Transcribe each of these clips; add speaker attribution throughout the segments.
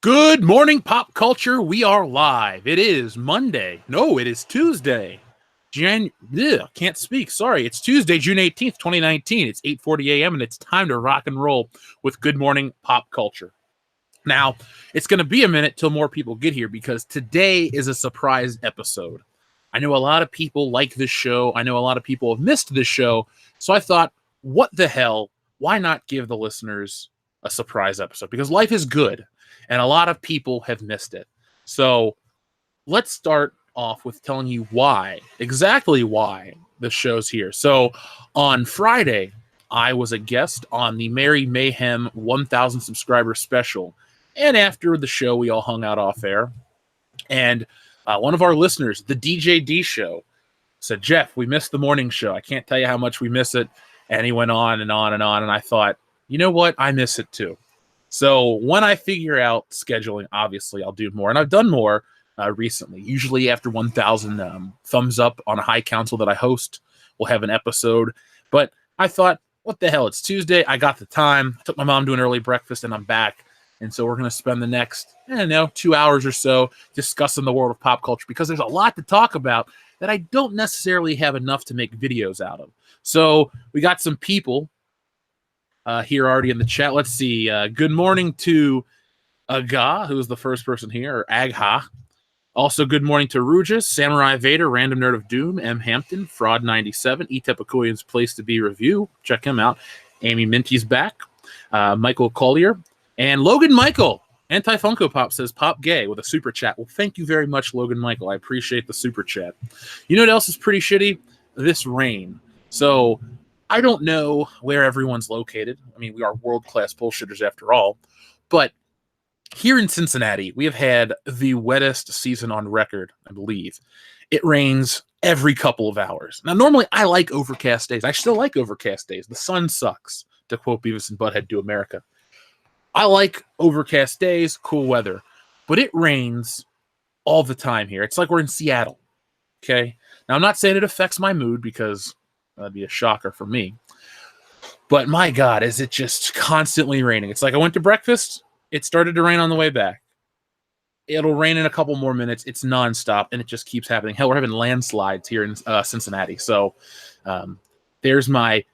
Speaker 1: Good morning, pop culture. We are live. It is Monday. No, it is Tuesday. Can't speak. Sorry. It's Tuesday, June 18th, 2019. It's 8:40 a.m. and it's time to rock and roll with Good Morning Pop Culture. Now, it's going to be a minute till more people get here because today is a surprise episode. I know a lot of people like this show. I know a lot of people have missed this show. So I thought, what the hell? Why not give the listeners a surprise episode? Because life is good. And a lot of people have missed it. So let's start off with telling you exactly why the show's here. So on Friday, I was a guest on the Merry Mayhem 1,000 subscriber special. And after the show, we all hung out off air. And one of our listeners, the DJD show, said, Jeff, we missed the morning show. I can't tell you how much we miss it. And he went on and on and on. And I thought, you know what? I miss it too. So when I figure out scheduling, obviously I'll do more. And I've done more recently. Usually after 1,000 thumbs up on a high council that I host, we'll have an episode. But I thought, what the hell? It's Tuesday. I got the time. I took my mom to an early breakfast and I'm back. And so we're going to spend the next, 2 hours or so discussing the world of pop culture because there's a lot to talk about that I don't necessarily have enough to make videos out of. So we got some people here already in the chat. Let's see. Good morning to Aga, who was the first person here, or Agha. Also, good morning to Rujas, Samurai Vader, Random Nerd of Doom, M. Hampton, Fraud97, Etepicoian's Place to Be Review. Check him out. Amy Minty's back. Michael Collier. And Logan Michael. Anti-Funko Pop says, Pop Gay with a super chat. Well, thank you very much, Logan Michael. I appreciate the super chat. You know what else is pretty shitty? This rain. So I don't know where everyone's located. I mean, we are world-class bullshitters after all. But here in Cincinnati, we have had the wettest season on record, I believe. It rains every couple of hours. Now, normally I like overcast days. I still like overcast days. The sun sucks, to quote Beavis and Butthead Do America. I like overcast days, cool weather. But it rains all the time here. It's like we're in Seattle. Okay? Now, I'm not saying it affects my mood because that'd be a shocker for me. But my God, is it just constantly raining? It's like I went to breakfast. It started to rain on the way back. It'll rain in a couple more minutes. It's nonstop, and it just keeps happening. Hell, we're having landslides here in Cincinnati. So there's my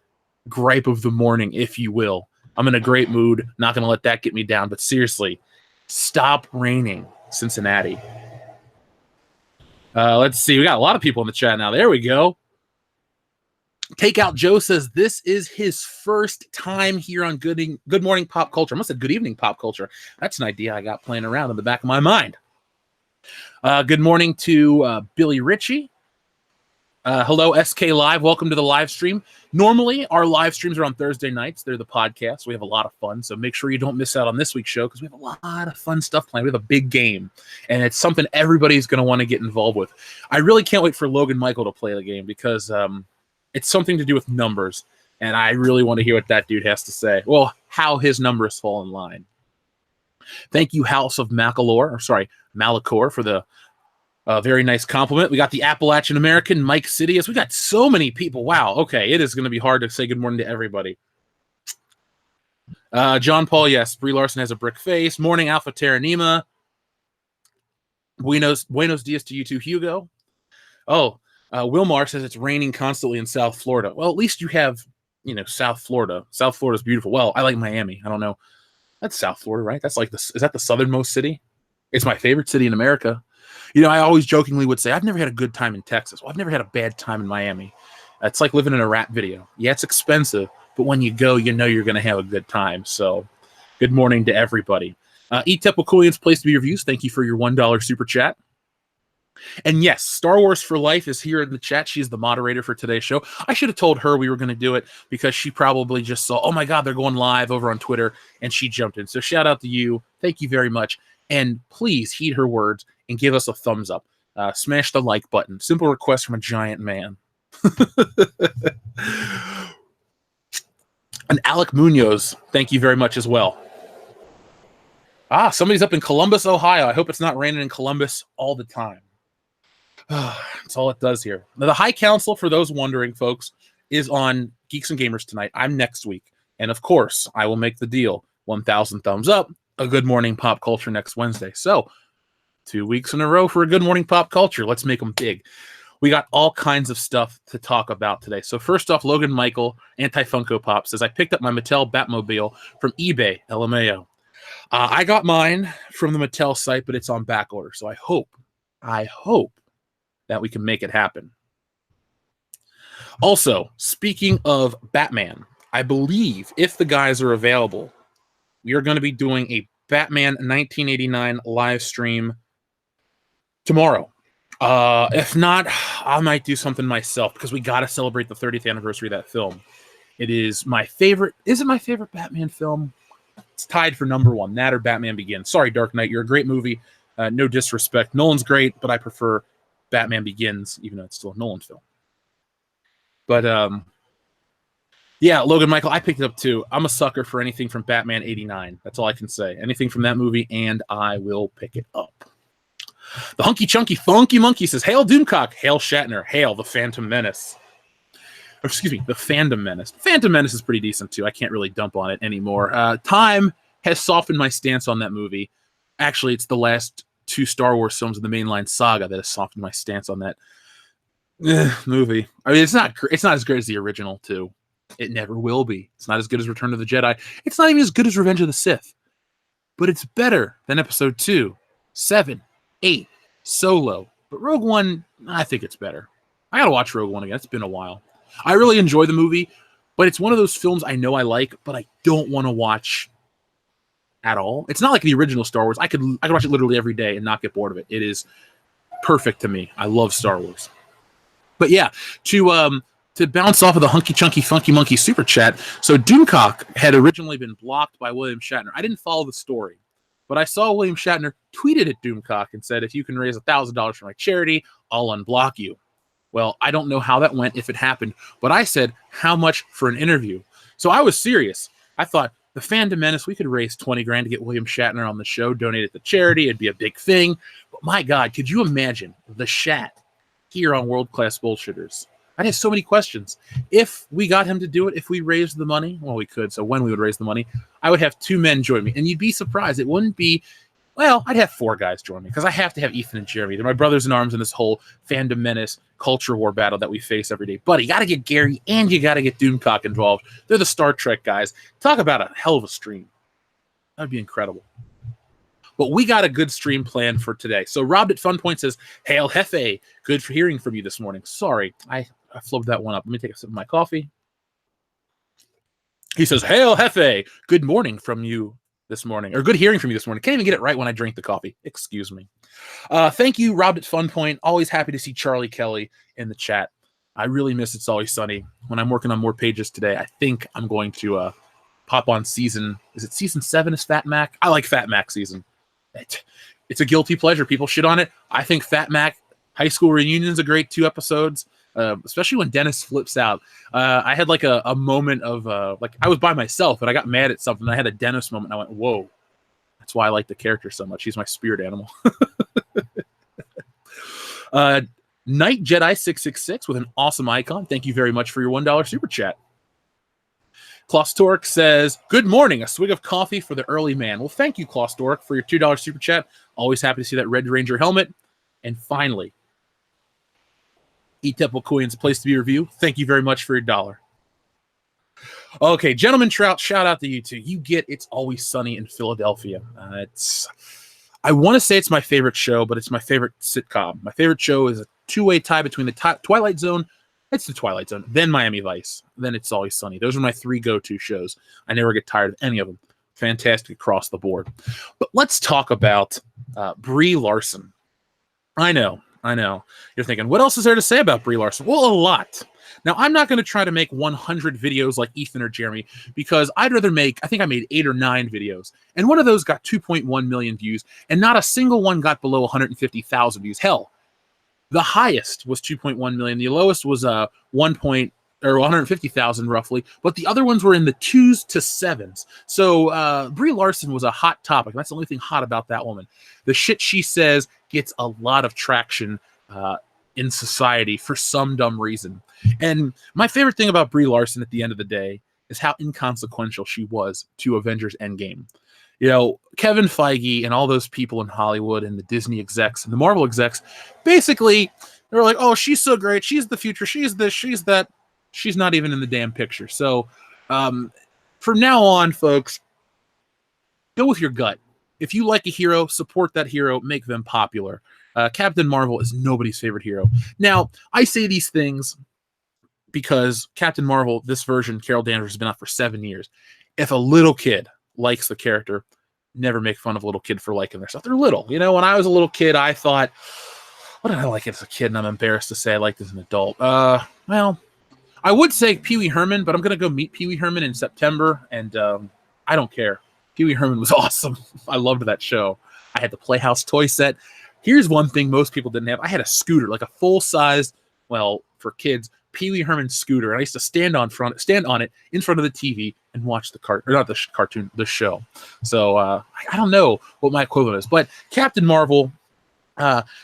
Speaker 1: gripe of the morning, if you will. I'm in a great mood. Not going to let that get me down. But seriously, stop raining, Cincinnati. Let's see. We got a lot of people in the chat now. There we go. Takeout Joe says this is his first time here on Good Morning Pop Culture. I must have said Good Evening Pop Culture. That's an idea I got playing around in the back of my mind. Good morning to Billy Ritchie. Hello, SK Live. Welcome to the live stream. Normally, our live streams are on Thursday nights. They're the podcast. We have a lot of fun, so make sure you don't miss out on this week's show because we have a lot of fun stuff planned. We have a big game, and it's something everybody's going to want to get involved with. I really can't wait for Logan Michael to play the game because it's something to do with numbers, and I really want to hear what that dude has to say. Well, how his numbers fall in line. Thank you, House of Malachor, for the very nice compliment. We got the Appalachian American, Mike Sidious. We got so many people. Wow. Okay, it is going to be hard to say good morning to everybody. John Paul, yes. Brie Larson has a brick face. Morning, Alpha Terranima. Buenos dias to you too, Hugo. Oh, Wilmar says it's raining constantly in South Florida. Well, at least you have, South Florida. South Florida's beautiful. Well, I like Miami. I don't know. That's South Florida, right? That's like is that the southernmost city? It's my favorite city in America. I always jokingly would say, I've never had a good time in Texas. Well, I've never had a bad time in Miami. It's like living in a rap video. Yeah, it's expensive, but when you go, you're going to have a good time. So good morning to everybody. Etepicoian's Place to Be Reviews. Thank you for your $1 super chat. And yes, Star Wars for Life is here in the chat. She's the moderator for today's show. I should have told her we were going to do it because she probably just saw, oh my God, they're going live over on Twitter, and she jumped in. So shout out to you. Thank you very much. And please heed her words and give us a thumbs up. Smash the like button. Simple request from a giant man. And Alec Munoz, thank you very much as well. Somebody's up in Columbus, Ohio. I hope it's not raining in Columbus all the time. That's all it does here. Now, the High Council, for those wondering, folks, is on Geeks and Gamers tonight. I'm next week. And of course, I will make the deal. 1,000 thumbs up, a Good Morning Pop Culture next Wednesday. So 2 weeks in a row for a Good Morning Pop Culture. Let's make them big. We got all kinds of stuff to talk about today. So first off, Logan Michael, Anti-Funko Pop, says, I picked up my Mattel Batmobile from eBay, LMAO. I got mine from the Mattel site, but it's on back order. So I hope that we can make it happen. Also, speaking of Batman, I believe if the guys are available, we are going to be doing a Batman 1989 live stream tomorrow. If not, I might do something myself because we got to celebrate the 30th anniversary of that film. It is my favorite. Is it my favorite Batman film? It's tied for number one. That or Batman Begins. Sorry, Dark Knight. You're a great movie. No disrespect. Nolan's great, but I prefer Batman Begins, even though it's still a Nolan film. But yeah, Logan Michael, I picked it up too. I'm a sucker for anything from Batman 89. That's all I can say. Anything from that movie, and I will pick it up. The Hunky Chunky Funky Monkey says, Hail Doomcock, hail Shatner, hail the Phantom Menace. Or, excuse me, the Fandom Menace. Phantom Menace is pretty decent too. I can't really dump on it anymore. Time has softened my stance on that movie. Actually, it's the last 2 Star Wars films of the mainline saga that has softened my stance on that movie. I mean, it's not as great as the original too. It never will be. It's not as good as Return of the Jedi. It's not even as good as Revenge of the Sith. But it's better than Episode 2, 7, 8, Solo. But Rogue One, I think it's better. I gotta watch Rogue One again. It's been a while. I really enjoy the movie, but it's one of those films I know I like, but I don't want to watch at all. It's not like the original Star Wars. I could watch it literally every day and not get bored of it. It is perfect to me. I love Star Wars. But yeah, to bounce off of the Hunky Chunky Funky Monkey super chat, so Doomcock had originally been blocked by William Shatner. I didn't follow the story, but I saw William Shatner tweeted at Doomcock and said, if you can raise $1,000 for my charity, I'll unblock you. Well, I don't know how that went, if it happened, but I said, how much for an interview? So I was serious. I thought, the Phantom Menace, we could raise $20,000 to get William Shatner on the show, donate it to charity. It'd be a big thing. But my God, could you imagine the Shat here on World Class Bullshitters? I have so many questions. If we got him to do it, if we raised the money, well, we could. So when we would raise the money, I would have 2 men join me. And you'd be surprised. It wouldn't be, well, I'd have 4 guys join me because I have to have Ethan and Jeremy. They're my brothers in arms in this whole Fandom Menace culture war battle that we face every day. But you got to get Gary and you got to get Doomcock involved. They're the Star Trek guys. Talk about a hell of a stream. That would be incredible. But we got a good stream planned for today. So Rob at Funpoint says, Hail Hefe, good for hearing from you this morning. Sorry, I flubbed that one up. Let me take a sip of my coffee. He says, Hail Hefe, good morning from you this morning, or good hearing from you this morning. Can't even get it right when I drink the coffee. Excuse me. Thank you, Rob at Funpoint. Always happy to see Charlie Kelly in the chat. I really miss It's Always Sunny. When I'm working on more pages today, I think I'm going to pop on season. Is it season 7 is Fat Mac? I like Fat Mac season. It's a guilty pleasure. People shit on it. I think Fat Mac High School Reunion is a great 2 episodes, especially when Dennis flips out. I had like a moment of like I was by myself and I got mad at something. I had a Dennis moment and I went, whoa. That's why I like the character so much. He's my spirit animal. Night Jedi 666 with an awesome icon. Thank you very much for your $1 super chat. Klaus Torque says, good morning, a swig of coffee for the early man. Well, thank you, Klaus Torque, for your $2 super chat. Always happy to see that Red Ranger helmet. And finally, E-Temple Coins, a place to be review. Thank you very much for your $1. Okay, Gentleman Trout, shout out to you two. You get It's Always Sunny in Philadelphia. I want to say it's my favorite show, but it's my favorite sitcom. My favorite show is a 2-way tie between the Twilight Zone. It's the Twilight Zone, then Miami Vice, then It's Always Sunny. Those are my 3 go-to shows. I never get tired of any of them. Fantastic across the board. But let's talk about Brie Larson. I know. You're thinking, what else is there to say about Brie Larson? Well, a lot. Now, I'm not going to try to make 100 videos like Ethan or Jeremy because I'd rather I think I made 8 or 9 videos. And one of those got 2.1 million views, and not a single one got below 150,000 views. Hell, the highest was 2.1 million. The lowest was 150,000 roughly, but the other ones were in the 2s to 7s. So Brie Larson was a hot topic. That's the only thing hot about that woman. The shit she says gets a lot of traction in society for some dumb reason. And my favorite thing about Brie Larson at the end of the day is how inconsequential she was to Avengers Endgame. You know, Kevin Feige and all those people in Hollywood and the Disney execs and the Marvel execs, basically, they were like, oh, she's so great. She's the future. She's this, she's that. She's not even in the damn picture. So from now on, folks, go with your gut. If you like a hero, support that hero, make them popular. Captain Marvel is nobody's favorite hero. Now, I say these things because Captain Marvel, this version, Carol Danvers, has been out for 7 years. If a little kid likes the character, never make fun of a little kid for liking their stuff. They're little. You know, when I was a little kid, I thought, what did I like as a kid? And I'm embarrassed to say I liked as an adult. Well, I would say Pee Wee Herman, but I'm going to go meet Pee Wee Herman in September, and I don't care. Pee Wee Herman was awesome. I loved that show. I had the Playhouse toy set. Here's one thing most people didn't have. I had a scooter, like a full-sized, well, for kids, Pee Wee Herman scooter. And I used to stand on it in front of the TV and watch the show. So I don't know what my equivalent is, but Captain Marvel,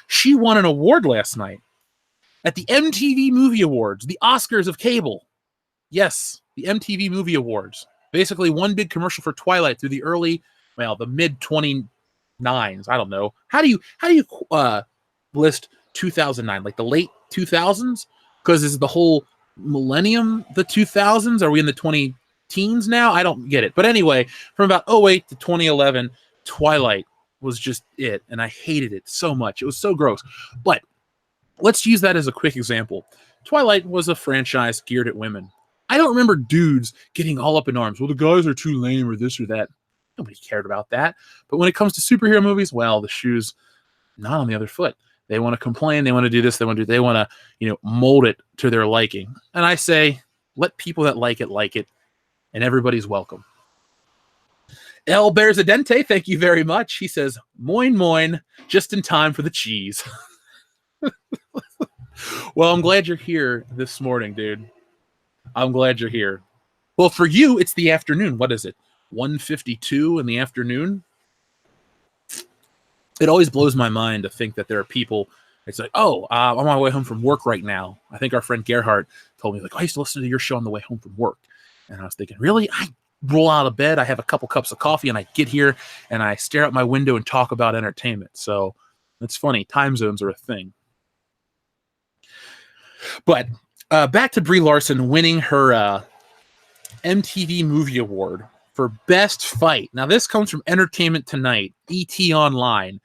Speaker 1: she won an award last night at the MTV Movie Awards, the Oscars of cable. Yes, the MTV Movie Awards. Basically, one big commercial for Twilight through the mid 29s. I don't know. How do you list 2009, like the late 2000s? Because is the whole millennium the 2000s? Are we in the 20 teens now? I don't get it. But anyway, from about 2008 to 2011, Twilight was just it, and I hated it so much. It was so gross. But let's use that as a quick example. Twilight was a franchise geared at women. I don't remember dudes getting all up in arms. Well, the guys are too lame or this or that. Nobody cared about that. But when it comes to superhero movies, well, the shoe's not on the other foot. They want to complain. They want to do this. They want to, mold it to their liking. And I say, let people that like it, and everybody's welcome. El Berzadente, thank you very much. He says, moin moin, just in time for the cheese. Well, I'm glad you're here this morning, dude. I'm glad you're here. Well, for you, it's the afternoon. What is it? 1:52 in the afternoon? It always blows my mind to think that there are people, it's like, I'm on my way home from work right now. I think our friend Gerhardt told me, like, I used to listen to your show on the way home from work. And I was thinking, really? I roll out of bed, I have a couple cups of coffee, and I get here, and I stare out my window and talk about entertainment. So it's funny. Time zones are a thing. But back to Brie Larson winning her MTV Movie Award for Best Fight. Now, this comes from Entertainment Tonight, ET Online.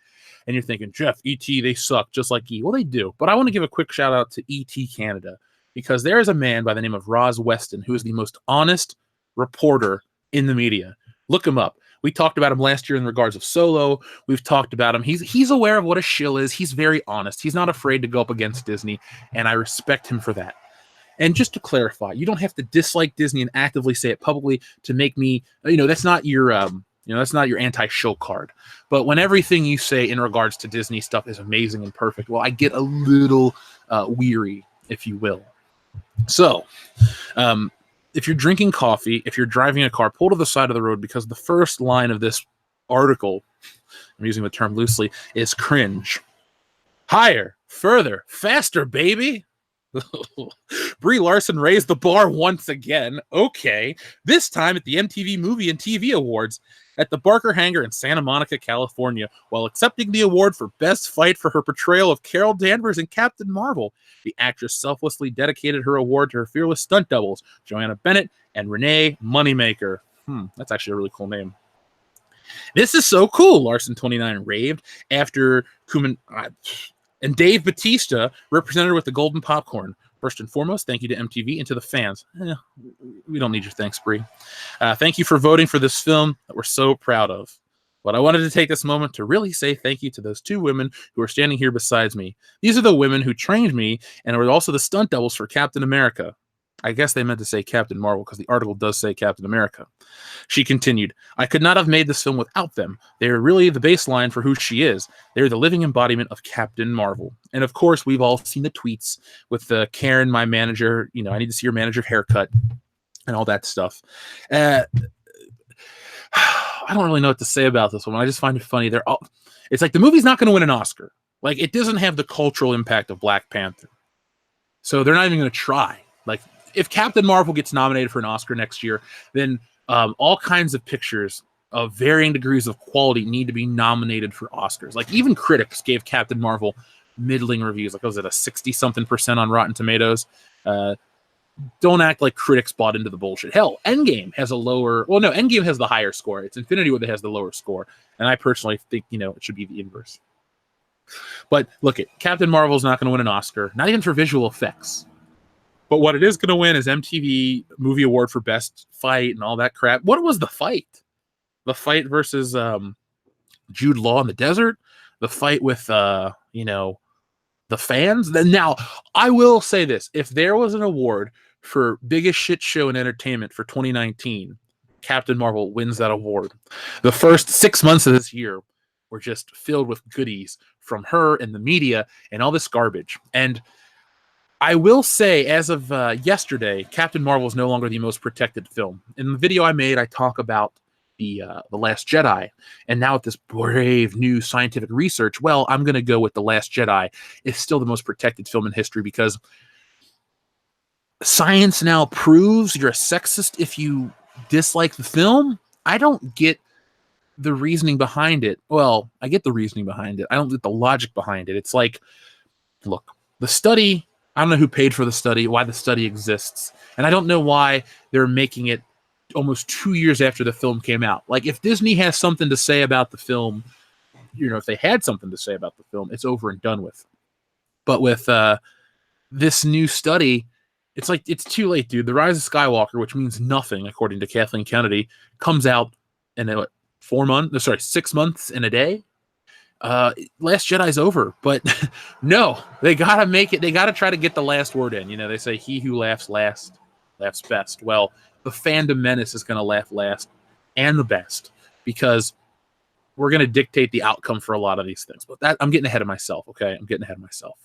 Speaker 1: And you're thinking, Jeff, ET, they suck just like E. Well, they do. But I want to give a quick shout out to ET Canada, because there is a man by the name of Roz Weston who is the most honest reporter in the media. Look him up. We talked about him last year in regards of Solo. We've talked about him. He's aware of what a shill is. He's very honest. He's not afraid to go up against Disney, and I respect him for that. And just to clarify, you don't have to dislike Disney and actively say it publicly to make me, that's not your, that's not your anti-shill card. But when everything you say in regards to Disney stuff is amazing and perfect, well, I get a little weary, if you will. So, if you're drinking coffee, if you're driving a car, pull to the side of the road, because the first line of this article, I'm using the term loosely, is cringe. Higher, further, faster, baby. Brie Larson raised the bar once again. Okay. This time at the MTV Movie and TV Awards at the Barker Hangar in Santa Monica, California, while accepting the award for Best Fight for her portrayal of Carol Danvers in Captain Marvel. The actress selflessly dedicated her award to her fearless stunt doubles, Joanna Bennett and Renee Moneymaker. That's actually a really cool name. This is so cool, Larson 29 raved after Kuman and Dave Bautista represented her with the Golden Popcorn. First and foremost, thank you to MTV and to the fans. We don't need your thanks, Brie. Thank you for voting for this film that we're so proud of. But I wanted to take this moment to really say thank you to those two women who are standing here besides me. These are the women who trained me and were also the stunt doubles for Captain America. I guess they meant to say Captain Marvel, because the article does say Captain America. She continued, I could not have made this film without them. They are really the baseline for who she is. They're the living embodiment of Captain Marvel. And of course, we've all seen the tweets with Karen, my manager, I need to see your manager haircut and all that stuff. I don't really know what to say about this one. I just find it funny. It's like the movie's not going to win an Oscar. Like, it doesn't have the cultural impact of Black Panther. So they're not even going to try. Like, if Captain Marvel gets nominated for an Oscar next year, then all kinds of pictures of varying degrees of quality need to be nominated for Oscars. Like even critics gave Captain Marvel middling reviews. Like was it a 60-something% on Rotten Tomatoes? Don't act like critics bought into the bullshit. Hell, Endgame has a lower. Well, no, Endgame has the higher score. It's Infinity War that has the lower score, and I personally think it should be the inverse. But look, Captain Marvel's not going to win an Oscar, not even for visual effects. But what it is going to win is MTV Movie Award for Best Fight and all that crap. What was the fight? The fight versus Jude Law in the desert. The fight with the fans. Then now, I will say this: if there was an award for biggest shit show in entertainment for 2019, Captain Marvel wins that award. The first 6 months of this year were just filled with goodies from her and the media and all this garbage. And I will say, as of yesterday, Captain Marvel is no longer the most protected film. In the video I made, I talk about the Last Jedi, and now with this brave new scientific research, well, I'm going to go with The Last Jedi. It's still the most protected film in history because science now proves you're a sexist if you dislike the film. I don't get the reasoning behind it. Well, I get the reasoning behind it. I don't get the logic behind it. It's like, look, the study, I don't know who paid for the study, why the study exists, and I don't know why they're making it almost 2 years after the film came out. Like, if Disney has something to say about the film, if they had something to say about the film, it's over and done with. But with this new study, it's like, it's too late, dude. The Rise of Skywalker, which means nothing, according to Kathleen Kennedy, comes out in 6 months and a day. Last Jedi's over, but no, they gotta make it. They gotta try to get the last word in. They say he who laughs last laughs best. Well, the fandom menace is going to laugh last and the best because we're going to dictate the outcome for a lot of these things. But that I'm getting ahead of myself. Okay, I'm getting ahead of myself.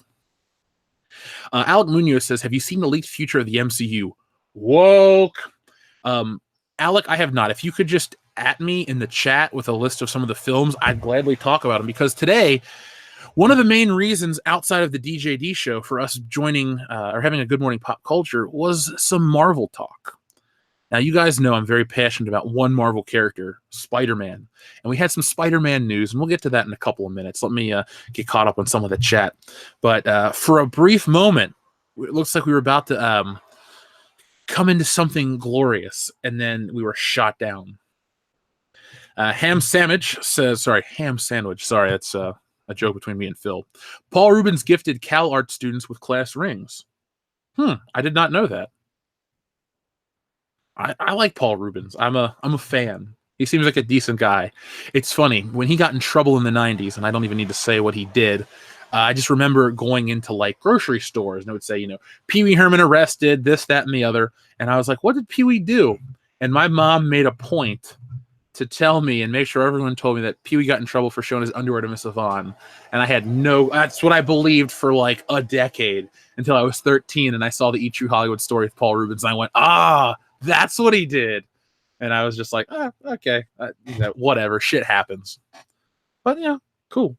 Speaker 1: Alec Munoz says, "Have you seen the leaked future of the MCU?" Woke. Alec, I have not. If you could just at me in the chat with a list of some of the films, I'd gladly talk about them, because today, one of the main reasons outside of the DJD show for us joining or having a Good Morning Pop Culture was some Marvel talk. Now, you guys know I'm very passionate about one Marvel character, Spider-Man. And we had some Spider-Man news, and we'll get to that in a couple of minutes. Let me get caught up on some of the chat. But for a brief moment, it looks like we were about to come into something glorious, and then we were shot down. Ham Sandwich says, sorry, that's a joke between me and Phil. Paul Rubens gifted Cal Art students with class rings. I did not know that. I like Paul Rubens. I'm a fan. He seems like a decent guy. It's funny, when he got in trouble in the 90s, and I don't even need to say what he did, I just remember going into like grocery stores, and it would say, Pee Wee Herman arrested, this, that, and the other. And I was like, what did Pee Wee do? And my mom made a point to tell me and make sure everyone told me that Pee Wee got in trouble for showing his underwear to Miss Yvonne. And I had that's what I believed for like a decade until I was 13 and I saw the Eat True Hollywood story of Paul Rubens. And I went, that's what he did. And I was just like, okay, whatever, shit happens. But yeah, cool.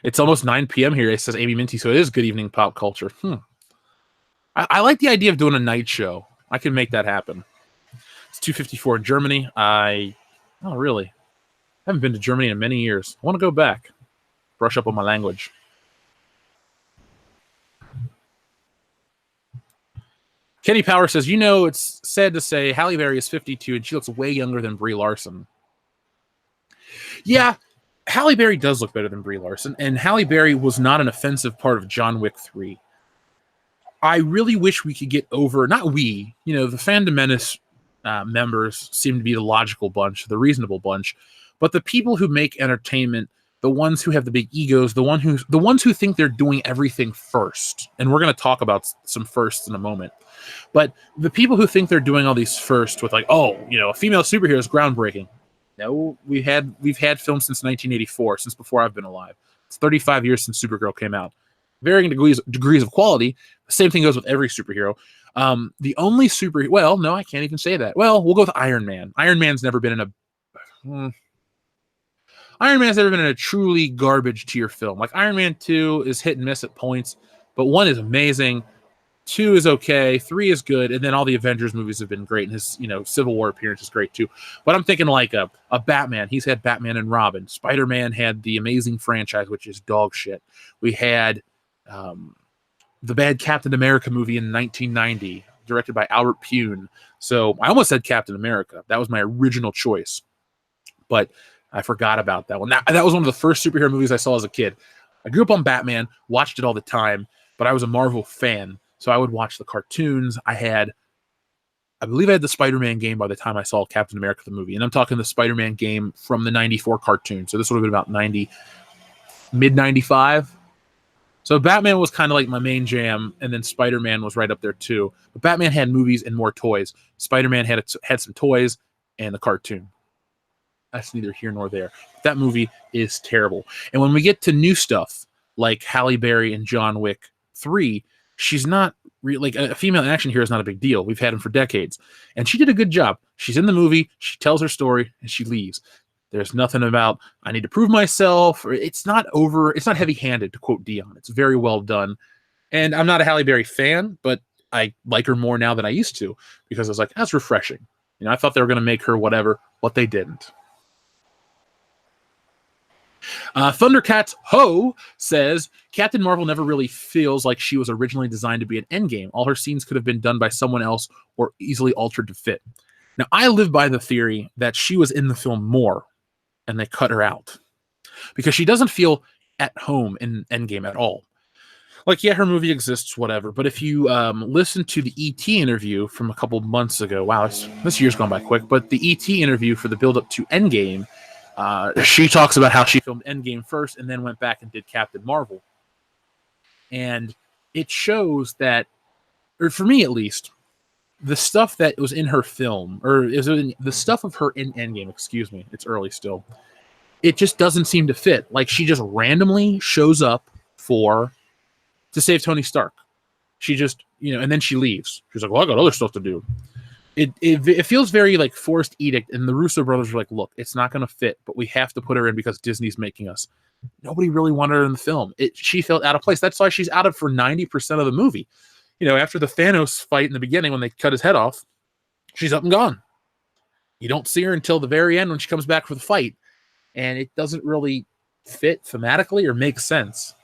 Speaker 1: It's almost 9 p.m. here. It says Amy Minty, so it is Good Evening Pop Culture. I like the idea of doing a night show. I can make that happen. It's 2:54 in Germany. Really? I haven't been to Germany in many years. I want to go back. Brush up on my language. Kenny Power says, it's sad to say Halle Berry is 52 and she looks way younger than Brie Larson. Yeah, Halle Berry does look better than Brie Larson, and Halle Berry was not an offensive part of John Wick 3. I really wish we could get over, not we, the Fandom Menace members seem to be the logical bunch, the reasonable bunch, but the people who make entertainment, the ones who have the big egos, the ones who think they're doing everything first, and we're going to talk about some firsts in a moment, but the people who think they're doing all these first with like, a female superhero is groundbreaking. No, we've had films since 1984, since before I've been alive. It's 35 years since Supergirl came out. Varying degrees of quality. The same thing goes with every superhero. The only superhero... Well, no, I can't even say that. Well, we'll go with Iron Man. Iron Man's never been in a... Iron Man's never been a truly garbage tier film. Like Iron Man 2 is hit and miss at points, but 1 is amazing. 2 is okay, 3 is good, and then all the Avengers movies have been great, and his Civil War appearance is great too. But I'm thinking like a Batman. He's had Batman and Robin. Spider-Man had the Amazing franchise, which is dog shit. We had the bad Captain America movie in 1990, directed by Albert Pune. So I almost said Captain America. That was my original choice, but I forgot about that one. That was one of the first superhero movies I saw as a kid. I grew up on Batman, watched it all the time, but I was a Marvel fan. So I would watch the cartoons. I believe I had the Spider-Man game by the time I saw Captain America the movie. And I'm talking the Spider-Man game from the 94 cartoon. So this would have been about mid 95. So Batman was kind of like my main jam, and then Spider-Man was right up there too. But Batman had movies and more toys. Spider-Man had some toys and the cartoon. That's neither here nor there. That movie is terrible. And when we get to new stuff like Halle Berry and John Wick 3, she's not like a female action hero is not a big deal. We've had them for decades. And she did a good job. She's in the movie, she tells her story, and she leaves. There's nothing about, I need to prove myself. Or it's not heavy-handed, to quote Dion. It's very well done. And I'm not a Halle Berry fan, but I like her more now than I used to, because I was like, that's refreshing. I thought they were going to make her whatever, but they didn't. Thundercats Ho says Captain Marvel never really feels like she was originally designed to be an endgame. All her scenes could have been done by someone else or easily altered to fit. Now, I live by the theory that she was in the film more and they cut her out because she doesn't feel at home in Endgame at all. Like, yeah, her movie exists, whatever. But if you listen to the E.T. interview from a couple months ago, wow, this year's gone by quick, but the E.T. interview for the build-up to Endgame, she talks about how she filmed Endgame first and then went back and did Captain Marvel. And it shows that, or for me at least, the stuff that was in her film, or the stuff of her in Endgame, excuse me, it's early still, it just doesn't seem to fit. Like, she just randomly shows up to save Tony Stark. She just, and then she leaves. She's like, well, I got other stuff to do. It feels very like forced edict, and the Russo brothers were like, look, it's not going to fit, but we have to put her in because Disney's making us. Nobody really wanted her in the film. She felt out of place. That's why she's out of for 90% of the movie. After the Thanos fight in the beginning when they cut his head off, she's up and gone. You don't see her until the very end when she comes back for the fight, and it doesn't really fit thematically or make sense.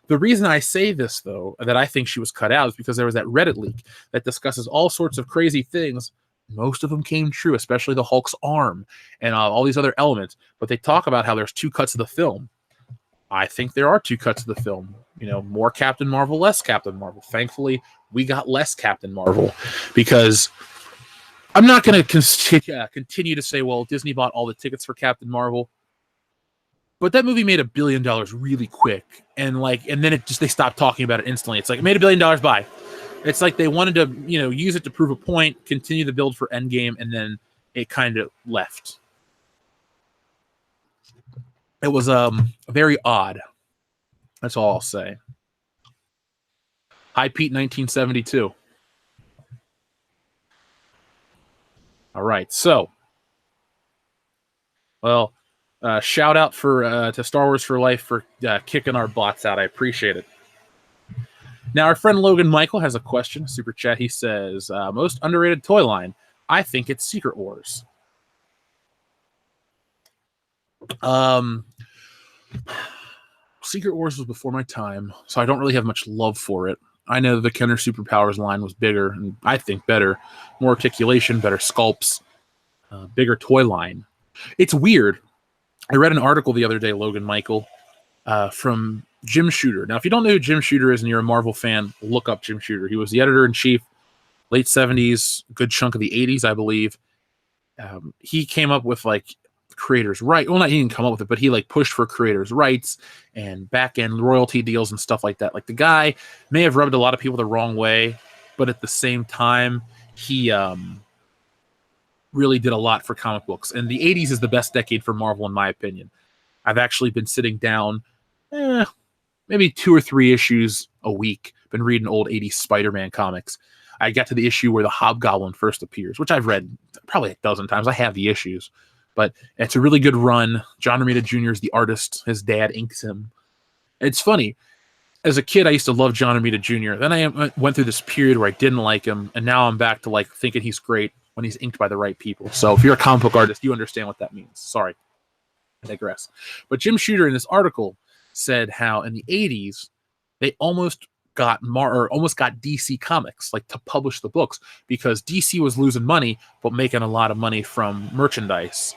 Speaker 1: The reason I say this, though, that I think she was cut out is because there was that Reddit leak that discusses all sorts of crazy things. Most of them came true, especially the Hulk's arm and all these other elements. But they talk about how there's 2 cuts of the film. I think there are 2 cuts of the film. More Captain Marvel, less Captain Marvel. Thankfully, we got less Captain Marvel because I'm not going to continue to say, well, Disney bought all the tickets for Captain Marvel. But that movie made $1 billion really quick, and then they stopped talking about it instantly. It's like, it made $1 billion, bye. It's like they wanted to, use it to prove a point, continue the build for Endgame, and then it kind of left. It was very odd. That's all I'll say. Hi, Pete, 1972. All right, so, well. Shout out to Star Wars for Life for kicking our bots out. I appreciate it. Now, our friend Logan Michael has a question, super chat. He says, most underrated toy line. I think it's Secret Wars. Secret Wars was before my time, so I don't really have much love for it. I know the Kenner Superpowers line was bigger, and I think better. More articulation, better sculpts, bigger toy line. It's weird. I read an article the other day, Logan Michael, from Jim Shooter. Now, if you don't know who Jim Shooter is and you're a Marvel fan, look up Jim Shooter. He was the editor-in-chief, late 70s, good chunk of the 80s, I believe. He came up with, creators' rights. Well, he didn't come up with it, but he, pushed for creators' rights and back-end royalty deals and stuff like that. The guy may have rubbed a lot of people the wrong way, but at the same time, he really did a lot for comic books. And the 80s is the best decade for Marvel, in my opinion. I've actually been sitting down maybe 2 or 3 issues a week, been reading old 80s Spider-Man comics. I got to the issue where the Hobgoblin first appears, which I've read probably a dozen times. I have the issues. But it's a really good run. John Romita Jr. is the artist. His dad inks him. It's funny. As a kid, I used to love John Romita Jr. Then I went through this period where I didn't like him, and now I'm back to like thinking he's great when he's inked by the right people. So if you're a comic book artist, you understand what that means. Sorry, I digress. But Jim Shooter in this article said how in the 80s they almost got DC Comics like to publish the books because DC was losing money but making a lot of money from merchandise.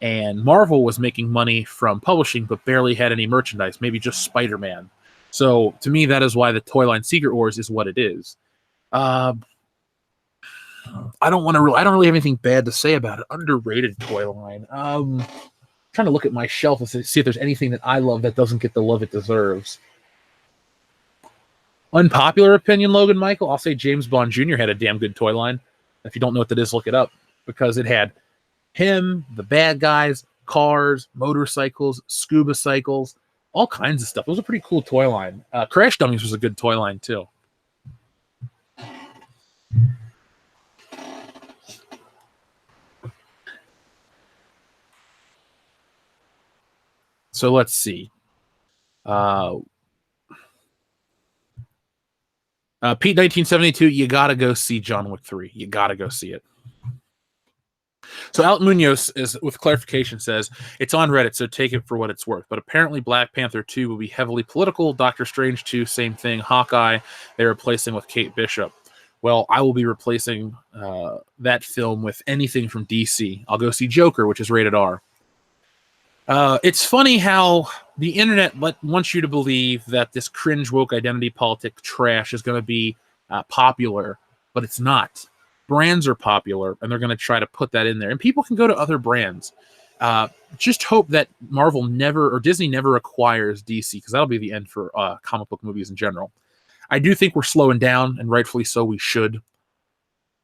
Speaker 1: And Marvel was making money from publishing but barely had any merchandise, maybe just Spider-Man. So to me, that is why the toy line Secret Wars is what it is. I don't really have anything bad to say about it. Underrated toy line. Trying to look at my shelf and see if there's anything that I love that doesn't get the love it deserves. Unpopular opinion, Logan Michael. I'll say James Bond Jr. had a damn good toy line. If you don't know what that is, look it up because it had him, the bad guys, cars, motorcycles, scuba cycles, all kinds of stuff. It was a pretty cool toy line. Crash Dummies was a good toy line too. So let's see. Pete 1972, you gotta go see John Wick 3. You gotta go see it. So Alton Munoz is with clarification says it's on Reddit, so take it for what it's worth. But apparently Black Panther 2 will be heavily political. Doctor Strange 2, same thing. Hawkeye, they're replacing with Kate Bishop. Well, I will be replacing that film with anything from DC. I'll go see Joker, which is rated R. It's funny how the internet wants you to believe that this cringe woke identity politic trash is going to be popular, but it's not. Brands are popular, and they're going to try to put that in there. And people can go to other brands. Just hope that Marvel never or Disney never acquires DC, because that'll be the end for comic book movies in general. I do think we're slowing down, and rightfully so we should.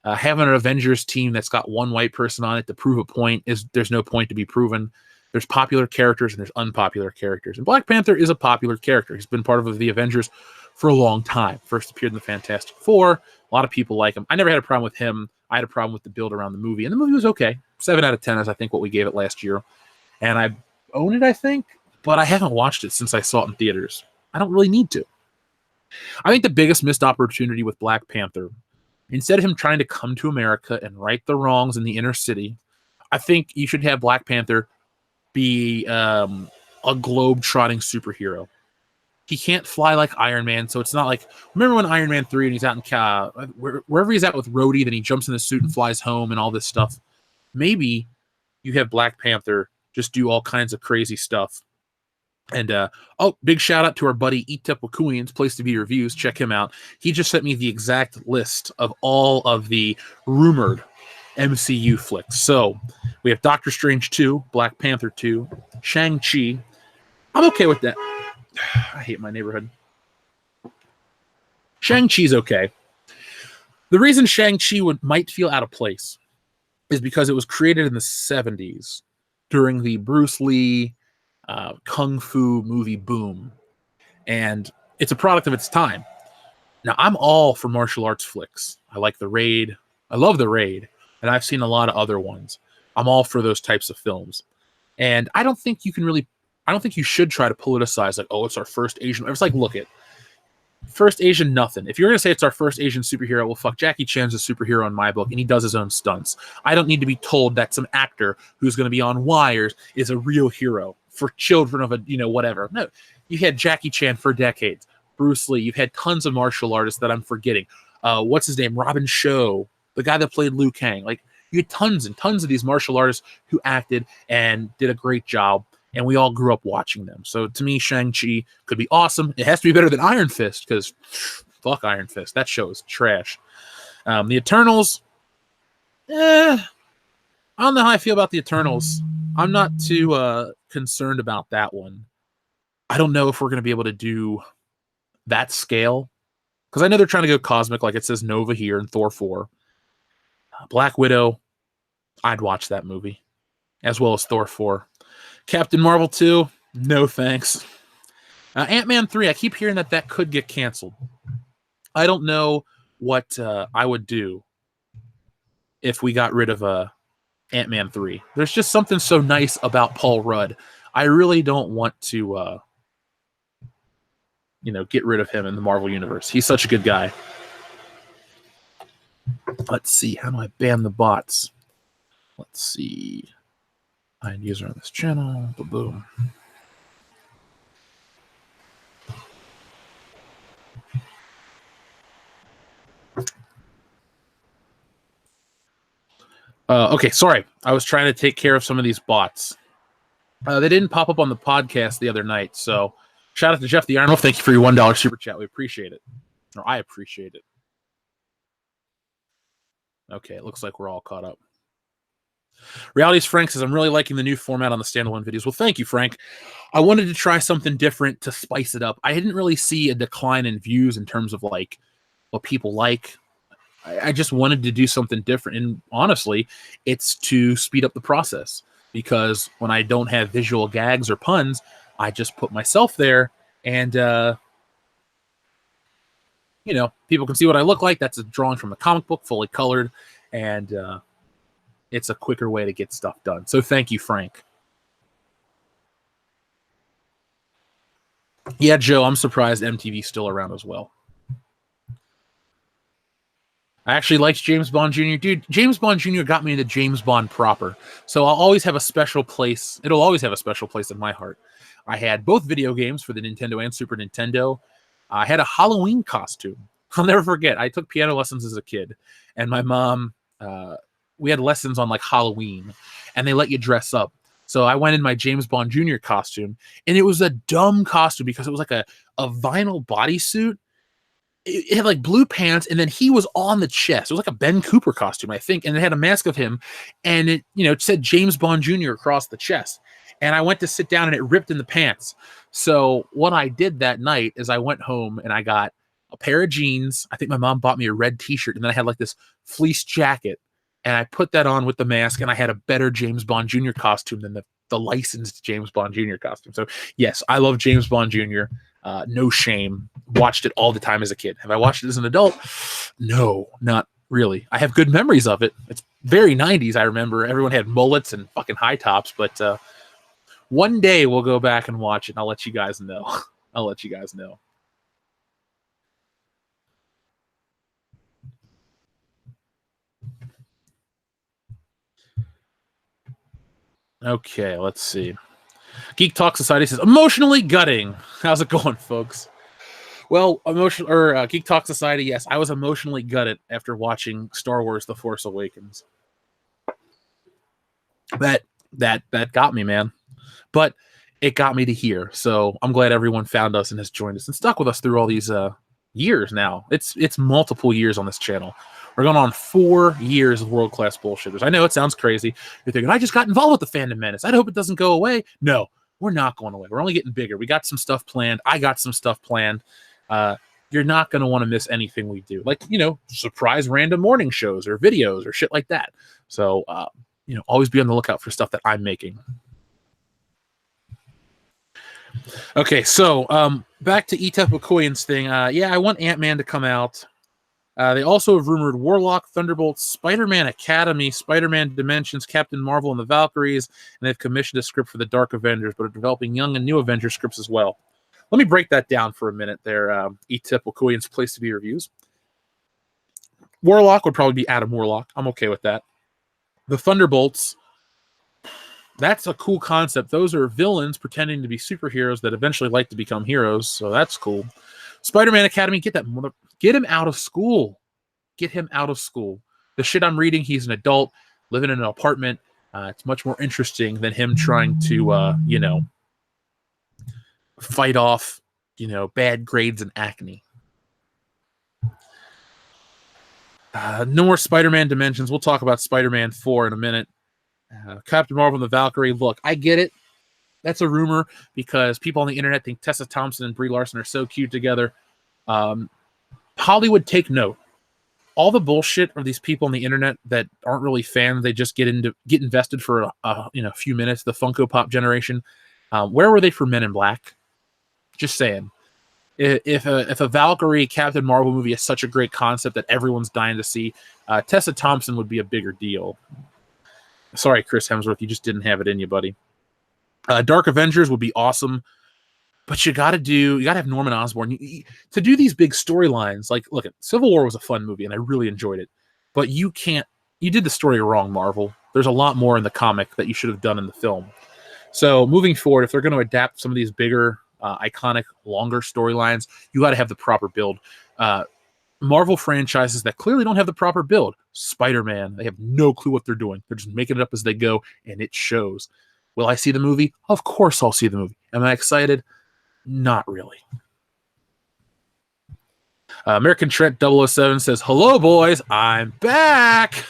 Speaker 1: Having an Avengers team that's got one white person on it to prove a point there's no point to be proven. There's popular characters and there's unpopular characters. And Black Panther is a popular character. He's been part of the Avengers for a long time. First appeared in the Fantastic Four. A lot of people like him. I never had a problem with him. I had a problem with the build around the movie. And the movie was okay. 7 out of 10 is, I think, what we gave it last year. And I own it, I think. But I haven't watched it since I saw it in theaters. I don't really need to. I think the biggest missed opportunity with Black Panther, instead of him trying to come to America and right the wrongs in the inner city, I think you should have Black Panther be a globe-trotting superhero. He can't fly like Iron Man, so it's not like, remember when Iron Man 3 and he's out in wherever he's at with Rhodey, then he jumps in the suit and flies home and all this stuff. Maybe you have Black Panther just do all kinds of crazy stuff. And big shout out to our buddy Etep Wakuian's Place to Be Reviews. Check him out. He just sent me the exact list of all of the rumored MCU flicks. So we have Doctor Strange 2, Black Panther 2, Shang-Chi. I'm okay with that. I hate my neighborhood. Shang-Chi's okay. The reason Shang-Chi might feel out of place is because it was created in the 70s during the Bruce Lee kung fu movie boom. And it's a product of its time. Now, I'm all for martial arts flicks. I like The Raid. I love The Raid. And I've seen a lot of other ones. I'm all for those types of films. And I don't think you should try to politicize like, oh, it's our first Asian. It's like, look it. First Asian, nothing. If you're going to say it's our first Asian superhero, well, fuck, Jackie Chan's a superhero in my book, and he does his own stunts. I don't need to be told that some actor who's going to be on wires is a real hero for children of whatever. No, you had Jackie Chan for decades. Bruce Lee. You've had tons of martial artists that I'm forgetting. What's his name? Robin Shou, the guy that played Liu Kang. Like, you had tons and tons of these martial artists who acted and did a great job, and we all grew up watching them. So to me, Shang-Chi could be awesome. It has to be better than Iron Fist, because fuck Iron Fist. That show is trash. The Eternals, I don't know how I feel about the Eternals. I'm not too concerned about that one. I don't know if we're going to be able to do that scale, because I know they're trying to go cosmic, like it says Nova here in Thor 4. Black Widow, I'd watch that movie, as well as Thor 4. Captain Marvel 2, no thanks. Ant-Man 3, I keep hearing that could get canceled. I don't know what I would do if we got rid of Ant-Man 3. There's just something so nice about Paul Rudd. I really don't want to, get rid of him in the Marvel Universe. He's such a good guy. Let's see. How do I ban the bots? Let's see. Find user on this channel. Boom. Okay, sorry. I was trying to take care of some of these bots. They didn't pop up on the podcast the other night, so shout out to Jeff the Iron Wolf. Thank you for your $1 super chat. We appreciate it. Or I appreciate it. Okay, it looks like we're all caught up. Reality's Frank says, I'm really liking the new format on the standalone videos. Well, thank you, Frank. I wanted to try something different to spice it up. I didn't really see a decline in views in terms of like what people like. I just wanted to do something different. And honestly, it's to speed up the process, because when I don't have visual gags or puns, I just put myself there and, people can see what I look like. That's a drawing from a comic book, fully colored. And it's a quicker way to get stuff done. So thank you, Frank. Yeah, Joe, I'm surprised MTV's still around as well. I actually liked James Bond Jr. Dude, James Bond Jr. got me into James Bond proper. So I'll always have a special place. It'll always have a special place in my heart. I had both video games for the Nintendo and Super Nintendo. I had a Halloween costume. I'll never forget. I took piano lessons as a kid. And my mom, we had lessons on like Halloween. And they let you dress up. So I went in my James Bond Jr. costume. And it was a dumb costume because it was like a vinyl bodysuit. It had like blue pants, and then he was on the chest. It was like a Ben Cooper costume, I think, and it had a mask of him, and it said James Bond Jr. across the chest. And I went to sit down, and it ripped in the pants. So what I did that night is I went home and I got a pair of jeans. I think my mom bought me a red T-shirt, and then I had like this fleece jacket, and I put that on with the mask, and I had a better James Bond Jr. costume than the licensed James Bond Jr. costume. So yes, I love James Bond Jr. No shame. Watched it all the time as a kid. Have I watched it as an adult? No, not really. I have good memories of it. It's very 90s. I remember everyone had mullets and fucking high tops, but one day we'll go back and watch it, and I'll let you guys know. I'll let you guys know. Okay, let's see. Geek Talk Society says, emotionally gutting. How's it going, folks? Well, Geek Talk Society, yes, I was emotionally gutted after watching Star Wars: The Force Awakens. That got me, man. But it got me to here. So I'm glad everyone found us and has joined us and stuck with us through all these years now. It's multiple years on this channel. We're going on 4 years of world-class bullshitters. I know it sounds crazy. You're thinking, I just got involved with the Fandom Menace. I hope it doesn't go away. No, we're not going away. We're only getting bigger. We got some stuff planned. I got some stuff planned. You're not going to want to miss anything we do. Like, surprise random morning shows or videos or shit like that. So, always be on the lookout for stuff that I'm making. Okay, so back to Etep Okoyan's thing. Yeah, I want Ant-Man to come out. They also have rumored Warlock, Thunderbolt, Spider-Man Academy, Spider-Man Dimensions, Captain Marvel, and the Valkyries, and they've commissioned a script for the Dark Avengers, but are developing young and new Avengers scripts as well. Let me break that down for a minute there. Etep Okoyan's Place to Be reviews. Warlock would probably be Adam Warlock. I'm okay with that. The Thunderbolts, that's a cool concept. Those are villains pretending to be superheroes that eventually like to become heroes, so that's cool. Spider-Man Academy, get him out of school. Get him out of school. The shit I'm reading, he's an adult, living in an apartment. It's much more interesting than him trying to, fight off, bad grades and acne. No more Spider-Man Dimensions. We'll talk about Spider-Man 4 in a minute. Captain Marvel and the Valkyrie. Look, I get it. That's a rumor because people on the internet think Tessa Thompson and Brie Larson are so cute together. Hollywood, take note. All the bullshit of these people on the internet that aren't really fans, they just get invested for a few minutes. The Funko Pop generation. Where were they for Men in Black? Just saying. If a Valkyrie Captain Marvel movie is such a great concept that everyone's dying to see, Tessa Thompson would be a bigger deal. Sorry, Chris Hemsworth, you just didn't have it in you, buddy. Dark Avengers would be awesome, but you got to have Norman Osborn to do these big storylines. Like, look, Civil War was a fun movie, and I really enjoyed it. But you did the story wrong, Marvel. There's a lot more in the comic that you should have done in the film. So moving forward, if they're going to adapt some of these bigger, iconic, longer storylines, you got to have the proper build. Marvel franchises that clearly don't have the proper build. Spider-Man, they have no clue what they're doing. They're just making it up as they go, and it shows. Will I see the movie? Of course I'll see the movie. Am I excited? Not really. American Trent 007 says, hello, boys. I'm back.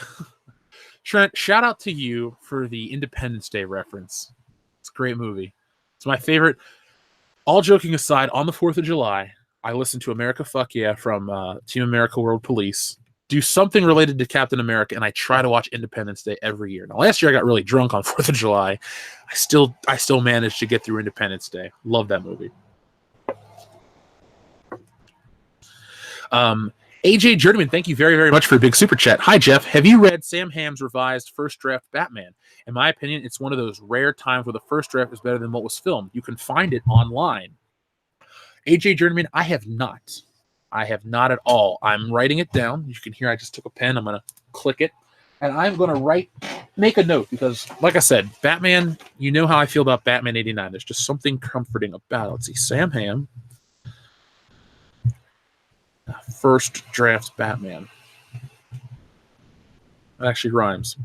Speaker 1: Trent, shout out to you for the Independence Day reference. It's a great movie. It's my favorite. All joking aside, on the 4th of July, I listened to America Fuck Yeah from Team America World Police, do something related to Captain America, and I try to watch Independence Day every year. Now, last year I got really drunk on 4th of July. I still managed to get through Independence Day. Love that movie. AJ Journeyman, thank you very, very much for a big super chat. Hi, Jeff. Have you read Sam Hamm's revised first draft Batman? In my opinion, it's one of those rare times where the first draft is better than what was filmed. You can find it online. AJ Journeyman, I have not. I have not at all. I'm writing it down. You can hear I just took a pen. I'm going to click it. And I'm going to make a note because, like I said, Batman, you know how I feel about Batman 89. There's just something comforting about it. Let's see. Sam Hamm. First draft Batman. That actually rhymes.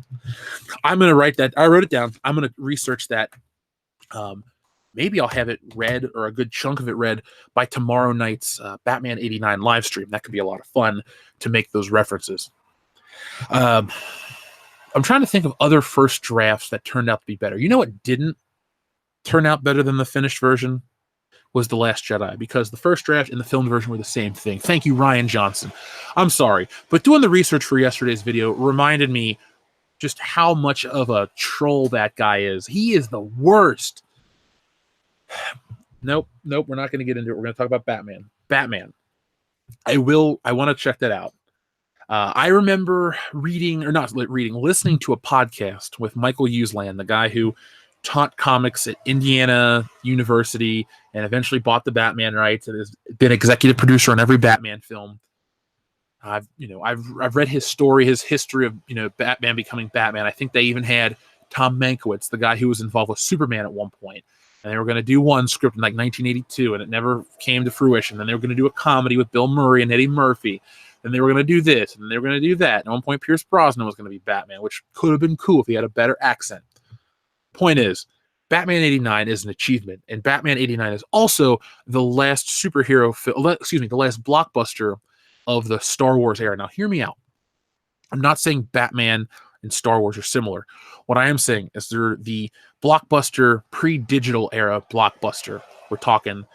Speaker 1: I'm going to write that. I wrote it down. I'm going to research that. Maybe I'll have it read, or a good chunk of it read, by tomorrow night's Batman 89 live stream. That could be a lot of fun to make those references. I'm trying to think of other first drafts that turned out to be better. You know what didn't turn out better than the finished version? Was The Last Jedi, because the first draft and the filmed version were the same thing. Thank you, Ryan Johnson. I'm sorry, but doing the research for yesterday's video reminded me just how much of a troll that guy is. He is the worst. Nope, we're not going to get into it. We're going to talk about Batman. I want to check that out. I remember listening to a podcast with Michael Uslan, the guy who taught comics at Indiana University and eventually bought the Batman rights and has been executive producer on every Batman film. I've read his story, his history of Batman becoming Batman. I think they even had Tom Mankiewicz, the guy who was involved with Superman at one point, and they were going to do one script in like 1982, and it never came to fruition. Then they were going to do a comedy with Bill Murray and Eddie Murphy. Then they were going to do this, and they were going to do that. And at one point, Pierce Brosnan was going to be Batman, which could have been cool if he had a better accent. Point is, Batman 89 is an achievement, and Batman 89 is also the last the last blockbuster of the Star Wars era. Now, hear me out. I'm not saying Batman and Star Wars are similar. What I am saying is they're the blockbuster, pre-digital era blockbuster. We're talking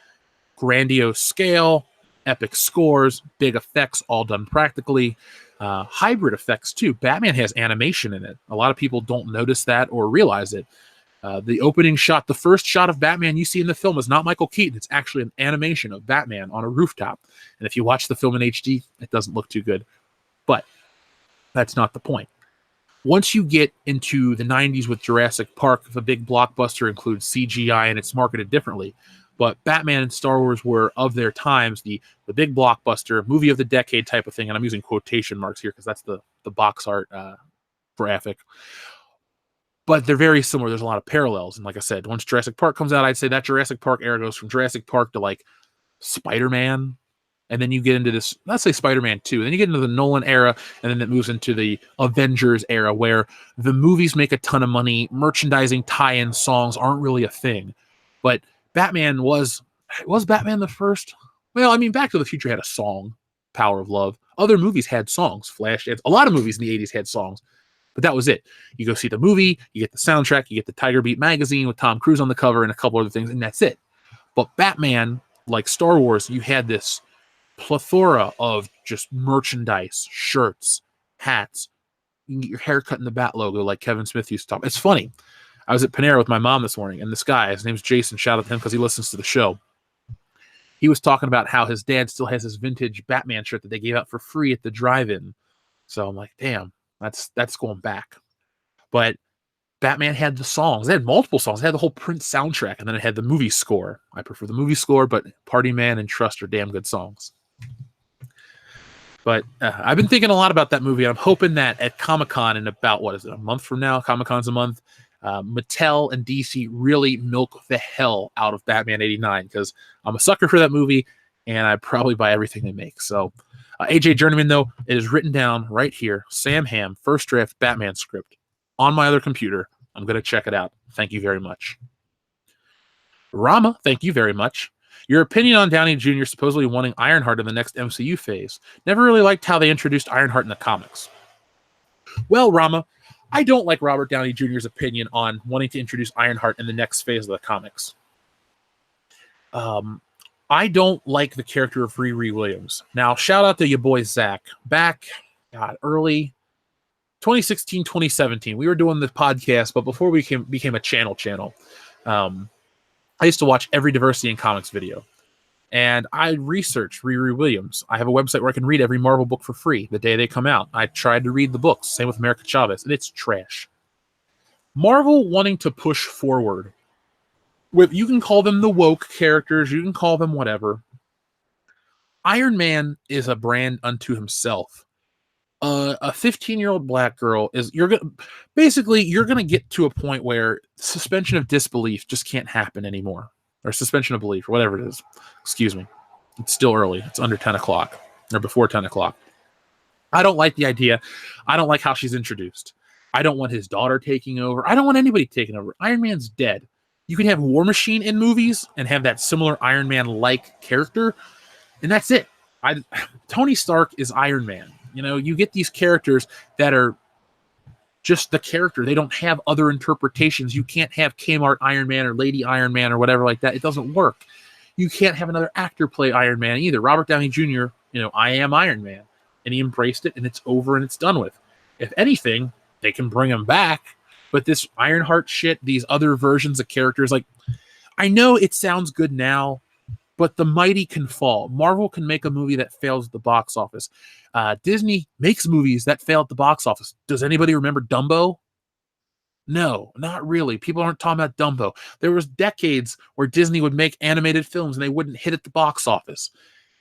Speaker 1: grandiose scale, epic scores, big effects, all done practically. Hybrid effects, too. Batman has animation in it. A lot of people don't notice that or realize it. The opening shot, the first shot of Batman you see in the film is not Michael Keaton. It's actually an animation of Batman on a rooftop. And if you watch the film in HD, it doesn't look too good. But that's not the point. Once you get into the 90s with Jurassic Park, the big blockbuster includes CGI and it's marketed differently. But Batman and Star Wars were, of their times, the big blockbuster, movie of the decade type of thing. And I'm using quotation marks here because that's the box art graphic. But they're very similar. There's a lot of parallels. And like I said, once Jurassic Park comes out, I'd say that Jurassic Park era goes from Jurassic Park to like Spider-Man. And then you get into this, let's say Spider-Man 2. And then you get into the Nolan era, and then it moves into the Avengers era where the movies make a ton of money. Merchandising, tie-in songs aren't really a thing. But Batman was Batman the first? Well, I mean, Back to the Future had a song, Power of Love. Other movies had songs. Flashdance. A lot of movies in the 80s had songs. But that was it. You go see the movie, you get the soundtrack, you get the Tiger Beat magazine with Tom Cruise on the cover and a couple other things, and that's it. But Batman, like Star Wars, you had this plethora of just merchandise, shirts, hats. You can get your hair cut in the Bat logo like Kevin Smith used to talk. It's funny. I was at Panera with my mom this morning, and this guy, his name's Jason, shout out to him because he listens to the show. He was talking about how his dad still has his vintage Batman shirt that they gave out for free at the drive-in. So I'm like, damn. That's going back. But Batman had the songs. They had multiple songs. They had the whole Prince soundtrack, and then it had the movie score. I prefer the movie score, but Party Man and Trust are damn good songs. But I've been thinking a lot about that movie. I'm hoping that at Comic-Con in about, what is it, a month from now? Comic-Con's a month. Mattel and DC really milk the hell out of Batman 89, because I'm a sucker for that movie, and I probably buy everything they make. So AJ Journeyman, though, it is written down right here. Sam Hamm, first draft Batman script on my other computer. I'm going to check it out. Thank you very much. Rama, thank you very much. Your opinion on Downey Jr. supposedly wanting Ironheart in the next MCU phase. Never really liked how they introduced Ironheart in the comics. Well, Rama, I don't like Robert Downey Jr.'s opinion on wanting to introduce Ironheart in the next phase of the comics. I don't like the character of Riri Williams. Now, shout out to your boy Zach. Back, early 2016, 2017, we were doing this podcast, but before we became a channel, I used to watch every Diversity in Comics video. And I researched Riri Williams. I have a website where I can read every Marvel book for free the day they come out. I tried to read the books. Same with America Chavez, and it's trash. Marvel wanting to push forward with, you can call them the woke characters, you can call them whatever. Iron Man is a brand unto himself. A 15-year-old black girl you're gonna get to a point where suspension of disbelief just can't happen anymore, or suspension of belief, or whatever it is. Excuse me, it's still early. It's under 10 o'clock, or before 10 o'clock. I don't like the idea. I don't like how she's introduced. I don't want his daughter taking over. I don't want anybody taking over. Iron Man's dead. You can have War Machine in movies and have that similar Iron Man-like character, and that's it. Tony Stark is Iron Man. You know, you get these characters that are just the character. They don't have other interpretations. You can't have Kmart Iron Man or Lady Iron Man or whatever like that. It doesn't work. You can't have another actor play Iron Man either. Robert Downey Jr., I am Iron Man. And he embraced it, and it's over and it's done with. If anything, they can bring him back. But this Ironheart shit, these other versions of characters, like, I know it sounds good now, but the mighty can fall. Marvel can make a movie that fails at the box office. Disney makes movies that fail at the box office. Does anybody remember Dumbo? No, not really. People aren't talking about Dumbo. There was decades where Disney would make animated films and they wouldn't hit at the box office.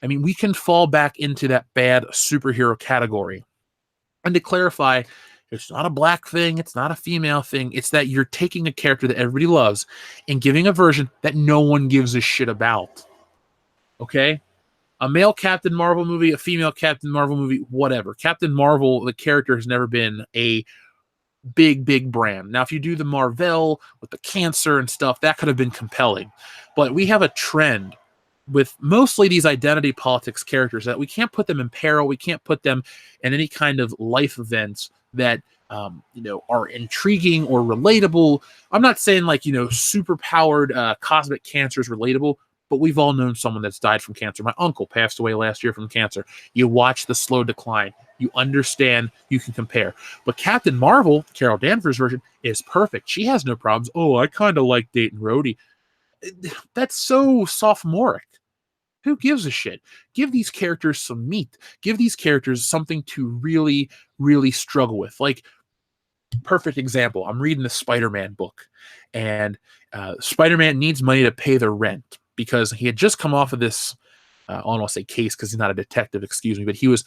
Speaker 1: I mean, we can fall back into that bad superhero category. And to clarify, it's not a black thing. It's not a female thing. It's that you're taking a character that everybody loves and giving a version that no one gives a shit about. Okay? A male Captain Marvel movie, a female Captain Marvel movie, whatever. Captain Marvel, the character, has never been a big brand. Now, if you do the Marvel with the cancer and stuff, that could have been compelling. But we have a trend with mostly these identity politics characters that we can't put them in peril. We can't put them in any kind of life events that are intriguing or relatable. I'm not saying super powered cosmic cancer is relatable, but we've all known someone that's died from cancer. My uncle passed away last year from cancer. You watch the slow decline. You understand. You can compare. But Captain Marvel, Carol Danvers' version, is perfect. She has no problems. Oh, I kind of like dating Rhodey. That's so sophomoric. Who gives a shit? Give these characters some meat. Give these characters something to really, really struggle with. Like, perfect example. I'm reading the Spider-Man book, and Spider-Man needs money to pay the rent because he had just come off of this, I don't want to say case because he's not a detective, excuse me, but he was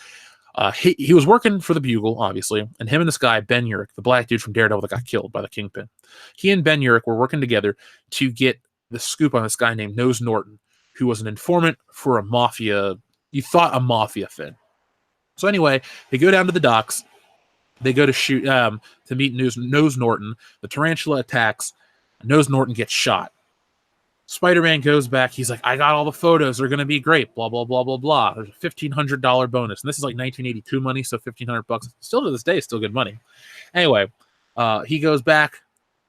Speaker 1: working for the Bugle, obviously, and him and this guy, Ben Urich, the black dude from Daredevil that got killed by the Kingpin, he and Ben Urich were working together to get the scoop on this guy named Nose Norton, who was an informant for a mafia thing. So anyway, they go down to the docks. They go to shoot to meet Nose Norton. The tarantula attacks. Nose Norton gets shot. Spider-Man goes back. He's like, I got all the photos. They're going to be great. Blah, blah, blah, blah, blah. There's a $1,500 bonus. And this is like 1982 money, so $1,500. Still to this day, still good money. Anyway, he goes back.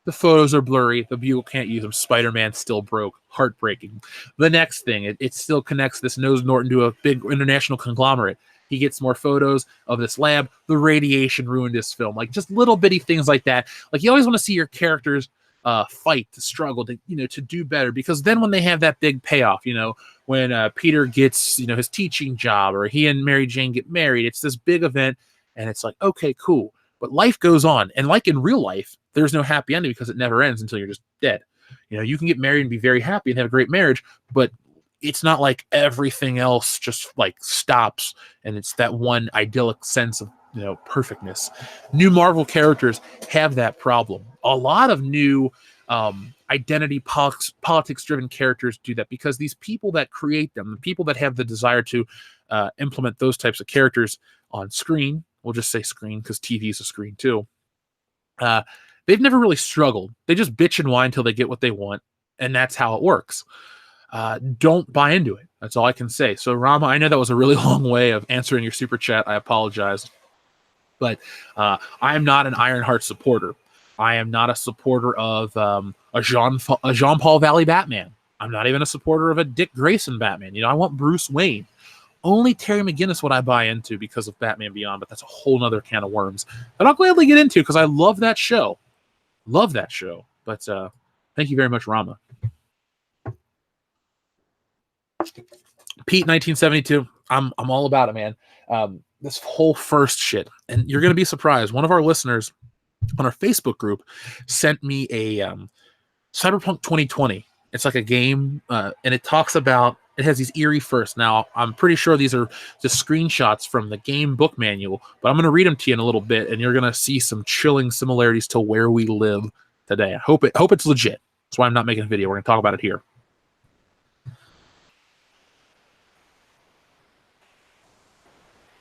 Speaker 1: The photos are blurry. The Bugle can't use them. Spider-Man still broke. Heartbreaking. The next thing, it still connects this Nose Norton to a big international conglomerate. He gets more photos of this lab. The radiation ruined his film. Like, just little bitty things like that. Like, you always want to see your characters fight, to struggle, to do better. Because then when they have that big payoff, when Peter gets, his teaching job, or he and Mary Jane get married, it's this big event, and it's like, okay, cool. But life goes on. And like in real life, there's no happy ending because it never ends until you're just dead. You know, you can get married and be very happy and have a great marriage, but it's not like everything else just like stops and it's that one idyllic sense of, you know, perfectness. New Marvel characters have that problem. A lot of new identity politics driven characters do that because these people that create them, the people that have the desire to implement those types of characters on screen, we'll just say screen because TV is a screen too, they've never really struggled. They just bitch and whine until they get what they want, and that's how it works. Don't buy into it. That's all I can say. So Rama, I know that was a really long way of answering your super chat. I apologize. But I am not an Ironheart supporter. I am not a supporter of a Jean-Paul Valley Batman. I'm not even a supporter of a Dick Grayson Batman. You know, I want Bruce Wayne. Only Terry McGinnis would I buy into because of Batman Beyond, but that's a whole nother can of worms that I'll gladly get into because I love that show. Love that show. But thank you very much, Rama. Pete, 1972. I'm all about it, man. This whole first shit, and you're gonna be surprised. One of our listeners on our Facebook group sent me a Cyberpunk 2020. It's like a game, and it talks about. It has these eerie firsts. Now, I'm pretty sure these are just screenshots from the game book manual, but I'm going to read them to you in a little bit, and you're going to see some chilling similarities to where we live today. I hope it's legit. That's why I'm not making a video. We're going to talk about it here.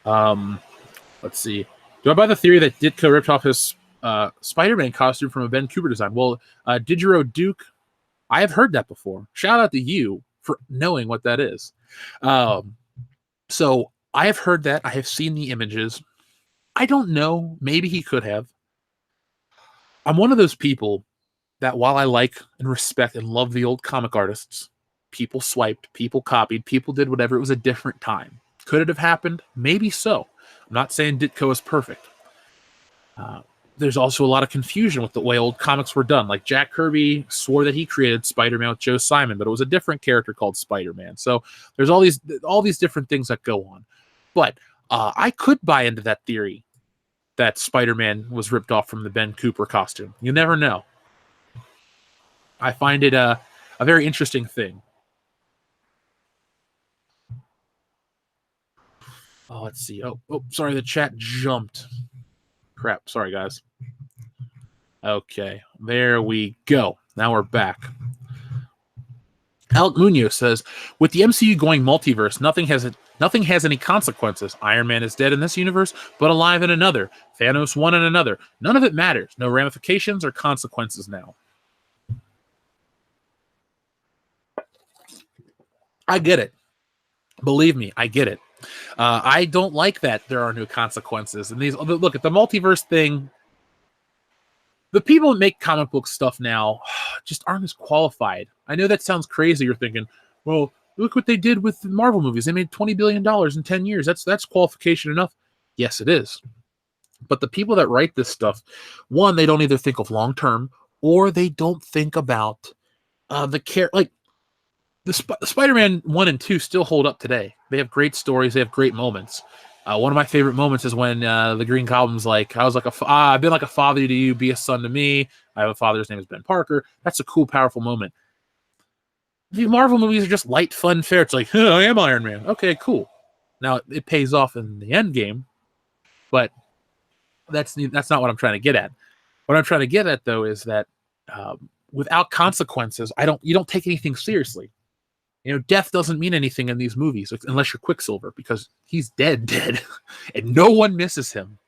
Speaker 1: Let's see. Do I buy the theory that Ditko ripped off his Spider-Man costume from a Ben Cooper design? Well, Didgeridoo Duke, I have heard that before. Shout out to you for knowing what that is. So I have heard that. I have seen the images. I don't know. Maybe he could have. I'm one of those people that while I like and respect and love the old comic artists, people swiped, people copied, people did whatever. It was a different time. Could it have happened? Maybe so. I'm not saying Ditko is perfect. There's also a lot of confusion with the way old comics were done. Like Jack Kirby swore that he created Spider-Man with Joe Simon, but it was a different character called Spider-Man. So there's all these different things that go on. But I could buy into that theory that Spider-Man was ripped off from the Ben Cooper costume. You never know. I find it a very interesting thing. Oh, let's see. Oh, sorry, the chat jumped. Crap. Sorry, guys. Okay, there we go. Now we're back. Alec Munoz says, with the MCU going multiverse, nothing has any consequences. Iron Man is dead in this universe, but alive in another. Thanos won in another. None of it matters. No ramifications or consequences now. I get it. Believe me, I get it. I don't like that there are no consequences. And look at the multiverse thing. The people that make comic book stuff now just aren't as qualified. I know that sounds crazy. You're thinking, well, look what they did with the Marvel movies. They made $20 billion in 10 years. That's qualification enough. Yes, it is. But the people that write this stuff, one, they don't either think of long term or they don't think about the care. Like the Spider-Man 1 and 2 still hold up today. They have great stories. They have great moments. One of my favorite moments is when the Green Goblin's like, I've been like a father to you, be a son to me. I have a father, his name is Ben Parker. That's a cool, powerful moment. The Marvel movies are just light, fun, fair. It's like, I am Iron Man. Okay, cool. Now, it pays off in the end game, but that's not what I'm trying to get at. What I'm trying to get at, though, is that without consequences, you don't take anything seriously. You know, death doesn't mean anything in these movies unless you're Quicksilver, because he's dead, and no one misses him.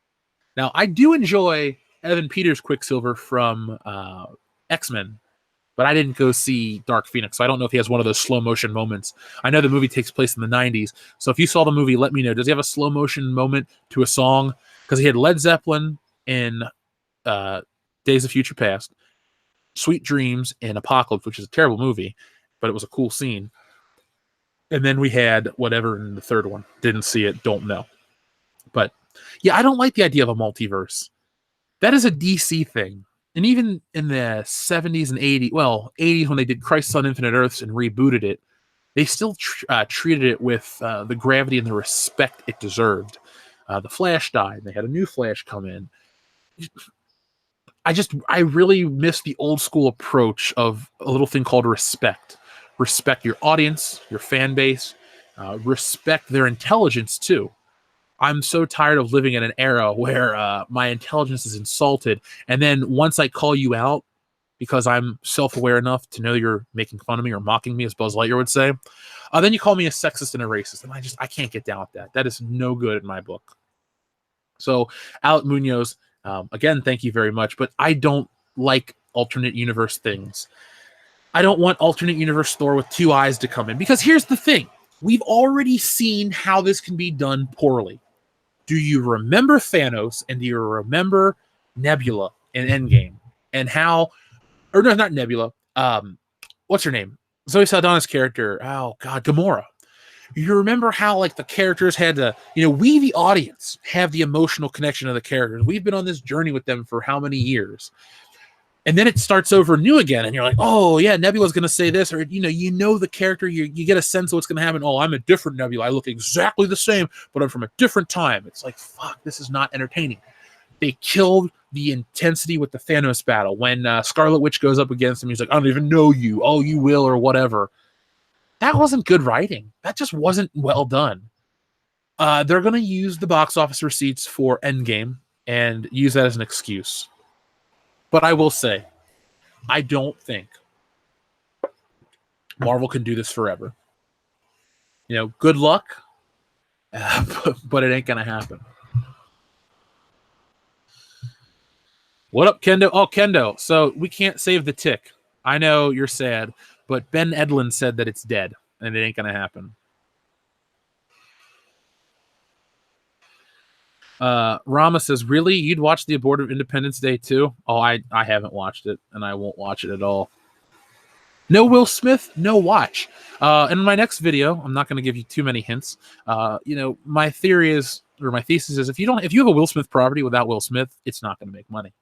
Speaker 1: Now, I do enjoy Evan Peters' Quicksilver from X-Men, but I didn't go see Dark Phoenix, so I don't know if he has one of those slow motion moments. I know the movie takes place in the 90s, so if you saw the movie, let me know. Does he have a slow motion moment to a song? Because he had Led Zeppelin in Days of Future Past, Sweet Dreams in Apocalypse, which is a terrible movie, but it was a cool scene. And then we had whatever in the third one. Didn't see it, don't know. But yeah, I don't like the idea of a multiverse. That is a DC thing. And even in the 70s and 80s, 80s when they did Crisis on Infinite Earths and rebooted it, they still treated it with the gravity and the respect it deserved. The Flash died. They had a new Flash come in. I really miss the old school approach of a little thing called respect. Respect your audience, your fan base, respect their intelligence too. I'm so tired of living in an era where my intelligence is insulted, and then once I call you out because I'm self-aware enough to know you're making fun of me or mocking me, as Buzz Lightyear would say, then you call me a sexist and a racist, and I can't get down with that. That is no good in my book. So, Alec Munoz, again, thank you very much, but I don't like alternate universe things. I don't want alternate universe Thor with two eyes to come in, because here's the thing. We've already seen how this can be done poorly. Do you remember Thanos, and do you remember Nebula in Endgame? And how, or no, not Nebula. What's her name? Zoe Saldana's character. Oh God, Gamora. You remember how like the characters had to, we the audience have the emotional connection to the characters. We've been on this journey with them for how many years? And then it starts over new again, and you're like, oh yeah, Nebula's gonna say this, or the character, you get a sense of what's gonna happen. Oh, I'm a different Nebula. I look exactly the same, but I'm from a different time. It's like, fuck, this is not entertaining. They killed the intensity with the Thanos battle. When Scarlet Witch goes up against him, he's like, I don't even know you. Oh, you will, or whatever. That wasn't good writing. That just wasn't well done. They're gonna use the box office receipts for Endgame and use that as an excuse. But I will say, I don't think Marvel can do this forever. Good luck, but it ain't going to happen. What up, Kendo? Oh, Kendo. So we can't save the Tick. I know you're sad, but Ben Edlund said that it's dead, and it ain't going to happen. Rama says, really? You'd watch the abortive Independence Day too? Oh, I haven't watched it, and I won't watch it at all. No Will Smith, no watch. In my next video, I'm not going to give you too many hints. My theory is, or my thesis is, if you have a Will Smith property without Will Smith, it's not going to make money.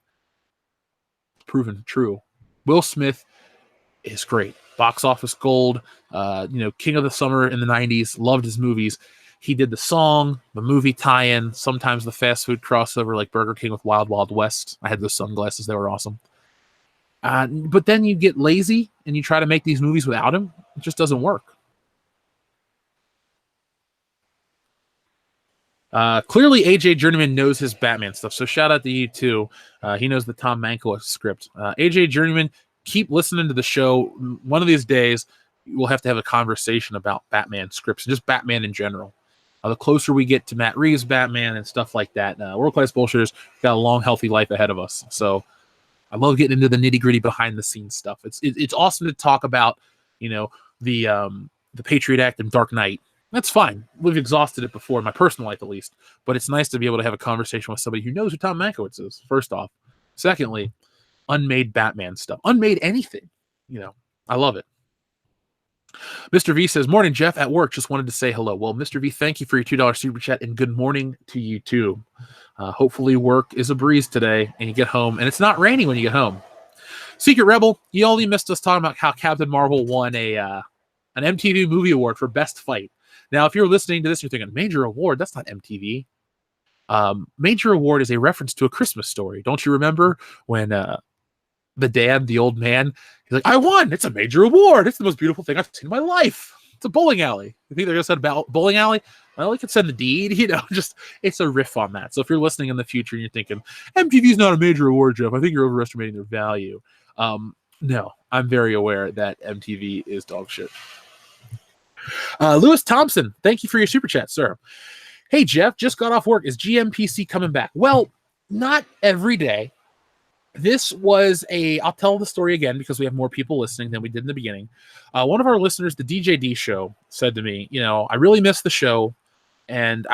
Speaker 1: It's proven true. Will Smith is great. Box office gold. King of the summer in the 90s. Loved his movies. He did the song, the movie tie-in, sometimes the fast food crossover like Burger King with Wild Wild West. I had those sunglasses. They were awesome. But then you get lazy and you try to make these movies without him. It just doesn't work. Clearly, AJ Journeyman knows his Batman stuff. So shout out to you, too. He knows the Tom Mankiewicz script. AJ Journeyman, keep listening to the show. One of these days, we'll have to have a conversation about Batman scripts and just Batman in general. The closer we get to Matt Reeves' Batman and stuff like that, World Class Bullshitters got a long, healthy life ahead of us. So I love getting into the nitty-gritty behind-the-scenes stuff. It's awesome to talk about, the Patriot Act and Dark Knight. That's fine. We've exhausted it before, in my personal life at least. But it's nice to be able to have a conversation with somebody who knows who Tom Mankiewicz is, first off. Secondly, unmade Batman stuff. Unmade anything. I love it. Mr. V says, morning, Jeff, at work. Just wanted to say hello. Well, Mr. V, thank you for your $2 super chat, and good morning to you, too. Hopefully work is a breeze today, and you get home, and it's not raining when you get home. Secret Rebel, you only missed us talking about how Captain Marvel won an MTV Movie Award for Best Fight. Now, if you're listening to this, you're thinking, major award? That's not MTV. Major award is a reference to A Christmas Story. Don't you remember when the dad, the old man, he's like, I won. It's a major award. It's the most beautiful thing I've seen in my life. It's a bowling alley. I think they're going to say about bowling alley. Well, you could send the deed, just it's a riff on that. So if you're listening in the future and you're thinking, MTV's not a major award, Jeff, I think you're overestimating their value. No, I'm very aware that MTV is dog shit. Lewis Thompson, thank you for your super chat, sir. Hey, Jeff, just got off work. Is GMPC coming back? Well, not every day. This was I'll tell the story again because we have more people listening than we did in the beginning. One of our listeners, the DJD show, said to me, I really missed the show. And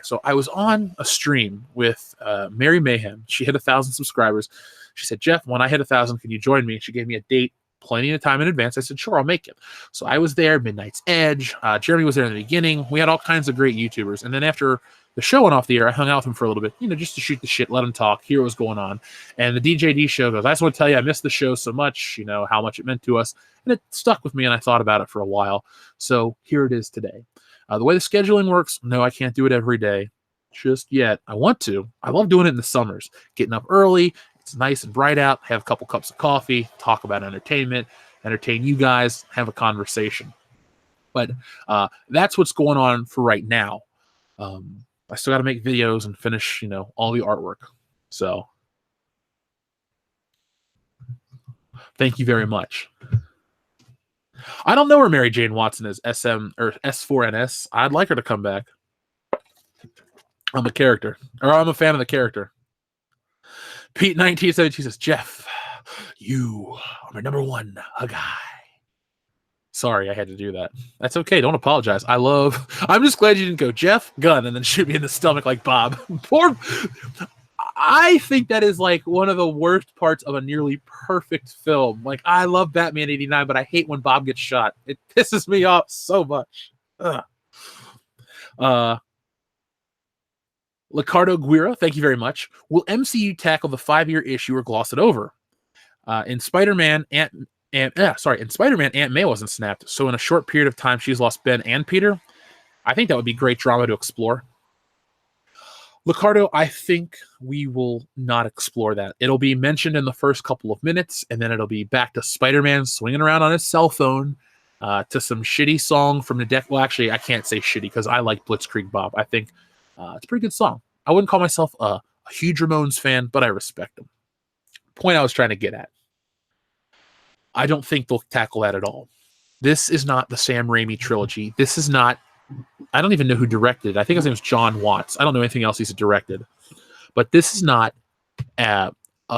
Speaker 1: so I was on a stream with Mary Mayhem. She hit 1,000 subscribers. She said, Jeff, when I hit 1,000, can you join me? She gave me a date, plenty of time in advance. I said, sure, I'll make it. So I was there, Midnight's Edge. Jeremy was there in the beginning. We had all kinds of great YouTubers. And then after the show went off the air, I hung out with him for a little bit, just to shoot the shit, let him talk, hear what was going on. And the DJD show goes, I just want to tell you, I missed the show so much, how much it meant to us. And it stuck with me, and I thought about it for a while. So here it is today. The way the scheduling works, no, I can't do it every day just yet. I want to. I love doing it in the summers, getting up early, It's nice and bright out. Have a couple cups of coffee, talk about entertainment, entertain you guys, have a conversation. But that's what's going on for right now. I still got to make videos and finish, all the artwork. So thank you very much. I don't know where Mary Jane Watson is, SM or S4NS. I'd like her to come back. I'm a fan of the character. Pete 1972 says, Jeff, you are my number one guy. Sorry, I had to do that. That's okay. Don't apologize. I'm just glad you didn't go Jeff Gunn and then shoot me in the stomach like Bob. I think that is like one of the worst parts of a nearly perfect film. Like, I love Batman 89, but I hate when Bob gets shot. It pisses me off so much. Ricardo Guira, thank you very much. Will MCU tackle the 5-year issue or gloss it over? In Spider-Man, Aunt May wasn't snapped, so in a short period of time, she's lost Ben and Peter. I think that would be great drama to explore. Ricardo, I think we will not explore that. It'll be mentioned in the first couple of minutes, and then it'll be back to Spider-Man swinging around on his cell phone to some shitty song from the deck. Well, actually, I can't say shitty because I like Blitzkrieg Bob. I think it's a pretty good song. I wouldn't call myself a huge Ramones fan, but I respect them. Point I was trying to get at. I don't think they'll tackle that at all. This is not the Sam Raimi trilogy. This is not... I don't even know who directed it. I think his name is John Watts. I don't know anything else he's directed. But this is not a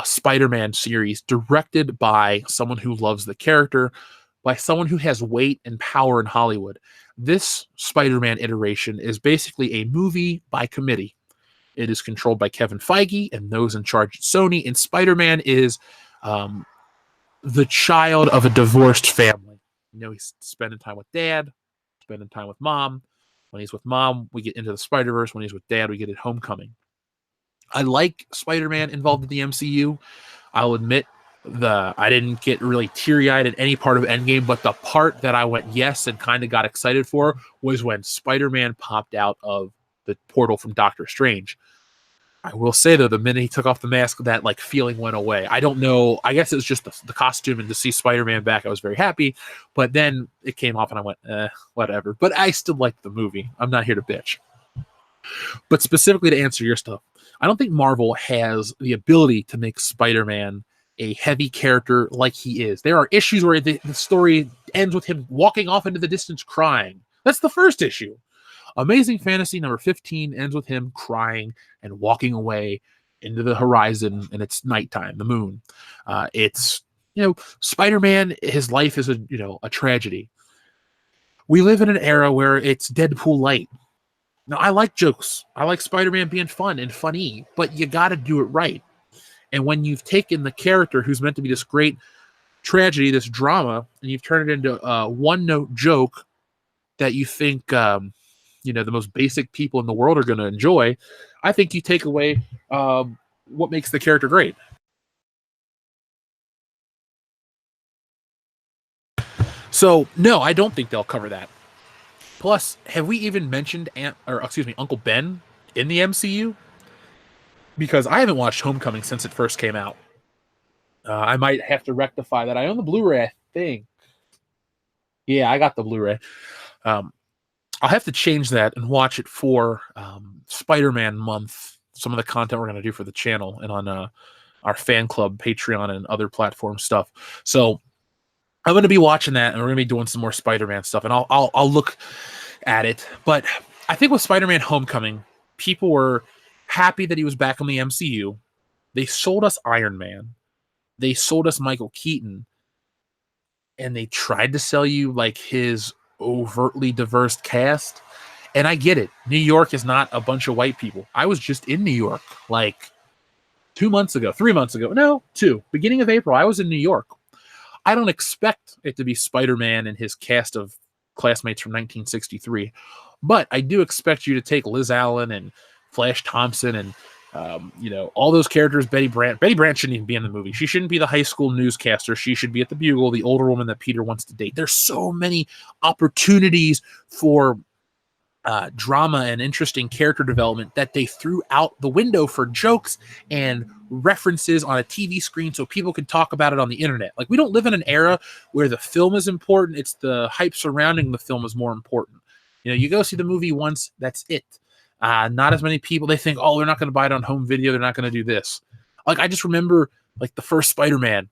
Speaker 1: Spider-Man series directed by someone who loves the character, by someone who has weight and power in Hollywood. This Spider-Man iteration is basically a movie by committee. It is controlled by Kevin Feige and those in charge at Sony, and Spider-Man is the child of a divorced family. He's spending time with dad, spending time with mom. When he's with mom, we get into the Spider-Verse. When he's with dad, we get at Homecoming. I like Spider-Man involved in the MCU. I'll admit I didn't get really teary-eyed at any part of Endgame, but the part that I went yes and kind of got excited for was when Spider-Man popped out of the portal from Doctor Strange. I will say, though, the minute he took off the mask, that feeling went away. I don't know. I guess it was just the costume, and to see Spider-Man back, I was very happy. But then it came off, and I went, whatever. But I still liked the movie. I'm not here to bitch. But specifically to answer your stuff, I don't think Marvel has the ability to make Spider-Man a heavy character like he is. There are issues where the story ends with him walking off into the distance crying. That's the first issue. Amazing Fantasy number 15 ends with him crying and walking away into the horizon, and it's nighttime, the moon. It's, Spider-Man, his life is a tragedy. We live in an era where it's Deadpool light. Now, I like jokes. I like Spider-Man being fun and funny, but you got to do it right. And when you've taken the character who's meant to be this great tragedy, this drama, and you've turned it into a one-note joke that you think... the most basic people in the world are going to enjoy, I think you take away what makes the character great. So, no, I don't think they'll cover that. Plus, have we even mentioned Uncle Ben in the MCU? Because I haven't watched Homecoming since it first came out. I might have to rectify that. I own the Blu-ray, I think. Yeah, I got the Blu-ray. I'll have to change that and watch it for Spider-Man month, some of the content we're going to do for the channel and on our fan club, Patreon, and other platform stuff. So I'm going to be watching that, and we're going to be doing some more Spider-Man stuff, and I'll look at it. But I think with Spider-Man Homecoming, people were happy that he was back on the MCU. They sold us Iron Man. They sold us Michael Keaton. And they tried to sell you his overtly diverse cast, and I get it. New York is not a bunch of white people. I was just in New York 3 months ago, beginning of April. I was in New York. I don't expect it to be Spider-Man and his cast of classmates from 1963, but I do expect you to take Liz Allen and Flash Thompson and all those characters. Betty Brant shouldn't even be in the movie. She shouldn't be the high school newscaster. She should be at the Bugle, the older woman that Peter wants to date. There's so many opportunities for drama and interesting character development that they threw out the window for jokes and references on a TV screen so people can talk about it on the internet. Like, we don't live in an era where the film is important. It's the hype surrounding the film is more important. You know, you go see the movie once, that's it. Not as many people, they think, oh, they're not going to buy it on home video. They're not going to do this. Like, I just remember like the first Spider-Man,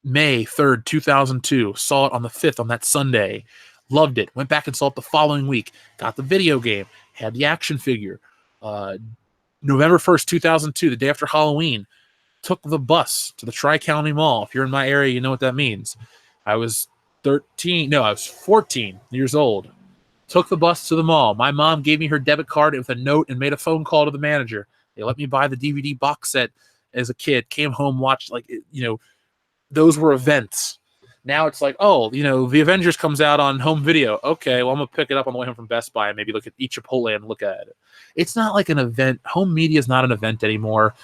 Speaker 1: May 3rd, 2002, saw it on the 5th on that Sunday. Loved it. Went back and saw it the following week. Got the video game. Had the action figure. November 1st, 2002, the day after Halloween, took the bus to the Tri-County Mall. If you're in my area, you know what that means. I was 14 years old. Took the bus to the mall. My mom gave me her debit card with a note and made a phone call to the manager. They let me buy the DVD box set as a kid. Came home, watched, like, you know, those were events. Now it's like, oh, you know, the Avengers comes out on home video. Okay, well, I'm going to pick it up on the way home from Best Buy and maybe look at each Chipotle and look at it. It's not like an event. Home media is not an event anymore.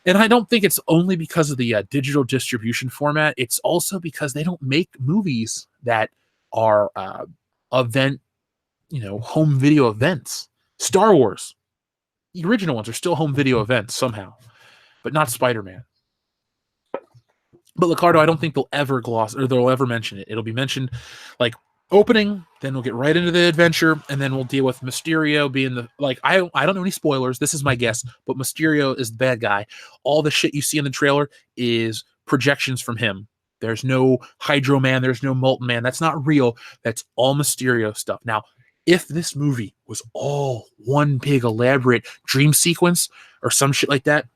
Speaker 1: And I don't think it's only because of the digital distribution format. It's also because they don't make movies that are event, you know, home video events. Star Wars, the original ones are still home video events somehow, but not Spider-Man. But Ricardo, I don't think they'll ever gloss or they'll ever mention it. It'll be mentioned like opening, then we'll get right into the adventure, and then we'll deal with Mysterio being the, like, I don't know any spoilers. This is my guess, but Mysterio is the bad guy. All the shit you see in the trailer is projections from him. There's no Hydro Man, there's no Molten Man. That's not real. That's all Mysterio stuff. Now, if this movie was all one big elaborate dream sequence or some shit like that,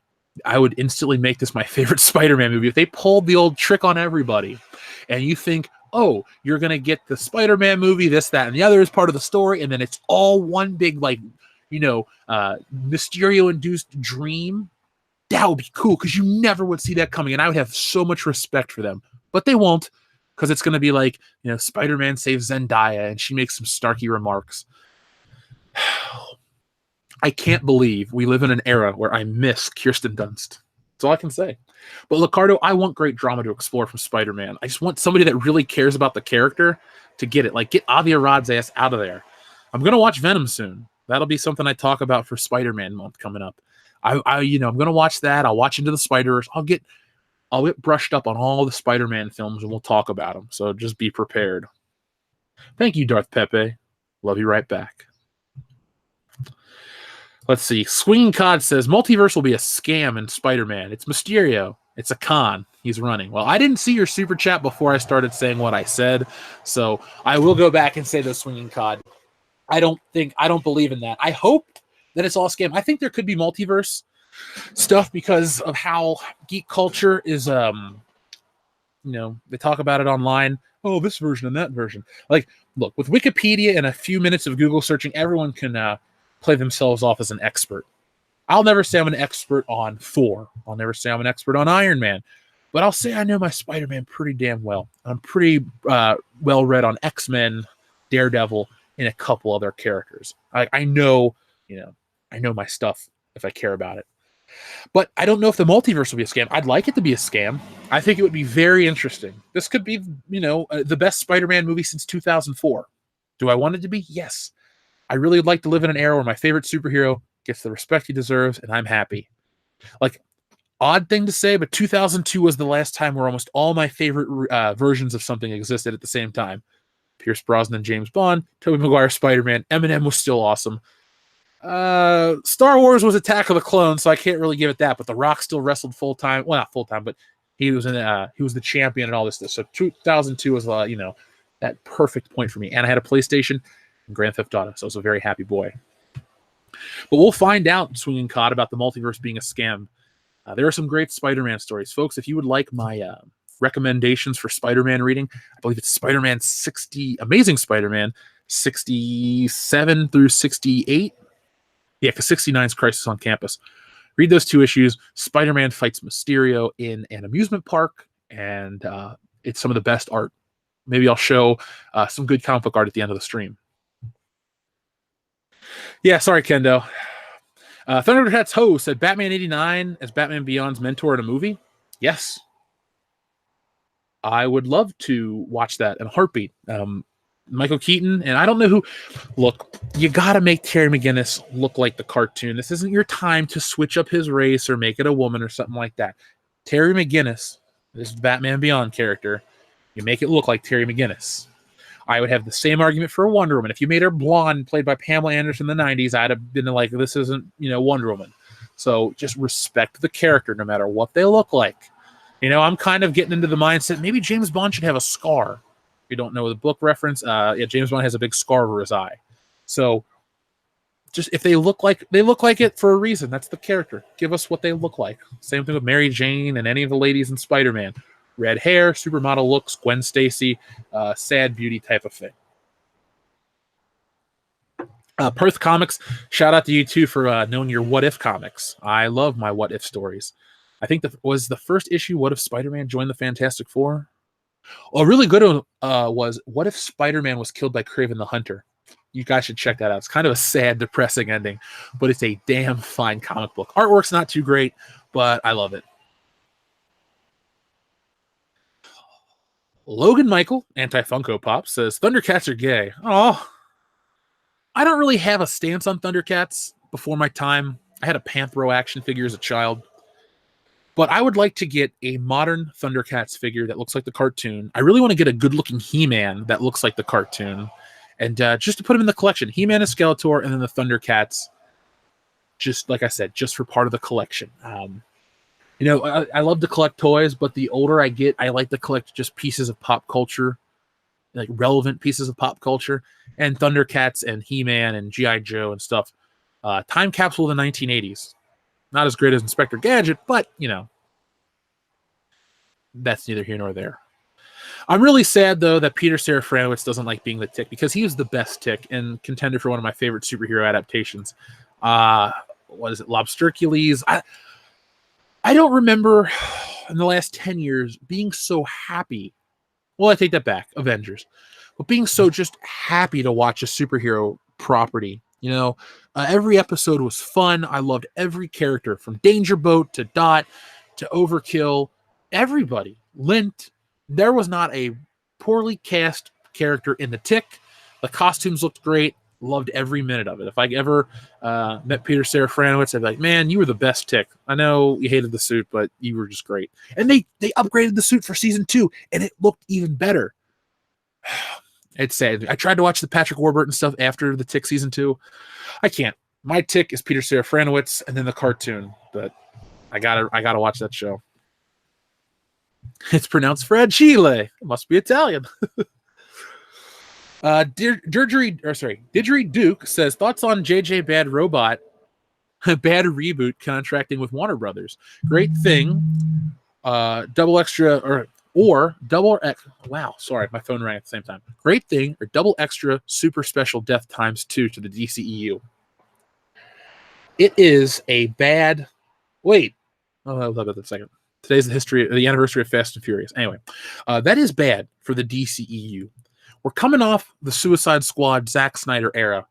Speaker 1: I would instantly make this my favorite Spider-Man movie. If they pulled the old trick on everybody and you think, oh, you're going to get the Spider-Man movie, this, that, and the other is part of the story, and then it's all one big, like, you know, Mysterio-induced dream, that would be cool because you never would see that coming, and I would have so much respect for them. But they won't, because it's going to be like, you know, Spider-Man saves Zendaya, and she makes some snarky remarks. I can't believe we live in an era where I miss Kirsten Dunst. That's all I can say. But Ricardo, I want great drama to explore from Spider-Man. I just want somebody that really cares about the character to get it. Like, get Avi Arad's ass out of there. I'm going to watch Venom soon. That'll be something I talk about for Spider-Man month coming up. I'm going to watch that. I'll watch Into the Spider-Verse. I'll get brushed up on all the Spider-Man films, and we'll talk about them. So just be prepared. Thank you, Darth Pepe. Love you right back. Let's see. Swinging Cod says, multiverse will be a scam in Spider-Man. It's Mysterio. It's a con. He's running. Well, I didn't see your super chat before I started saying what I said, so I will go back and say the Swinging Cod. I don't believe in that. I hope that it's all a scam. I think there could be multiverse stuff because of how geek culture is, you know, they talk about it online. Oh, this version and that version. Like, look, with Wikipedia and a few minutes of Google searching, everyone can play themselves off as an expert. I'll never say I'm an expert on Thor. I'll never say I'm an expert on Iron Man. But I'll say I know my Spider-Man pretty damn well. I'm pretty well-read on X-Men, Daredevil, and a couple other characters. I know, you know, I know my stuff if I care about it. But I don't know if the multiverse will be a scam. I'd like it to be a scam. I think it would be very interesting. This could be, you know, the best Spider-Man movie since 2004. Do I want it to be? Yes. I really would like to live in an era where my favorite superhero gets the respect he deserves, and I'm happy. Like, odd thing to say, but 2002 was the last time where almost all my favorite versions of something existed at the same time. Pierce Brosnan, James Bond, Tobey Maguire, Spider-Man, Eminem was still awesome. Star Wars was Attack of the Clones, so I can't really give it that, but The Rock still wrestled full-time. Well, not full-time, but he was the champion and all this stuff. So 2002 was, you know, that perfect point for me. And I had a PlayStation and Grand Theft Auto, so I was a very happy boy. But we'll find out, Swinging Cod, about the multiverse being a scam. There are some great Spider-Man stories. Folks, if you would like my recommendations for Spider-Man reading, I believe it's Spider-Man 60, Amazing Spider-Man 67 through 68. Yeah, because 69 is Crisis on Campus. Read those two issues. Spider-Man fights Mysterio in an amusement park, and it's some of the best art. Maybe I'll show some good comic book art at the end of the stream. Yeah, sorry, Kendo. Thundercats Ho said Batman 89 as Batman Beyond's mentor in a movie. Yes. I would love to watch that in a heartbeat. Michael Keaton, and I don't know who. Look, you got to make Terry McGinnis look like the cartoon. This isn't your time to switch up his race or make it a woman or something like that. Terry McGinnis, this Batman Beyond character, you make it look like Terry McGinnis. I would have the same argument for Wonder Woman. If you made her blonde, played by Pamela Anderson in the 90s, I'd have been like, this isn't, Wonder Woman. So just respect the character no matter what they look like. I'm kind of getting into the mindset, maybe James Bond should have a scar. If you don't know the book reference, James Bond has a big scar over his eye. So just if they look like it for a reason, that's the character. Give us what they look like. Same thing with Mary Jane and any of the ladies in Spider-Man. Red hair, supermodel looks, Gwen Stacy, sad beauty type of thing. Perth Comics, shout out to you too for knowing your What If comics. I love my What If stories. I think was the first issue, What If Spider-Man joined the Fantastic Four? A really good one was What If Spider-Man was killed by Kraven the Hunter? You guys should check that out. It's kind of a sad, depressing ending, but it's a damn fine comic book. Artwork's not too great, but I love it. Logan Michael, anti-Funko Pop, says, Thundercats are gay. Oh, I don't really have a stance on Thundercats before my time. I had a Panthro action figure as a child. But I would like to get a modern Thundercats figure that looks like the cartoon. I really want to get a good-looking He-Man that looks like the cartoon. And just to put him in the collection. He-Man and Skeletor, and then the Thundercats, just like I said, just for part of the collection. I love to collect toys, but the older I get, I like to collect just pieces of pop culture, like relevant pieces of pop culture. And Thundercats and He-Man and G.I. Joe and stuff. Time capsule of the 1980s. Not as great as Inspector Gadget, but, that's neither here nor there. I'm really sad, though, that Peter Serafinowicz doesn't like being the Tick, because he was the best Tick and contender for one of my favorite superhero adaptations. What is it, Lobstercules? I don't remember in the last 10 years being so happy. Well, I take that back, Avengers. But being so just happy to watch a superhero property. Every episode was fun. I loved every character, from Danger Boat to Dot to Overkill. Everybody. Lint. There was not a poorly cast character in the Tick. The costumes looked great. Loved every minute of it. If I ever met Peter Serafinowicz, I'd be like, man, you were the best Tick. I know you hated the suit, but you were just great. And they upgraded the suit for season 2, and it looked even better. It's sad. I tried to watch the Patrick Warburton stuff after the Tick season 2. I can't. My Tick is Peter Serafinowicz and then the cartoon, but I gotta watch that show. It's pronounced Fragile. It must be Italian. Didgery Duke says, thoughts on JJ Bad Robot, bad reboot contracting with Warner Brothers. Great thing. Double extra or double X. Wow, sorry, my phone rang at the same time. Great thing or double extra super special death times 2 to the DCEU. It is a bad. Wait, I'll talk about that in a second. Today's the anniversary of Fast and Furious. Anyway, that is bad for the DCEU. We're coming off the Suicide Squad, Zack Snyder era,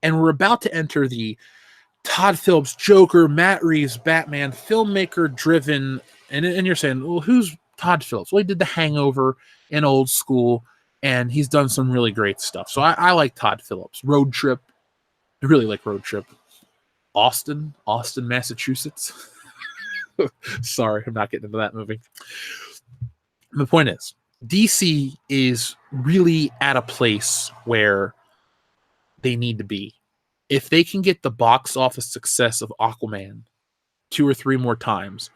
Speaker 1: and we're about to enter the Todd Phillips Joker, Matt Reeves Batman, filmmaker-driven. And you're saying, well, who's Todd Phillips? Well, he did The Hangover in Old School, and he's done some really great stuff. So I like Todd Phillips. Road Trip. I really like Road Trip. Austin, Massachusetts. Sorry, I'm not getting into that movie. The point is, DC is really at a place where they need to be. If they can get the box office success of Aquaman 2 or 3 more times,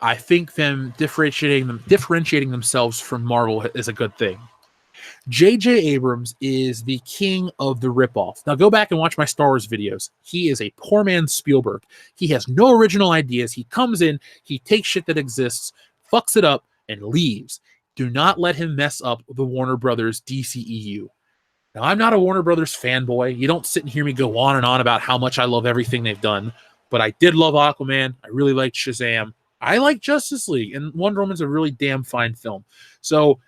Speaker 1: I think them differentiating themselves from Marvel is a good thing. J.J. Abrams is the king of the ripoff. Now go back and watch my Star Wars videos. He is a poor man's Spielberg. He has no original ideas. He comes in, he takes shit that exists, fucks it up, and leaves. Do not let him mess up the Warner Brothers DCEU. Now, I'm not a Warner Brothers fanboy. You don't sit and hear me go on and on about how much I love everything they've done. But I did love Aquaman. I really liked Shazam. I like Justice League. And Wonder Woman's a really damn fine film. So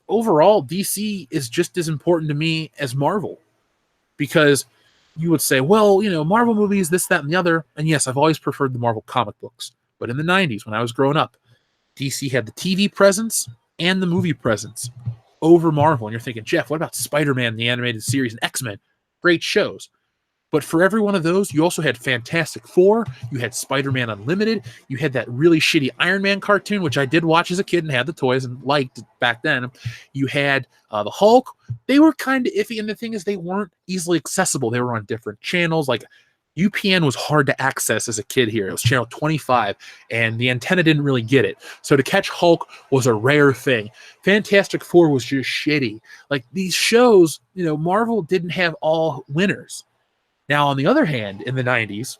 Speaker 1: overall, DC is just as important to me as Marvel. Because you would say, well, Marvel movies, this, that, and the other. And yes, I've always preferred the Marvel comic books. But in the 90s, when I was growing up, DC had the TV presence and the movie presence. over Marvel. And you're thinking, Jeff, what about Spider-Man, the animated series, and X-Men? Great shows. But for every one of those, you also had Fantastic Four, you had Spider-Man Unlimited, you had that really shitty Iron Man cartoon, which I did watch as a kid and had the toys and liked back then. You had the Hulk. They were kind of iffy, and the thing is, they weren't easily accessible. They were on different channels. Like UPN was hard to access as a kid here. It was channel 25, and the antenna didn't really get it. So to catch Hulk was a rare thing. Fantastic Four was just shitty. Like these shows, Marvel didn't have all winners. Now, on the other hand, in the 90s,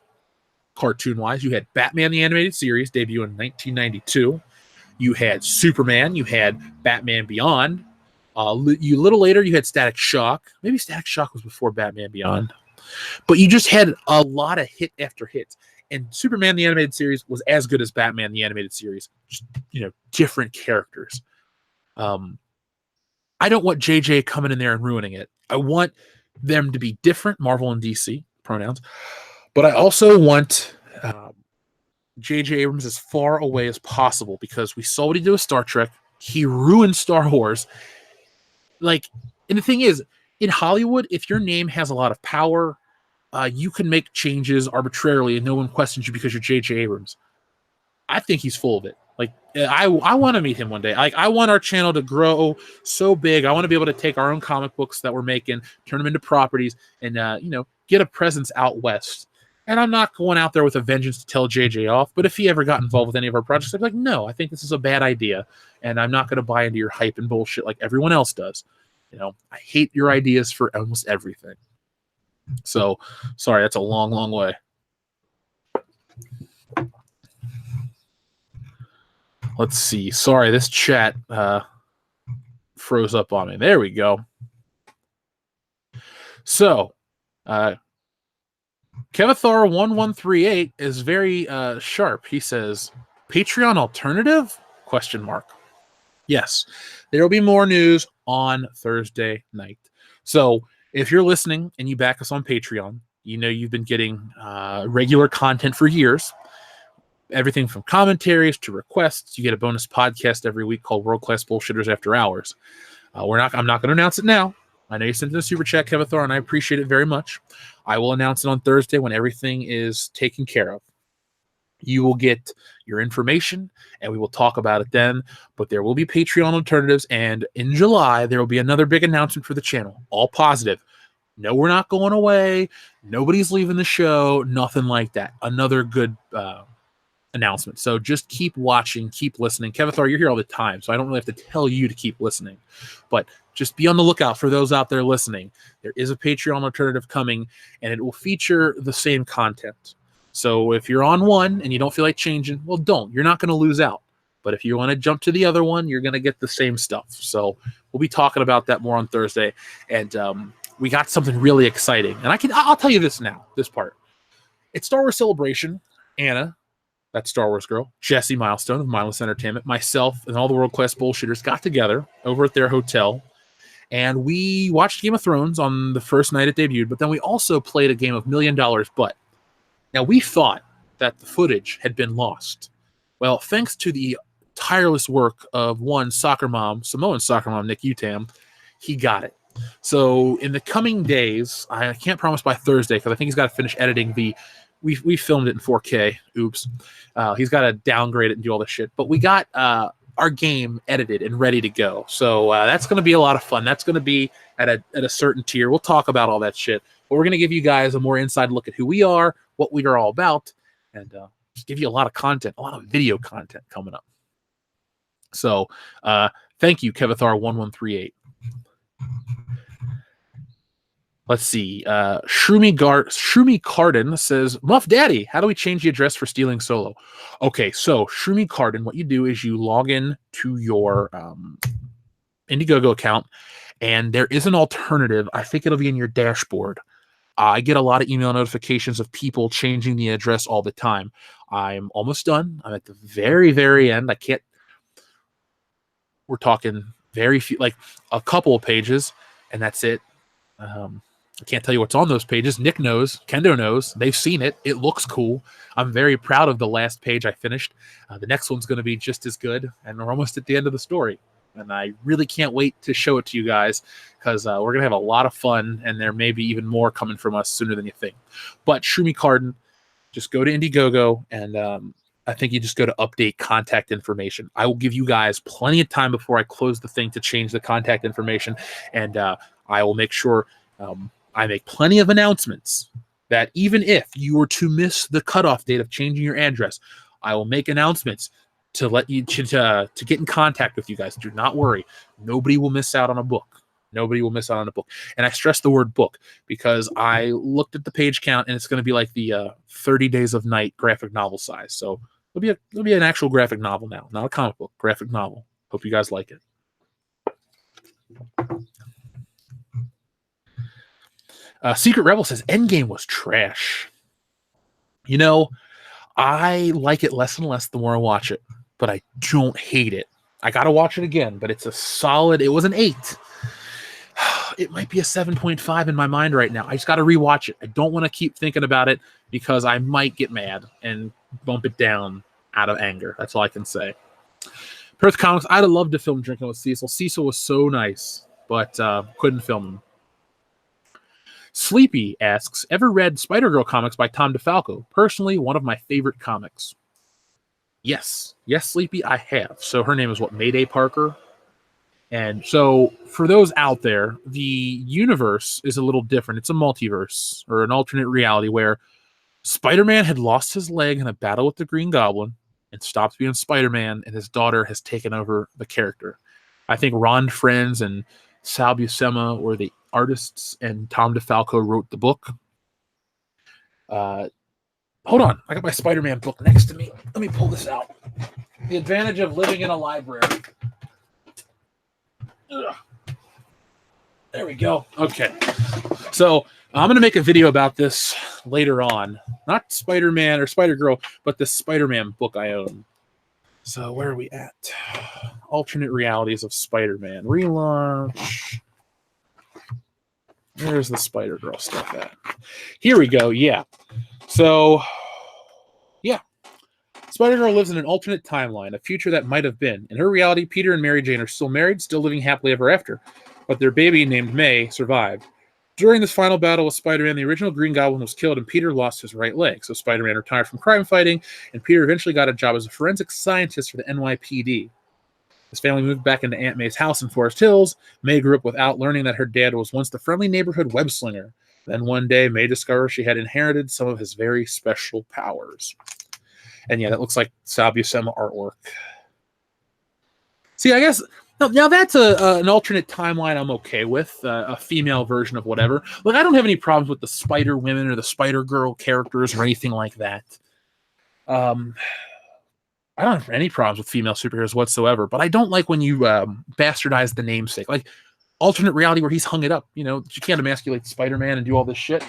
Speaker 1: cartoon-wise, you had Batman the Animated Series, debut in 1992. You had Superman. You had Batman Beyond. A little later, you had Static Shock. Maybe Static Shock was before Batman Beyond. But you just had a lot of hit after hit. And Superman the Animated Series was as good as Batman the Animated Series. Just, different characters. I don't want JJ coming in there and ruining it. I want them to be different, Marvel and DC pronouns, but I also want J.J. Abrams as far away as possible, because we saw what he did with Star Trek. He ruined Star Wars. And the thing is, in Hollywood, if your name has a lot of power, you can make changes arbitrarily and no one questions you because you're J.J. Abrams. I think he's full of it. I want to meet him one day. I want our channel to grow so big. I want to be able to take our own comic books that we're making, turn them into properties, and get a presence out west. And I'm not going out there with a vengeance to tell JJ off. But if he ever got involved with any of our projects, I'd be like, no, I think this is a bad idea, and I'm not going to buy into your hype and bullshit like everyone else does. I hate your ideas for almost everything. So, sorry, that's a long, long way. Let's see. Sorry, this chat froze up on me. There we go. So, Kevithar1138 is very sharp. He says, Patreon alternative? ? Yes, there will be more news on Thursday night. So, if you're listening and you back us on Patreon, you've been getting regular content for years. Everything from commentaries to requests. You get a bonus podcast every week called World Class Bullshitters After Hours. I'm not going to announce it now. I know you sent in a super chat, Kevithar, and I appreciate it very much. I will announce it on Thursday when everything is taken care of. You will get your information, and we will talk about it then. But there will be Patreon alternatives, and in July, there will be another big announcement for the channel. All positive. No, we're not going away. Nobody's leaving the show. Nothing like that. Another good announcement. So just keep watching, keep listening. Kevithar, you're here all the time, so I don't really have to tell you to keep listening. But just be on the lookout for those out there listening. There is a Patreon alternative coming, and it will feature the same content. So if you're on one and you don't feel like changing, well, don't. You're not going to lose out. But if you want to jump to the other one, you're going to get the same stuff. So we'll be talking about that more on Thursday. And we got something really exciting. And I'll tell you this now, this part. It's Star Wars Celebration. Anna, that Star Wars girl, Jesse Milestone of Mindless Entertainment, myself, and all the World Class Bullshitters got together over at their hotel, and we watched Game of Thrones on the first night it debuted, but then we also played a game of $1 Million Butt. Now, we thought that the footage had been lost. Well, thanks to the tireless work of one Samoan soccer mom, Nick Utam, he got it. So in the coming days, I can't promise by Thursday, because I think he's got to finish editing we filmed it in 4K. Oops. He's got to downgrade it and do all this shit. But we got our game edited and ready to go. So that's going to be a lot of fun. That's going to be at a certain tier. We'll talk about all that shit. But we're going to give you guys a more inside look at who we are, what we are all about, and just give you a lot of content, a lot of video content coming up. So thank you, Kevithar1138. Let's see. Shroomy Cardin says, Muff Daddy, how do we change the address for stealing Solo? Okay, so Shroomy Cardin, what you do is you log in to your Indiegogo account, and there is an alternative. I think it'll be in your dashboard. I get a lot of email notifications of people changing the address all the time. I'm almost done. I'm at the very, very end. We're talking very few, like a couple of pages, and that's it. I can't tell you what's on those pages. Nick knows. Kendo knows. They've seen it. It looks cool. I'm very proud of the last page I finished. The next one's going to be just as good, and we're almost at the end of the story. and I really can't wait to show it to you guys because we're gonna have a lot of fun, and there may be even more coming from us sooner than you think. But Shroomy Carden, just go to Indiegogo, and I think you just go to update contact information. I will give you guys plenty of time before I close the thing to change the contact information, and I will make sure I make plenty of announcements that even if you were to miss the cutoff date of changing your address, I will make announcements to let you to get in contact with you guys. Do not worry. Nobody will miss out on a book. Nobody will miss out on a book. And I stress the word book because I looked at the page count, and it's going to be like the 30 Days of Night graphic novel size. So it'll be an actual graphic novel now, not a comic book, graphic novel. Hope you guys like it. Secret Rebel says Endgame was trash. You know, I like it less and less the more I watch it, but I don't hate it. I got to watch it again, but it's a solid, it was an 8. It might be a 7.5 in my mind right now. I just got to rewatch it. I don't want to keep thinking about it because I might get mad and bump it down out of anger. That's all I can say. Perth Comics, I'd have loved to film Drinking with Cecil. Cecil was so nice, but couldn't film him. Sleepy asks, ever read Spider-Girl comics by Tom DeFalco? Personally, one of my favorite comics. Yes, Sleepy, I have. So her name is Mayday Parker. And so for those out there, the universe is a little different. It's a multiverse or an alternate reality where Spider-Man had lost his leg in a battle with the Green Goblin and stopped being Spider-Man, and his daughter has taken over the character. I think Ron Frenz and Sal Buscema were the artists, and Tom DeFalco wrote the book. Hold on. I got my Spider-Man book next to me. Let me pull this out. The advantage of living in a library. Ugh. There we go. Okay. So I'm going to make a video about this later on. Not Spider-Man or Spider-Girl, but the Spider-Man book I own. So where are we at? Alternate realities of Spider-Man. Relaunch. Where's the Spider-Girl stuff at? Here we go. Yeah. So, yeah. Spider-Girl lives in an alternate timeline, a future that might have been. In her reality, Peter and Mary Jane are still married, still living happily ever after. But their baby, named May, survived. During this final battle with Spider-Man, the original Green Goblin was killed, and Peter lost his right leg. So Spider-Man retired from crime fighting, and Peter eventually got a job as a forensic scientist for the NYPD. His family moved back into Aunt May's house in Forest Hills. May grew up without learning that her dad was once the friendly neighborhood web slinger. Then one day, May discovered she had inherited some of his very special powers. And yeah, that looks like Sal Buscema artwork. See, I guess now that's an alternate timeline I'm okay with, a female version of whatever. Like, I don't have any problems with the Spider-Women or the Spider-Girl characters or anything like that. I don't have any problems with female superheroes whatsoever, but I don't like when you bastardize the namesake. Like, alternate reality where he's hung it up. You know, she can't emasculate Spider-Man and do all this shit.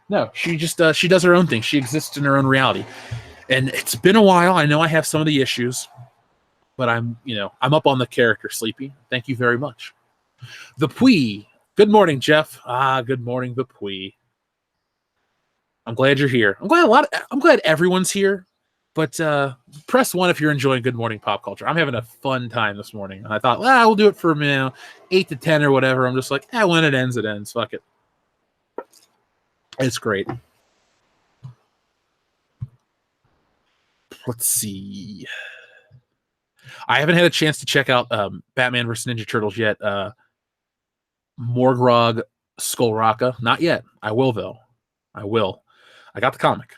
Speaker 1: No, she just she does her own thing. She exists in her own reality. And it's been a while. I know I have some of the issues, but I'm up on the character, Sleepy. Thank you very much. The Pwee. Good morning, Jeff. Good morning, the Pwee. I'm glad you're here. I'm glad everyone's here. But press 1 if you're enjoying Good Morning Pop Culture. I'm having a fun time this morning. I thought, we'll do it from 8 to 10 or whatever. I'm just like, when it ends, it ends. Fuck it. It's great. Let's see. I haven't had a chance to check out Batman vs. Ninja Turtles yet. Morgrog Skull Rocka. Not yet. I will, though. I will. I got the comic.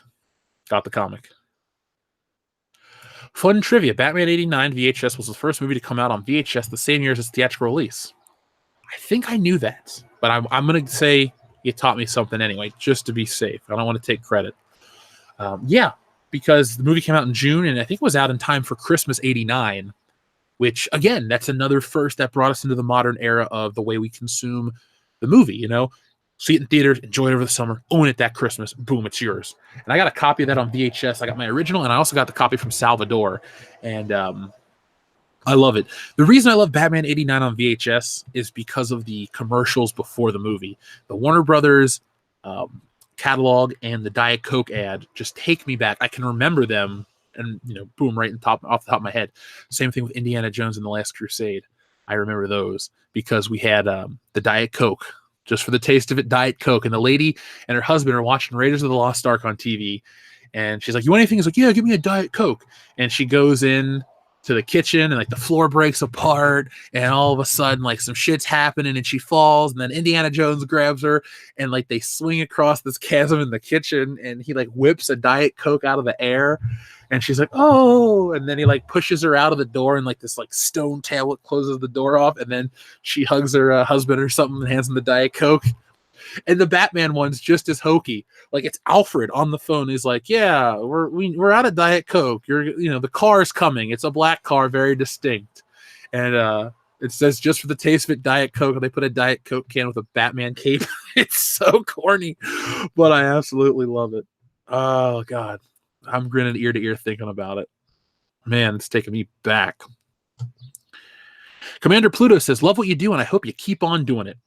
Speaker 1: Fun trivia. Batman 89 VHS was the first movie to come out on VHS the same year as its theatrical release. I think I knew that, but I'm going to say you taught me something anyway, just to be safe. I don't want to take credit. Yeah, because the movie came out in June, and I think it was out in time for Christmas 89, which, again, that's another first that brought us into the modern era of the way we consume the movie, See it in theaters, enjoy it over the summer, own it that Christmas, boom, it's yours. And I got a copy of that on VHS. I got my original, and I also got the copy from Salvador, and I love it. The reason I love Batman 89 on VHS is because of the commercials before the movie. The Warner Brothers catalog and the Diet Coke ad just take me back. I can remember them, and boom, right off the top of my head. Same thing with Indiana Jones and the Last Crusade. I remember those because we had the Diet Coke, just for the taste of it, Diet Coke. And the lady and her husband are watching Raiders of the Lost Ark on TV. And she's like, "You want anything?" He's like, "Yeah, give me a Diet Coke." And she goes in to the kitchen and like the floor breaks apart and all of a sudden like some shit's happening and she falls and then Indiana Jones grabs her and like they swing across this chasm in the kitchen and he like whips a Diet Coke out of the air and she's like, "Oh," and then he like pushes her out of the door and like this like stone tablet closes the door off and then she hugs her husband or something and hands him the Diet Coke. And the Batman one's just as hokey. Like it's Alfred on the phone. He's like, "Yeah, we're out of Diet Coke. The car's coming. It's a black car, very distinct." And it says, "Just for the taste of it, Diet Coke." And they put a Diet Coke can with a Batman cape. It's so corny, but I absolutely love it. Oh God, I'm grinning ear to ear thinking about it. Man, it's taking me back. Commander Pluto says, "Love what you do, and I hope you keep on doing it."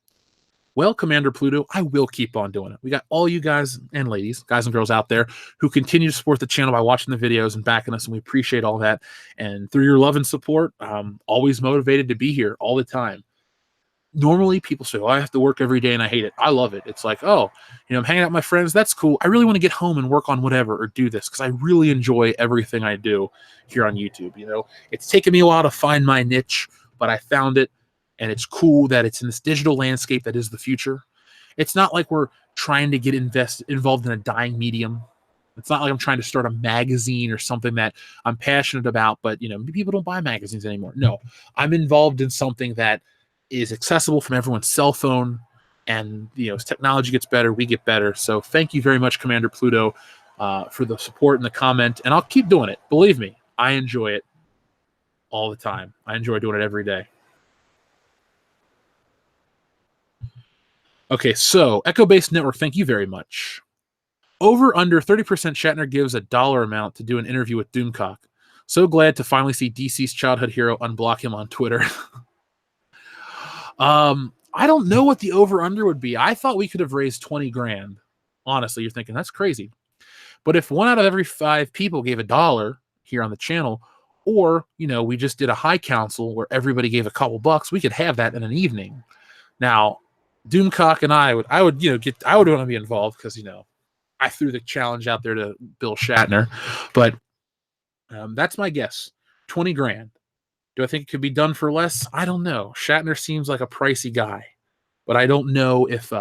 Speaker 1: Well, Commander Pluto, I will keep on doing it. We got all you guys and ladies, guys and girls out there who continue to support the channel by watching the videos and backing us, and we appreciate all that. And through your love and support, I'm always motivated to be here all the time. Normally, people say, "Oh, I have to work every day and I hate it." I love it. It's like, "Oh, I'm hanging out with my friends. That's cool. I really want to get home and work on whatever or do this because I really enjoy everything I do here on YouTube." It's taken me a while to find my niche, but I found it. And it's cool that it's in this digital landscape that is the future. It's not like we're trying to get involved in a dying medium. It's not like I'm trying to start a magazine or something that I'm passionate about, but people don't buy magazines anymore. No, I'm involved in something that is accessible from everyone's cell phone. And as technology gets better, we get better. So thank you very much, Commander Pluto, for the support and the comment. And I'll keep doing it. Believe me, I enjoy it all the time. I enjoy doing it every day. Okay, so Echo-Based Network, thank you very much. Over under 30% Shatner gives a dollar amount to do an interview with Doomcock. So glad to finally see DC's childhood hero unblock him on Twitter. I don't know what the over under would be. I thought we could have raised 20 grand. Honestly, you're thinking that's crazy. But if 1 out of every 5 people gave $1 here on the channel, or we just did a high council where everybody gave a couple bucks, we could have that in an evening. Now, Doomcock and I would want to be involved because I threw the challenge out there to Bill Shatner, but that's my guess. 20 grand. Do I think it could be done for less? I don't know. Shatner seems like a pricey guy, but I don't know if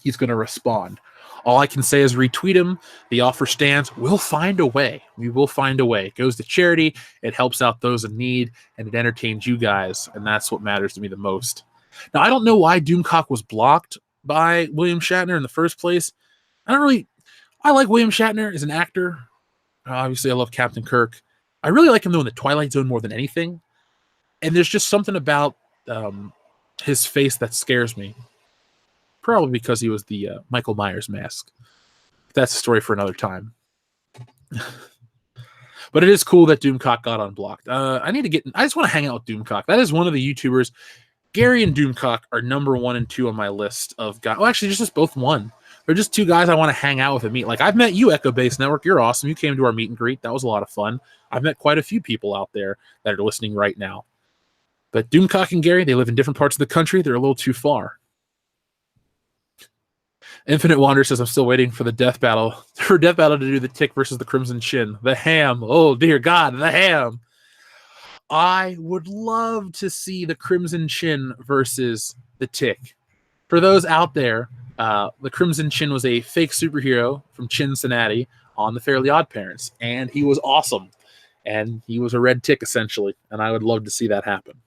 Speaker 1: he's going to respond. All I can say is retweet him. The offer stands. We'll find a way. We will find a way. It goes to charity. It helps out those in need, and it entertains you guys, and that's what matters to me the most. Now, I don't know why Doomcock was blocked by William Shatner in the first place. I like William Shatner as an actor. Obviously, I love Captain Kirk. I really like him, though, in The Twilight Zone more than anything. And there's just something about his face that scares me. Probably because he was the Michael Myers mask. That's a story for another time. But it is cool that Doomcock got unblocked. I just want to hang out with Doomcock. That is one of the YouTubers. Gary and Doomcock are number 1 and 2 on my list of guys. Well, actually, just both 1. They're just 2 guys I want to hang out with and meet. Like, I've met you, Echo-Based Network. You're awesome. You came to our meet and greet. That was a lot of fun. I've met quite a few people out there that are listening right now. But Doomcock and Gary, they live in different parts of the country. They're a little too far. Infinite Wander says, "I'm still waiting for the Death Battle. For Death Battle to do the Tick versus the Crimson Chin. The Ham. Oh, dear God, the Ham." I would love to see the Crimson Chin versus the Tick. For those out there, the Crimson Chin was a fake superhero from Cincinnati on the Fairly Odd Parents, and he was awesome. And he was a red tick, essentially, and I would love to see that happen.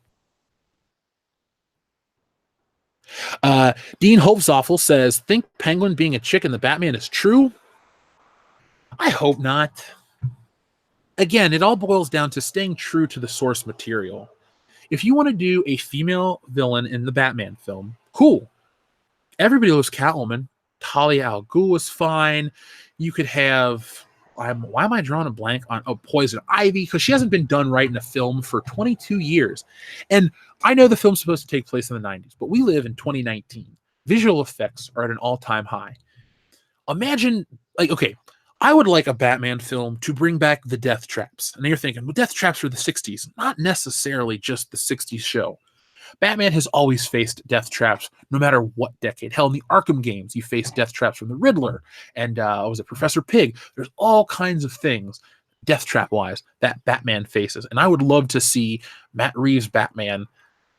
Speaker 1: Dean Hopesawful says, "Think Penguin being a chick in the Batman is true?" I hope not. Again, it all boils down to staying true to the source material. If you want to do a female villain in the Batman film, cool. Everybody loves Catwoman. Talia al Ghul was fine. You could have... why am I drawing a blank on Poison Ivy? Because she hasn't been done right in a film for 22 years. And I know the film's supposed to take place in the 90s, but we live in 2019. Visual effects are at an all-time high. Imagine, I would like a Batman film to bring back the death traps. And you're thinking, well, death traps were the 60s. Not necessarily just the 60s show. Batman has always faced death traps, no matter what decade. Hell, in the Arkham games, you face death traps from the Riddler and was it Professor Pig? There's all kinds of things, death trap wise, that Batman faces. And I would love to see Matt Reeves' Batman.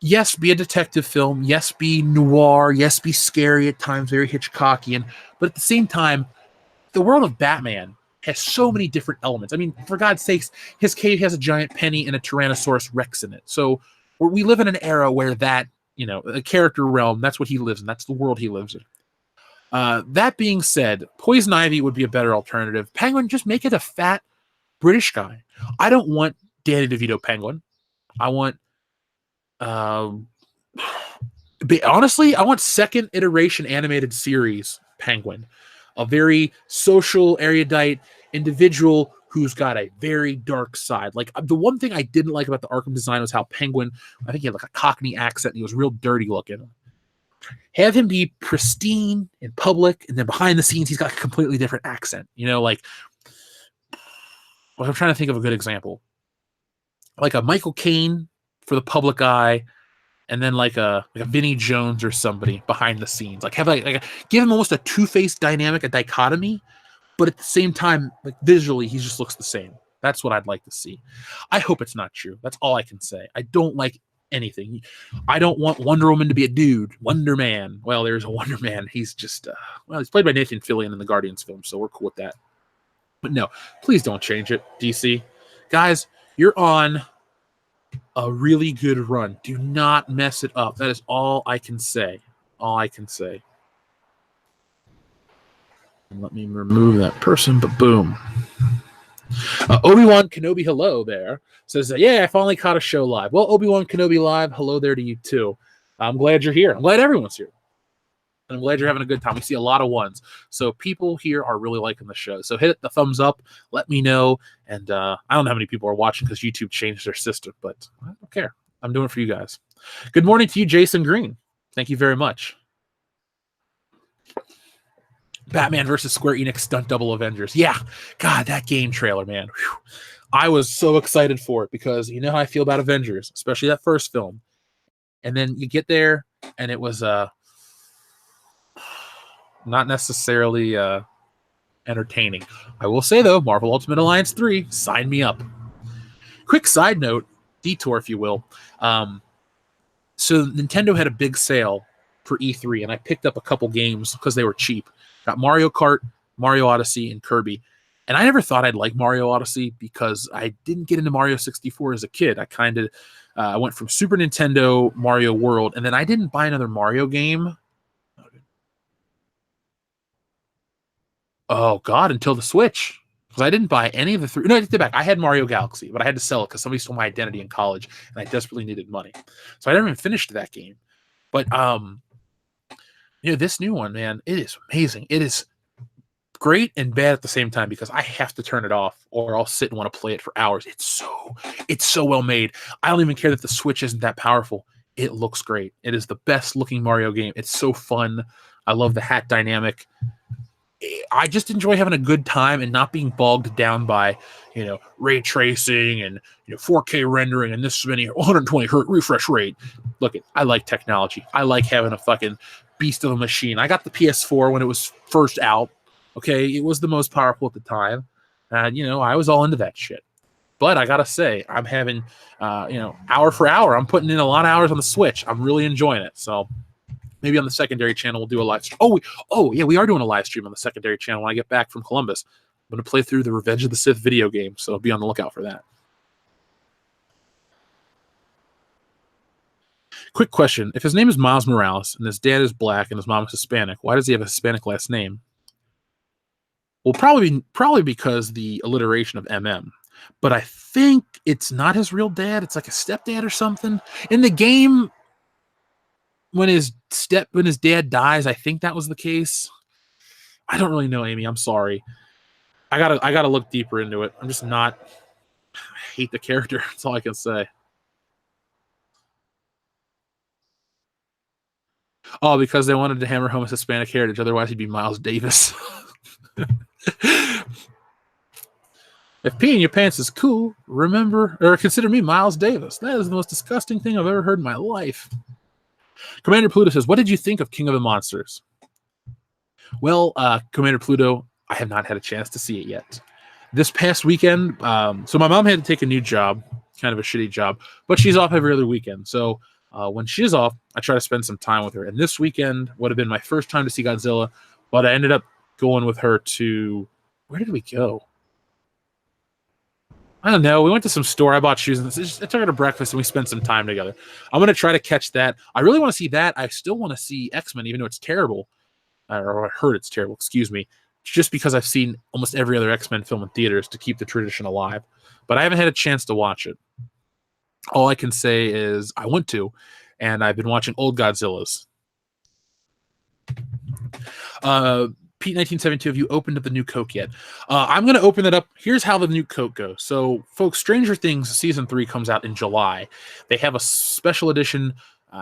Speaker 1: Yes, be a detective film. Yes, be noir. Yes, be scary at times, very Hitchcockian. But at the same time, the world of Batman has so many different elements. I mean, for God's sakes, his cave has a giant penny and a Tyrannosaurus Rex in it. So we live in an era where that, a character realm, that's what he lives in. That's the world he lives in. That being said, Poison Ivy would be a better alternative. Penguin, just make it a fat British guy. I don't want Danny DeVito Penguin. I want, honestly, I want second iteration animated series Penguin. A very social, erudite individual who's got a very dark side. Like, the one thing I didn't like about the Arkham design was how Penguin, I think he had like a Cockney accent and he was real dirty looking. Have him be pristine in public, and then behind the scenes, he's got a completely different accent. Like, well, I'm trying to think of a good example. Like a Michael Caine for the public eye, and then like a Vinnie Jones or somebody behind the scenes. Like, give him almost a two-faced dynamic, a dichotomy, but at the same time, like, visually, he just looks the same. That's what I'd like to see. I hope it's not true. That's all I can say. I don't like anything. I don't want Wonder Woman to be a dude. Wonder Man. Well, there's a Wonder Man. He's just, he's played by Nathan Fillion in the Guardians film, so we're cool with that. But no, please don't change it, DC. Guys, you're on a really good run. Do not mess it up. That is all I can say. All I can say. And let me remove that person, but boom. Obi-Wan Kenobi, hello there. Says, yeah, I finally caught a show live. Well, Obi-Wan Kenobi live, hello there to you too. I'm glad you're here. I'm glad everyone's here. And I'm glad you're having a good time. We see a lot of ones. So people here are really liking the show. So hit the thumbs up. Let me know. And I don't know how many people are watching because YouTube changed their system, but I don't care. I'm doing it for you guys. Good morning to you, Jason Green. Thank you very much. Batman versus Square Enix Stunt Double Avengers. Yeah, God, that game trailer, man. Whew. I was so excited for it because you know how I feel about Avengers, especially that first film. And then you get there, and it was not necessarily entertaining. I will say, though, Marvel Ultimate Alliance 3, sign me up. Quick side note, detour, if you will. So Nintendo had a big sale for E3, and I picked up a couple games because they were cheap. Got Mario Kart, Mario Odyssey, and Kirby. And I never thought I'd like Mario Odyssey because I didn't get into Mario 64 as a kid. I kind of went from Super Nintendo, Mario World, and then I didn't buy another Mario game. Oh, God, until the Switch. Because I didn't buy any of the three. No, I take it back. I had Mario Galaxy, but I had to sell it because somebody stole my identity in college, and I desperately needed money. So I never even finished that game. But, this new one, man, it is amazing. It is great and bad at the same time because I have to turn it off or I'll sit and want to play it for hours. It's so well made. I don't even care that the Switch isn't that powerful. It looks great. It is the best looking Mario game. It's so fun. I love the hat dynamic. I just enjoy having a good time and not being bogged down by, ray tracing and 4K rendering and this many 120 hertz refresh rate. Look, I like technology. I like having a fucking beast of a machine. I got the PS4 when it was first out. Okay, it was the most powerful at the time. And, I was all into that shit. But I got to say, I'm having, hour for hour, I'm putting in a lot of hours on the Switch. I'm really enjoying it. So maybe on the secondary channel, we'll do a live stream. Yeah, we are doing a live stream on the secondary channel when I get back from Columbus. I'm going to play through the Revenge of the Sith video game, so be on the lookout for that. Quick question. If his name is Miles Morales and his dad is black and his mom is Hispanic, why does he have a Hispanic last name? Well, probably because the alliteration of MM. But I think it's not his real dad. It's like a stepdad or something. In the game, when his dad dies, I think that was the case. I don't really know, Amy. I'm sorry. I gotta look deeper into it. I'm just not. I hate the character. That's all I can say. Oh, because they wanted to hammer home his Hispanic heritage. Otherwise, he'd be Miles Davis. If peeing your pants is cool, remember or consider me Miles Davis. That is the most disgusting thing I've ever heard in my life. Commander Pluto says, what did you think of King of the Monsters? Well, Commander Pluto, I have not had a chance to see it yet. This past weekend, so my mom had to take a new job, kind of a shitty job, but she's off every other weekend. So when she's off, I try to spend some time with her. And this weekend would have been my first time to see Godzilla, but I ended up going with her to, where did we go? I don't know. We went to some store. I bought shoes, and I took her to breakfast, and we spent some time together. I'm going to try to catch that. I really want to see that. I still want to see X-Men, even though it's terrible. Or I heard it's terrible, excuse me. Just because I've seen almost every other X-Men film in theaters to keep the tradition alive. But I haven't had a chance to watch it. All I can say is I want to, and I've been watching old Godzillas. Pete 1972, have you opened up the new Coke yet? I'm going to open it up. Here's how the new Coke goes. So, folks, Stranger Things Season 3 comes out in July. They have a special edition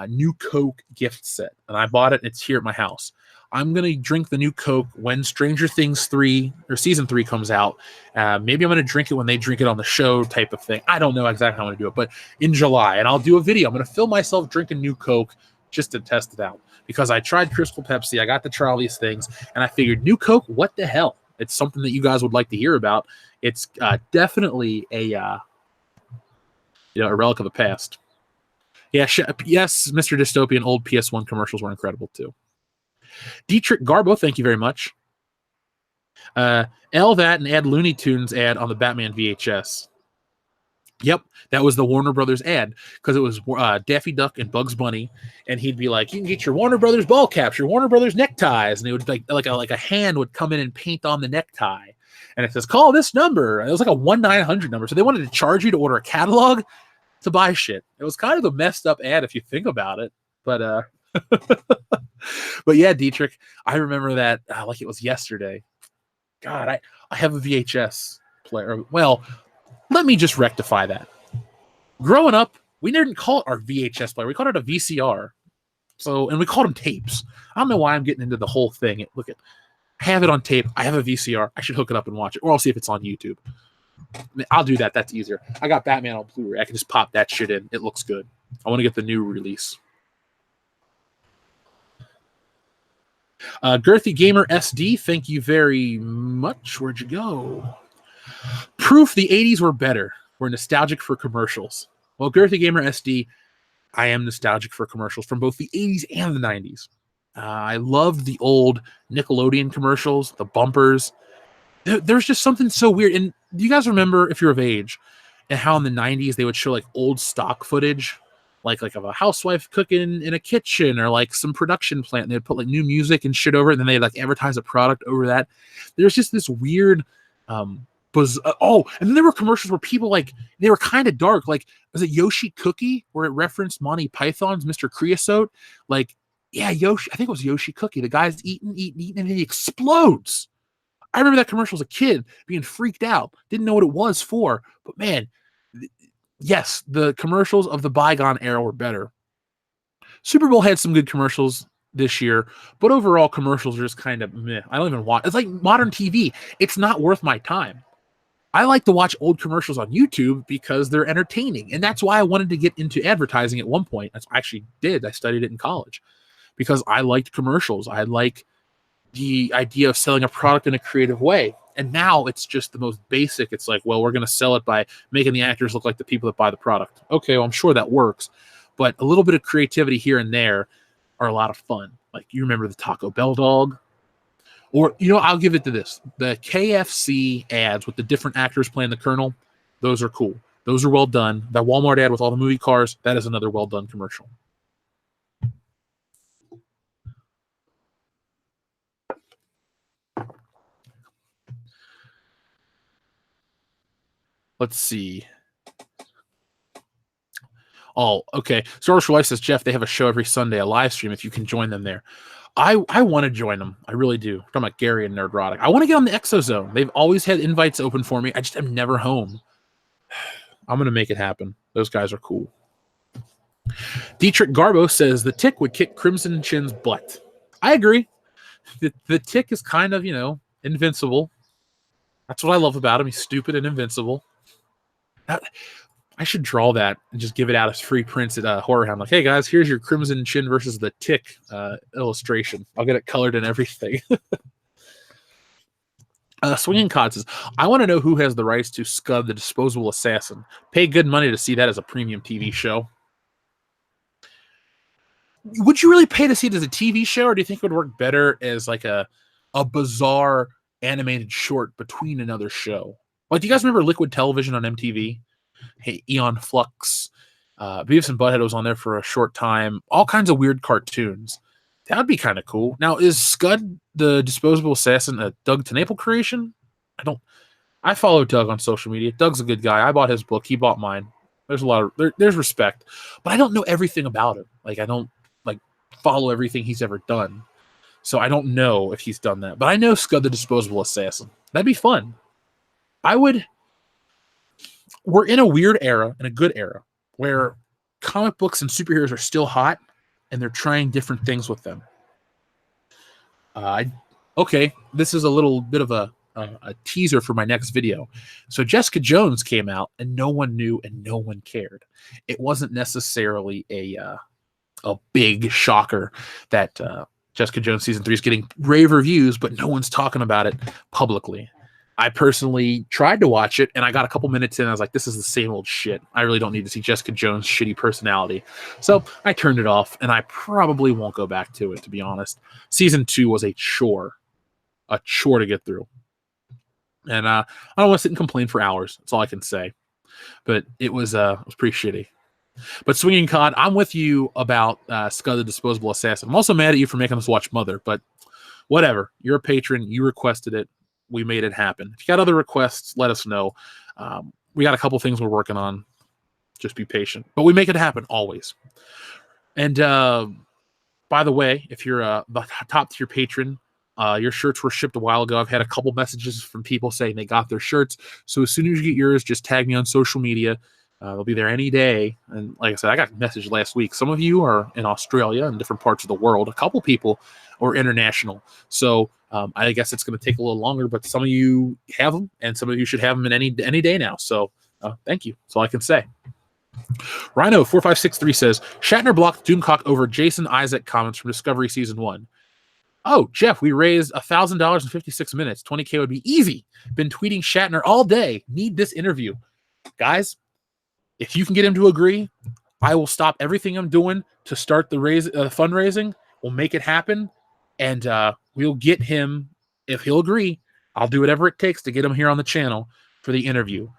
Speaker 1: new Coke gift set, and I bought it. It's here at my house. I'm going to drink the new Coke when Stranger Things 3 or Season 3 comes out. Maybe I'm going to drink it when they drink it on the show type of thing. I don't know exactly how I'm going to do it, but in July, and I'll do a video. I'm going to film myself drinking new Coke just to test it out. Because I tried Crystal Pepsi, I got to try all these things, and I figured new Coke, what the hell? It's something that you guys would like to hear about. It's definitely a relic of the past. Yeah, yes, Mr. Dystopian, old PS1 commercials were incredible too. Dietrich Garbo, thank you very much. L that and add Looney Tunes ad on the Batman VHS. Yep, that was the Warner Brothers ad because it was Daffy Duck and Bugs Bunny, and he'd be like, "You can get your Warner Brothers ball caps, your Warner Brothers neckties," and it would like a hand would come in and paint on the necktie, and it says, "Call this number." And it was like a 1-900 number, so they wanted to charge you to order a catalog to buy shit. It was kind of a messed up ad if you think about it, but but yeah, Dietrich, I remember that like it was yesterday. God, I have a VHS player. Well. Let me just rectify that. Growing up, we didn't call it our VHS player. We called it a VCR. And we called them tapes. I don't know why I'm getting into the whole thing. I have it on tape. I have a VCR. I should hook it up and watch it, or I'll see if it's on YouTube. I'll do that. That's easier. I got Batman on Blu-ray. I can just pop that shit in. It looks good. I want to get the new release. Girthy Gamer SD, thank you very much. Where'd you go? Proof the 80s were better. We're nostalgic for commercials. Well, Girthy Gamer SD, I am nostalgic for commercials from both the 80s and the 90s. I loved the old Nickelodeon commercials, the bumpers. There's just something so weird. And do you guys remember, if you're of age, and how in the 90s they would show like old stock footage, like of a housewife cooking in a kitchen or like some production plant, and they'd put like new music and shit over it, and then they'd like advertise a product over that. There's just this weird and then there were commercials where people they were kind of dark. Like, was it Yoshi Cookie where it referenced Monty Python's Mr. Creosote? Like, yeah, Yoshi. I think it was Yoshi Cookie. The guy's eating, and then he explodes. I remember that commercial as a kid being freaked out. Didn't know what it was for, but man, yes, the commercials of the bygone era were better. Super Bowl had some good commercials this year, but overall commercials are just kind of meh. I don't even watch. It's like modern TV. It's not worth my time. I like to watch old commercials on YouTube because they're entertaining, and that's why I wanted to get into advertising at one point. I actually did. I studied it in college because I liked commercials. I like the idea of selling a product in a creative way. And now it's just the most basic. It's like, well, we're going to sell it by making the actors look like the people that buy the product. Okay, well, I'm sure that works, but a little bit of creativity here and there are a lot of fun. Like, you remember the Taco Bell dog? Or, I'll give it to this. The KFC ads with the different actors playing the Colonel, those are cool. Those are well done. That Walmart ad with all the movie cars, that is another well done commercial. Let's see. Oh, okay. Star Wars for Life says, Jeff, they have a show every Sunday, a live stream, if you can join them there. I want to join them. I really do. I'm talking about Gary and Nerdrotic. I want to get on the Exozone. They've always had invites open for me. I just am never home. I'm going to make it happen. Those guys are cool. Dietrich Garbo says, the Tick would kick Crimson Chin's butt. I agree. The Tick is kind of, invincible. That's what I love about him. He's stupid and invincible. I should draw that and just give it out as free prints at Horror Hound. Like, hey guys, here's your Crimson Chin versus the Tick illustration. I'll get it colored and everything. Swinging Cod says, I want to know who has the rights to Scud the Disposable Assassin. Pay good money to see that as a premium TV show. Would you really pay to see it as a TV show, or do you think it would work better as like a bizarre animated short between another show? Like, do you guys remember Liquid Television on MTV? Hey, Eon Flux, Beavis and Butthead was on there for a short time. All kinds of weird cartoons. That would be kind of cool. Now, is Scud the Disposable Assassin a Doug TenNapel creation? I follow Doug on social media. Doug's a good guy. I bought his book. He bought mine. There's a lot of there's respect, but I don't know everything about him. Like, I don't follow everything he's ever done, so I don't know if he's done that. But I know Scud the Disposable Assassin. That'd be fun. We're in a weird era, in a good era, where comic books and superheroes are still hot, and they're trying different things with them. Okay, this is a little bit of a teaser for my next video. So Jessica Jones came out, and no one knew, and no one cared. It wasn't necessarily a big shocker that Jessica Jones season 3 is getting rave reviews, but no one's talking about it publicly. I personally tried to watch it, and I got a couple minutes in, and I was like, this is the same old shit. I really don't need to see Jessica Jones' shitty personality. So I turned it off, and I probably won't go back to it, to be honest. Season 2 was a chore to get through. And I don't want to sit and complain for hours. That's all I can say. But it was pretty shitty. But Swinging Cod, I'm with you about Scud the Disposable Assassin. I'm also mad at you for making us watch Mother, but whatever. You're a patron. You requested it. We made it happen. If you got other requests, let us know. We got a couple things we're working on. Just be patient. But we make it happen always. And by the way, if you're the top tier patron, your shirts were shipped a while ago. I've had a couple messages from people saying they got their shirts. So as soon as you get yours, just tag me on social media. They'll be there any day. And like I said, I got a message last week. Some of you are in Australia and different parts of the world. A couple people are international. So I guess it's going to take a little longer, but some of you have them, and some of you should have them in any day now. So thank you. That's all I can say. Rhino4563 says, Shatner blocked Doomcock over Jason Isaac comments from Discovery Season 1. Oh, Jeff, we raised $1,000 in 56 minutes. 20K would be easy. Been tweeting Shatner all day. Need this interview. Guys, if you can get him to agree, I will stop everything I'm doing to start the fundraising. We'll make it happen, and we'll get him. If he'll agree, I'll do whatever it takes to get him here on the channel for the interview.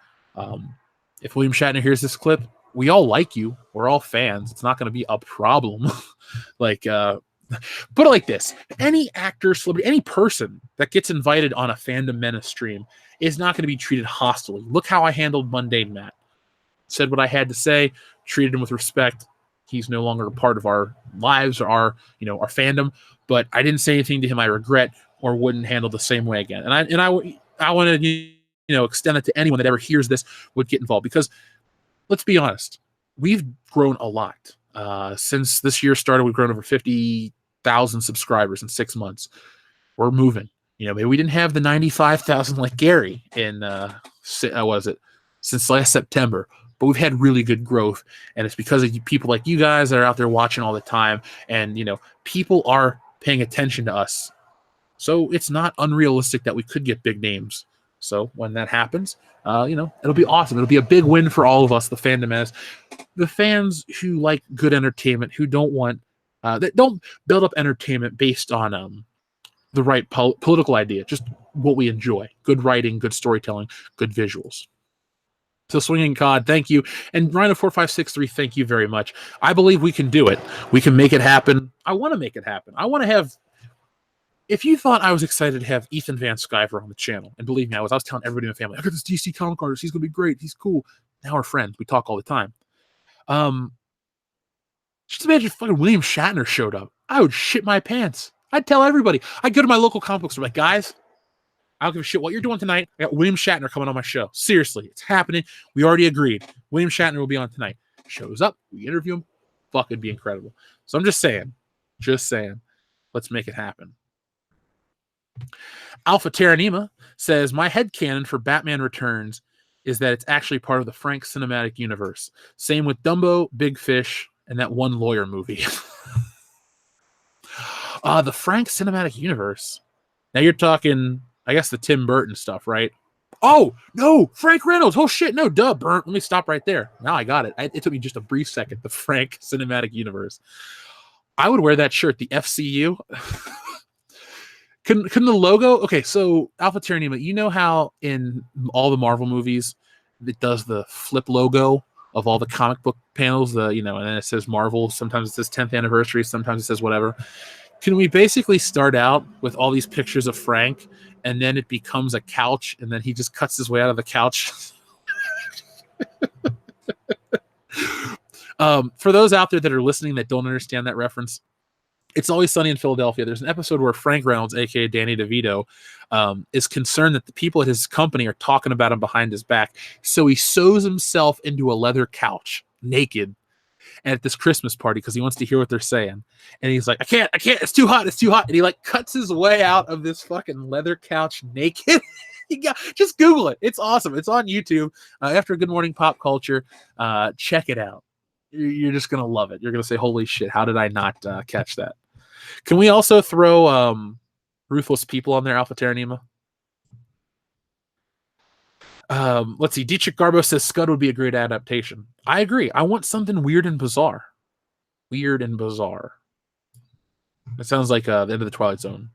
Speaker 1: If William Shatner hears this clip, we all like you. We're all fans. It's not going to be a problem. Put it like this. Any actor, celebrity, any person that gets invited on a Fandom Menace stream is not going to be treated hostilely. Look how I handled Mundane Matt. Said what I had to say, treated him with respect. He's no longer a part of our lives or our fandom, but I didn't say anything to him I regret or wouldn't handle the same way again. And I want to extend it to anyone that ever hears this would get involved, because let's be honest, we've grown a lot. Since this year started, we've grown over 50,000 subscribers in 6 months. We're moving. Maybe we didn't have the 95,000 like Gary in since last September. But we've had really good growth, and it's because of people like you guys that are out there watching all the time, and people are paying attention to us. So it's not unrealistic that we could get big names. So when that happens, it'll be awesome. It'll be a big win for all of us, the Fandom Menace, the fans who like good entertainment, who don't want that don't build up entertainment based on the right political idea, just what we enjoy: good writing, good storytelling, good visuals. So Swinging Cod, thank you. And Rhino4563, thank you very much. I believe we can do it. We can make it happen. I want to make it happen. I want to have... If you thought I was excited to have Ethan Van Sciver on the channel, and believe me, I was telling everybody in the family, I got this DC comic artist. He's going to be great. He's cool. Now we're friends. We talk all the time. Just imagine if fucking William Shatner showed up. I would shit my pants. I'd tell everybody. I'd go to my local comic book store, like, guys, I don't give a shit what you're doing tonight. I got William Shatner coming on my show. Seriously, it's happening. We already agreed. William Shatner will be on tonight. Shows up. We interview him. Fuck, it'd be incredible. So I'm just saying. Let's make it happen. Alpha Terranema says, my headcanon for Batman Returns is that it's actually part of the Frank cinematic universe. Same with Dumbo, Big Fish, and that one lawyer movie. The Frank cinematic universe. Now you're talking, I guess, the Tim Burton stuff, right? Oh, no, Frank Reynolds. Oh, shit, no, duh, Burnt. Let me stop right there. Now I got it. It took me just a brief second. The Frank cinematic universe. I would wear that shirt, the FCU. Couldn't the logo? Okay, so Alpha Terranema, you know how in all the Marvel movies it does the flip logo of all the comic book panels, and then it says Marvel. Sometimes it says 10th anniversary. Sometimes it says whatever. Can we basically start out with all these pictures of Frank, and then it becomes a couch, and then he just cuts his way out of the couch? For those out there that are listening that don't understand that reference, It's Always Sunny in Philadelphia. There's an episode where Frank Reynolds, aka Danny DeVito, is concerned that the people at his company are talking about him behind his back. So he sews himself into a leather couch, naked, and at this Christmas party because he wants to hear what they're saying. And he's like, I can't, it's too hot. And he like cuts his way out of this fucking leather couch naked. Just Google it. It's awesome. It's on YouTube. After Good Morning Pop Culture, check it out. You're just going to love it. You're going to say, holy shit, how did I not catch that? Can we also throw Ruthless People on there, Alpha Terranema? Let's see. Dietrich Garbo says Scud would be a great adaptation. I agree. I want something weird and bizarre. Weird and bizarre. It sounds like the end of the Twilight Zone.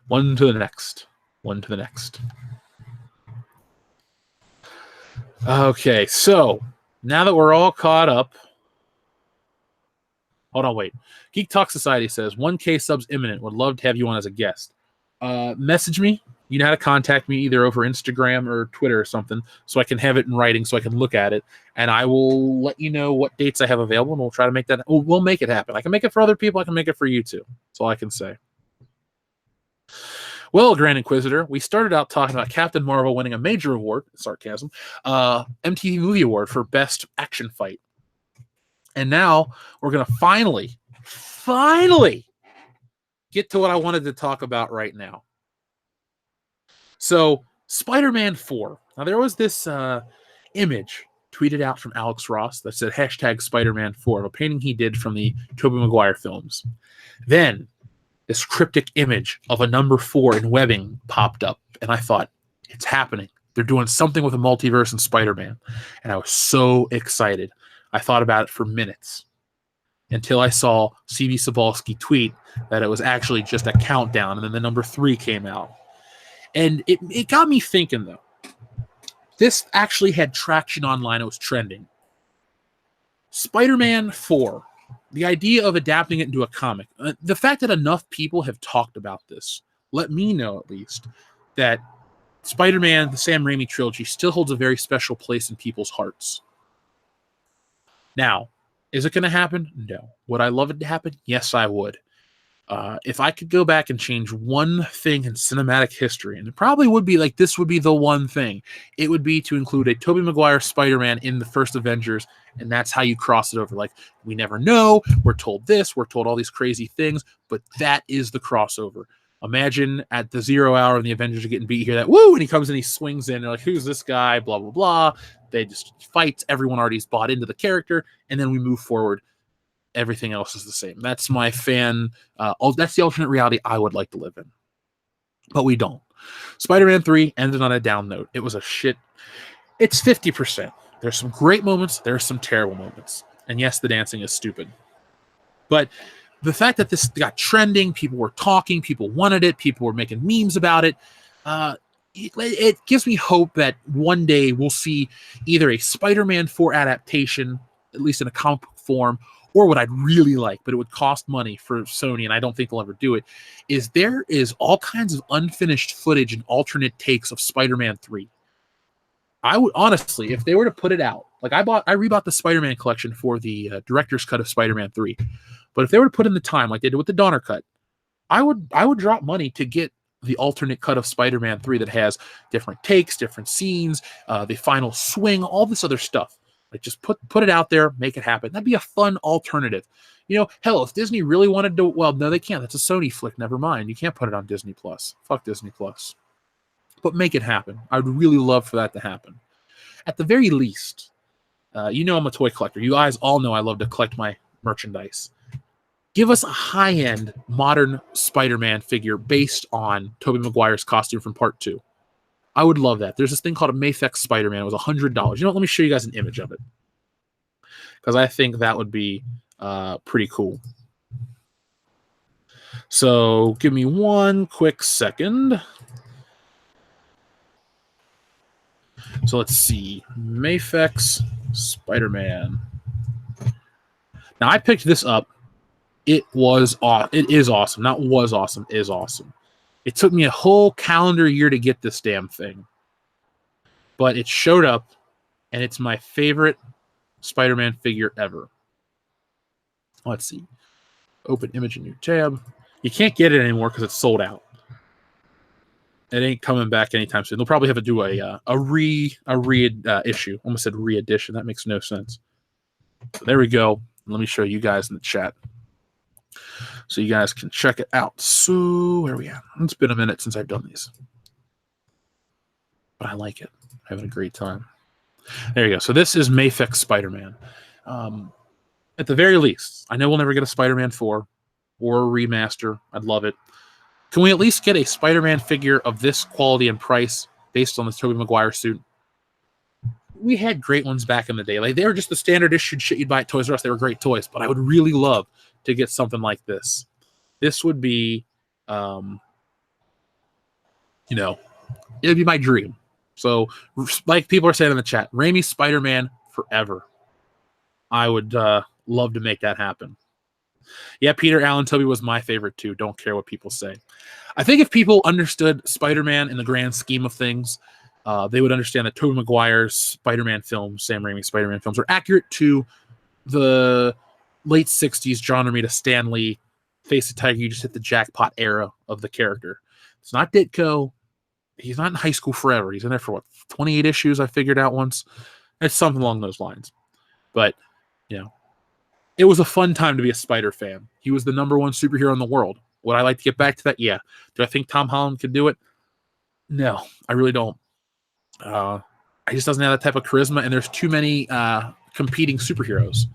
Speaker 1: One to the next. One to the next. Okay, so now that we're all caught up. Hold on, wait. Geek Talk Society says 1K subs imminent. Would love to have you on as a guest. Message me. You know how to contact me either over Instagram or Twitter or something, so I can have it in writing, so I can look at it, and I will let you know what dates I have available, and we'll try to make that. We'll make it happen. I can make it for other people. I can make it for you too. That's all I can say. Well, Grand Inquisitor, we started out talking about Captain Marvel winning a major award, sarcasm, MTV Movie Award for Best Action Fight. And now we're going to finally get to what I wanted to talk about right now. So, Spider-Man 4. Now, there was this image tweeted out from Alex Ross that said hashtag Spider-Man 4, a painting he did from the Tobey Maguire films. Then, this cryptic image of a number 4 in webbing popped up, and I thought, it's happening. They're doing something with a multiverse and Spider-Man. And I was so excited. I thought about it for minutes until I saw CB Sobalski tweet that it was actually just a countdown, and then the number 3 came out. And it got me thinking, though. This actually had traction online. It was trending. Spider-Man 4. The idea of adapting it into a comic. The fact that enough people have talked about this, let me know at least, that Spider-Man, the Sam Raimi trilogy, still holds a very special place in people's hearts. Now, is it going to happen? No. Would I love it to happen? Yes, I would. If I could go back and change one thing in cinematic history, and it probably would be like this would be the one thing, it would be to include a Tobey Maguire Spider-Man in the first Avengers, and that's how you cross it over. Like, we never know, we're told this, we're told all these crazy things, but that is the crossover. Imagine at the 0 hour and the Avengers are getting beat, you hear that, woo, and he comes and he swings in, they're like, who's this guy, blah, blah, blah. They just fight, everyone already's bought into the character, and then we move forward. Everything else is the same. That's my that's the alternate reality I would like to live in. But we don't. Spider-Man 3 ended on a down note. It was a shit. It's 50%. There's some great moments. There's some terrible moments. And yes, the dancing is stupid. But the fact that this got trending, people were talking, people wanted it, people were making memes about it, it gives me hope that one day we'll see either a Spider-Man 4 adaptation, at least in a comic book form, or what I'd really like, but it would cost money for Sony, and I don't think they'll ever do it, is there is all kinds of unfinished footage and alternate takes of Spider-Man 3. I would, honestly, if they were to put it out, like I rebought the Spider-Man collection for the director's cut of Spider-Man 3, but if they were to put in the time, like they did with the Donner cut, I would drop money to get the alternate cut of Spider-Man 3 that has different takes, different scenes, the final swing, all this other stuff. Like just put it out there, make it happen. That'd be a fun alternative. Hell, if Disney really wanted to, well, no, they can't. That's a Sony flick. Never mind. You can't put it on Disney Plus. Fuck Disney Plus. But make it happen. I would really love for that to happen. At the very least, I'm a toy collector. You guys all know I love to collect my merchandise. Give us a high-end modern Spider-Man figure based on Tobey Maguire's costume from Part 2. I would love that. There's this thing called a Mafex Spider-Man. It was $100. Let me show you guys an image of it, because I think that would be pretty cool. So give me one quick second. So let's see. Mafex Spider-Man. Now, I picked this up. It is awesome. Not was awesome, is awesome. It took me a whole calendar year to get this damn thing. But it showed up, and it's my favorite Spider-Man figure ever. Let's see. Open image in new tab. You can't get it anymore because it's sold out. It ain't coming back anytime soon. They'll probably have to do a reissue. Almost said re-edition. That makes no sense. So there we go. Let me show you guys in the chat, so you guys can check it out. So where are we at? It's been a minute since I've done these, but I like it. I'm having a great time. There you go. So this is Mafex Spider-Man. At the very least, I know we'll never get a Spider-Man 4 or a remaster. I'd love it. Can we at least get a Spider-Man figure of this quality and price based on the Tobey Maguire suit? We had great ones back in the day. Like, they were just the standard issued shit you'd buy at Toys R Us. They were great toys, but I would really love to get something like this. This would be, it'd be my dream. So, like people are saying in the chat, Raimi Spider-Man forever. I would love to make that happen. Yeah, Peter Allen Tobey was my favorite too. Don't care what people say. I think if people understood Spider-Man in the grand scheme of things, they would understand that Tobey Maguire's Spider-Man films, Sam Raimi's Spider-Man films, are accurate to the late 60s John Romita Stan Lee Face the Tiger, you just hit the jackpot era of the character. It's not Ditko. He's not in high school forever. He's in there for 28 issues, I figured out once. It's something along those lines. But, it was a fun time to be a Spider fan. He was the number one superhero in the world. Would I like to get back to that? Yeah. Do I think Tom Holland could do it? No, I really don't. He just doesn't have that type of charisma, and there's too many competing superheroes.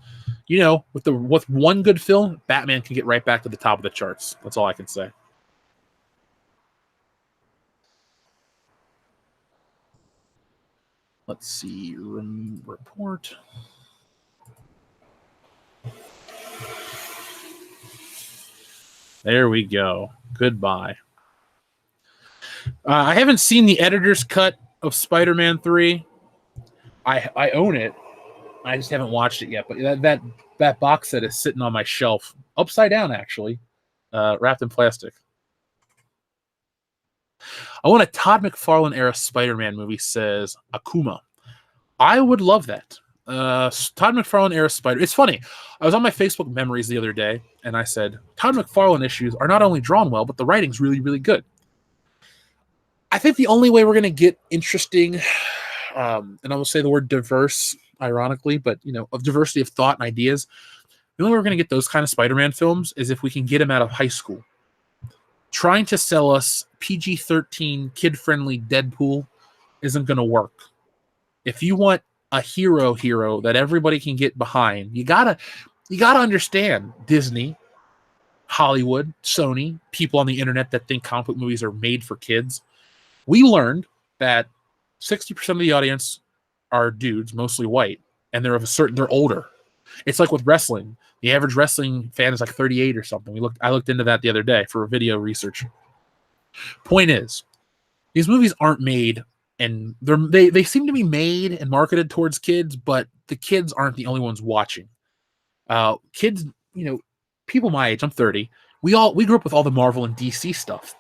Speaker 1: With one good film, Batman can get right back to the top of the charts. That's all I can say. Let's see. Report. There we go. Goodbye. I haven't seen the editor's cut of Spider-Man 3. I own it. I just haven't watched it yet. But that box set is sitting on my shelf, upside down actually, wrapped in plastic. I want a Todd McFarlane era Spider-Man movie, says Akuma. I would love that. Todd McFarlane era Spider. It's funny. I was on my Facebook memories the other day, and I said Todd McFarlane issues are not only drawn well, but the writing's really, really good. I think the only way we're going to get interesting, and I will say the word diverse, ironically, but of diversity of thought and ideas, the only way we're going to get those kind of Spider-Man films is if we can get them out of high school. Trying to sell us PG-13, kid-friendly Deadpool isn't going to work. If you want a hero that everybody can get behind, you gotta understand Disney, Hollywood, Sony, people on the internet that think comic book movies are made for kids. We learned that 60% of the audience are dudes, mostly white, and they're older. It's like with wrestling. The average wrestling fan is like 38 or something. I looked into that the other day for a video research. Point is, these movies aren't made, and they seem to be made and marketed towards kids, but the kids aren't the only ones watching. Kids, people my age, I'm 30, we grew up with all the Marvel and DC stuff.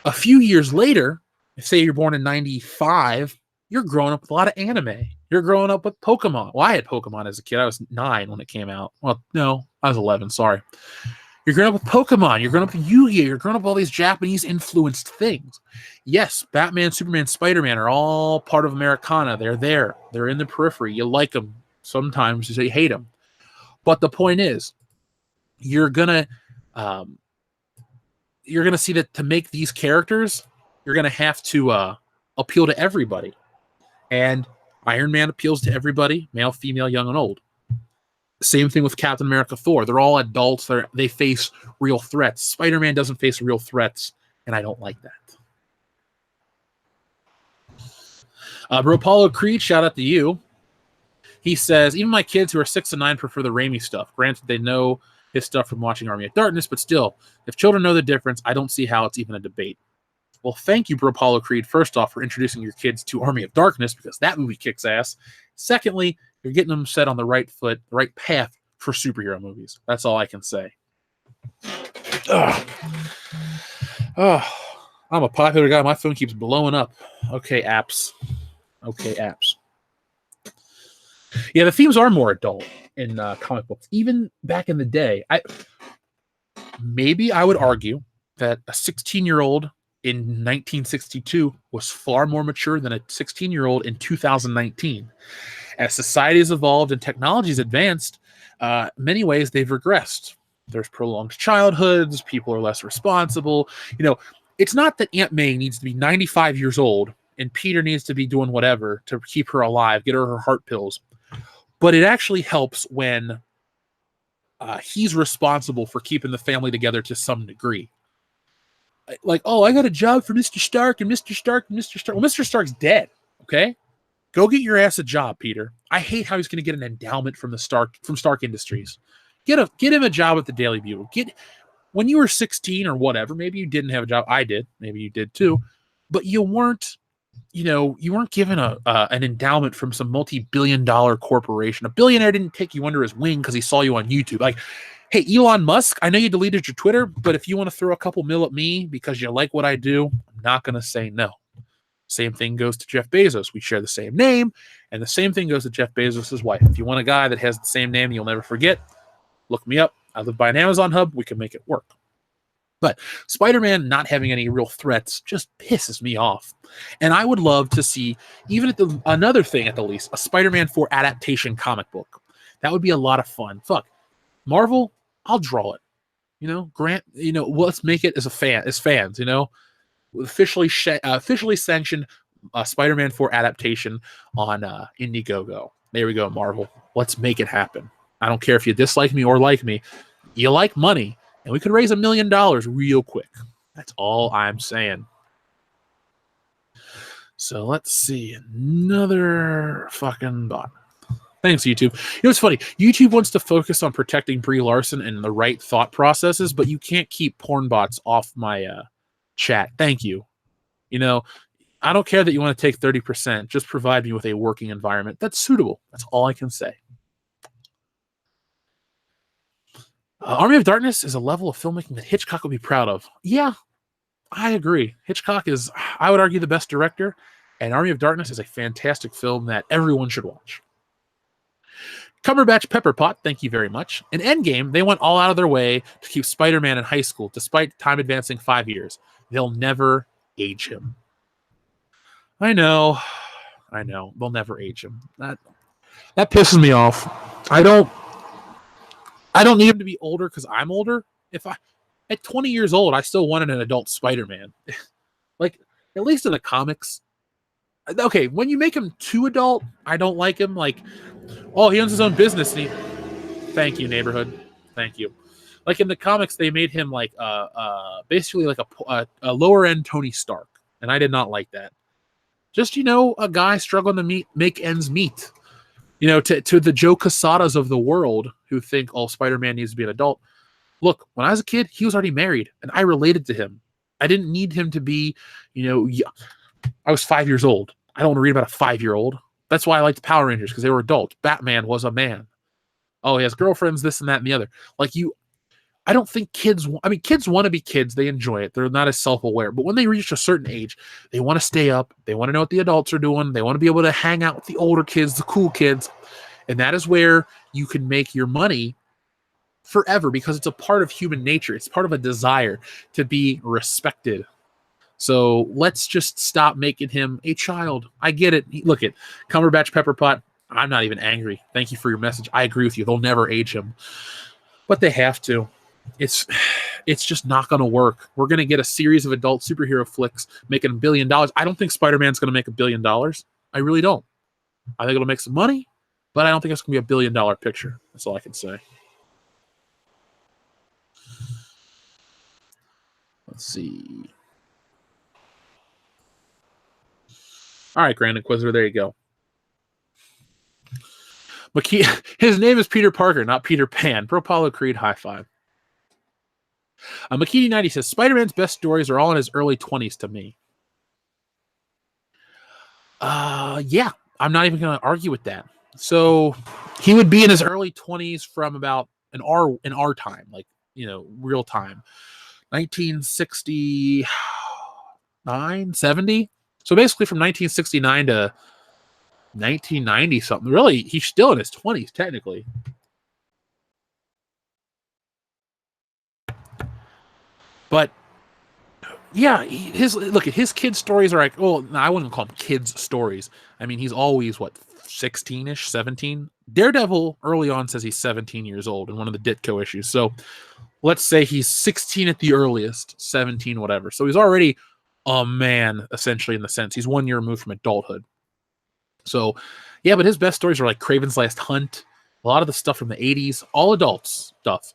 Speaker 1: A few years later, say you're born in 95, you're growing up with a lot of anime. You're growing up with Pokemon. Well, I had Pokemon as a kid. I was 9 when it came out. Well, no, I was 11. Sorry. You're growing up with Pokemon. You're growing up with Yu-Gi-Oh! You're growing up with all these Japanese-influenced things. Yes, Batman, Superman, Spider-Man are all part of Americana. They're there. They're in the periphery. You like them. Sometimes you hate them. But the point is, you're gonna see that to make these characters, you're gonna have to appeal to everybody. And Iron Man appeals to everybody, male, female, young, and old. Same thing with Captain America, Thor. They're all adults. They face real threats. Spider-Man doesn't face real threats, and I don't like that. Bro Paulo Creed, shout out to you. He says, even my kids who are 6 and 9 prefer the Raimi stuff. Granted, they know his stuff from watching Army of Darkness, but still, if children know the difference, I don't see how it's even a debate. Well, thank you, Bro Paulo Creed, first off, for introducing your kids to Army of Darkness, because that movie kicks ass. Secondly, you're getting them set on the right foot, the right path for superhero movies. That's all I can say. Ugh. Oh, I'm a popular guy. My phone keeps blowing up. Okay, apps. Yeah, the themes are more adult in comic books. Even back in the day, I would argue that a 16-year-old in 1962 was far more mature than a 16-year-old in 2019. As society has evolved and technology has advanced, many ways they've regressed. There's prolonged childhoods, people are less responsible. It's not that Aunt May needs to be 95 years old and Peter needs to be doing whatever to keep her alive, get her heart pills. But it actually helps when he's responsible for keeping the family together to some degree. Like, oh, I got a job for Mr. Stark and Mr. Stark and Mr. Stark. Well, Mr. Stark's dead, okay? Go get your ass a job, Peter. I hate how he's going to get an endowment from Stark Industries. Get him a job at the Daily Bugle. When you were 16 or whatever, maybe you didn't have a job. I did. Maybe you did too. But you weren't given an endowment from some multi-billion-dollar corporation. A billionaire didn't take you under his wing because he saw you on YouTube. Like, hey, Elon Musk, I know you deleted your Twitter, but if you want to throw a couple mil at me because you like what I do, I'm not going to say no. Same thing goes to Jeff Bezos. We share the same name, and the same thing goes to Jeff Bezos' wife. If you want a guy that has the same name you'll never forget, look me up. I live by an Amazon hub. We can make it work. But Spider-Man not having any real threats just pisses me off. And I would love to see, even another thing at the least, a Spider-Man 4 adaptation comic book. That would be a lot of fun. Fuck. Marvel, I'll draw it. Let's make it as fans, officially sanctioned Spider-Man 4 adaptation on Indiegogo. There we go, Marvel. Let's make it happen. I don't care if you dislike me or like me. You like money, and we could raise $1 million real quick. That's all I'm saying. So let's see. Another fucking bot. Thanks, YouTube. It's funny. YouTube wants to focus on protecting Brie Larson and the right thought processes, but you can't keep porn bots off my chat. Thank you. I don't care that you want to take 30%. Just provide me with a working environment that's suitable. That's all I can say. Army of Darkness is a level of filmmaking that Hitchcock would be proud of. Yeah, I agree. Hitchcock is, I would argue, the best director, and Army of Darkness is a fantastic film that everyone should watch. Cumberbatch Pepperpot, thank you very much. In Endgame, they went all out of their way to keep Spider-Man in high school, despite time advancing 5 years. They'll never age him. I know. They'll never age him. That pisses me off. I don't need him to be older because I'm older. At 20 years old, I still wanted an adult Spider-Man. Like, at least in the comics. Okay, when you make him too adult, I don't like him. Like, oh, he owns his own business. Thank you, neighborhood. Thank you. Like in the comics, they made him like basically like a lower end Tony Stark, and I did not like that. Just a guy struggling to make ends meet. To the Joe Quesadas of the world who think all Spider-Man needs to be an adult. Look, when I was a kid, he was already married, and I related to him. I didn't need him to be, I was 5 years old. I don't want to read about a 5-year-old. That's why I liked Power Rangers, because they were adults. Batman was a man. Oh, he has girlfriends, this and that and the other. I don't think kids want to be kids. They enjoy it. They're not as self-aware. But when they reach a certain age, they want to stay up. They want to know what the adults are doing. They want to be able to hang out with the older kids, the cool kids. And that is where you can make your money forever, because it's a part of human nature. It's part of a desire to be respected. So let's just stop making him a child. I get it. Look at Cumberbatch Pepperpot. I'm not even angry. Thank you for your message. I agree with you. They'll never age him, but they have to. It's just not going to work. We're going to get a series of adult superhero flicks making $1 billion. I don't think Spider-Man's going to make $1 billion. I really don't. I think it'll make some money, but I don't think it's going to be $1 billion picture. That's all I can say. Let's see. All right, Grand Inquisitor, there you go. His name is Peter Parker, not Peter Pan. Pro Apollo Creed, high five. McKeedy90 says, Spider-Man's best stories are all in his early 20s to me. Yeah, I'm not even going to argue with that. So he would be in his early 20s from about in our time, like, real time. 1969, 70. So basically from 1969 to 1990 something. Really, he's still in his 20s technically. But yeah, his kids' stories are like, well, I wouldn't call them kids' stories. I mean, he's always 16-ish, 17. Daredevil early on says he's 17 years old in one of the Ditko issues. So let's say he's 16 at the earliest, 17, whatever. So he's already a man, essentially, in the sense he's 1 year removed from adulthood. So, yeah, but his best stories are like Kraven's Last Hunt, a lot of the stuff from the 80s, all adults stuff.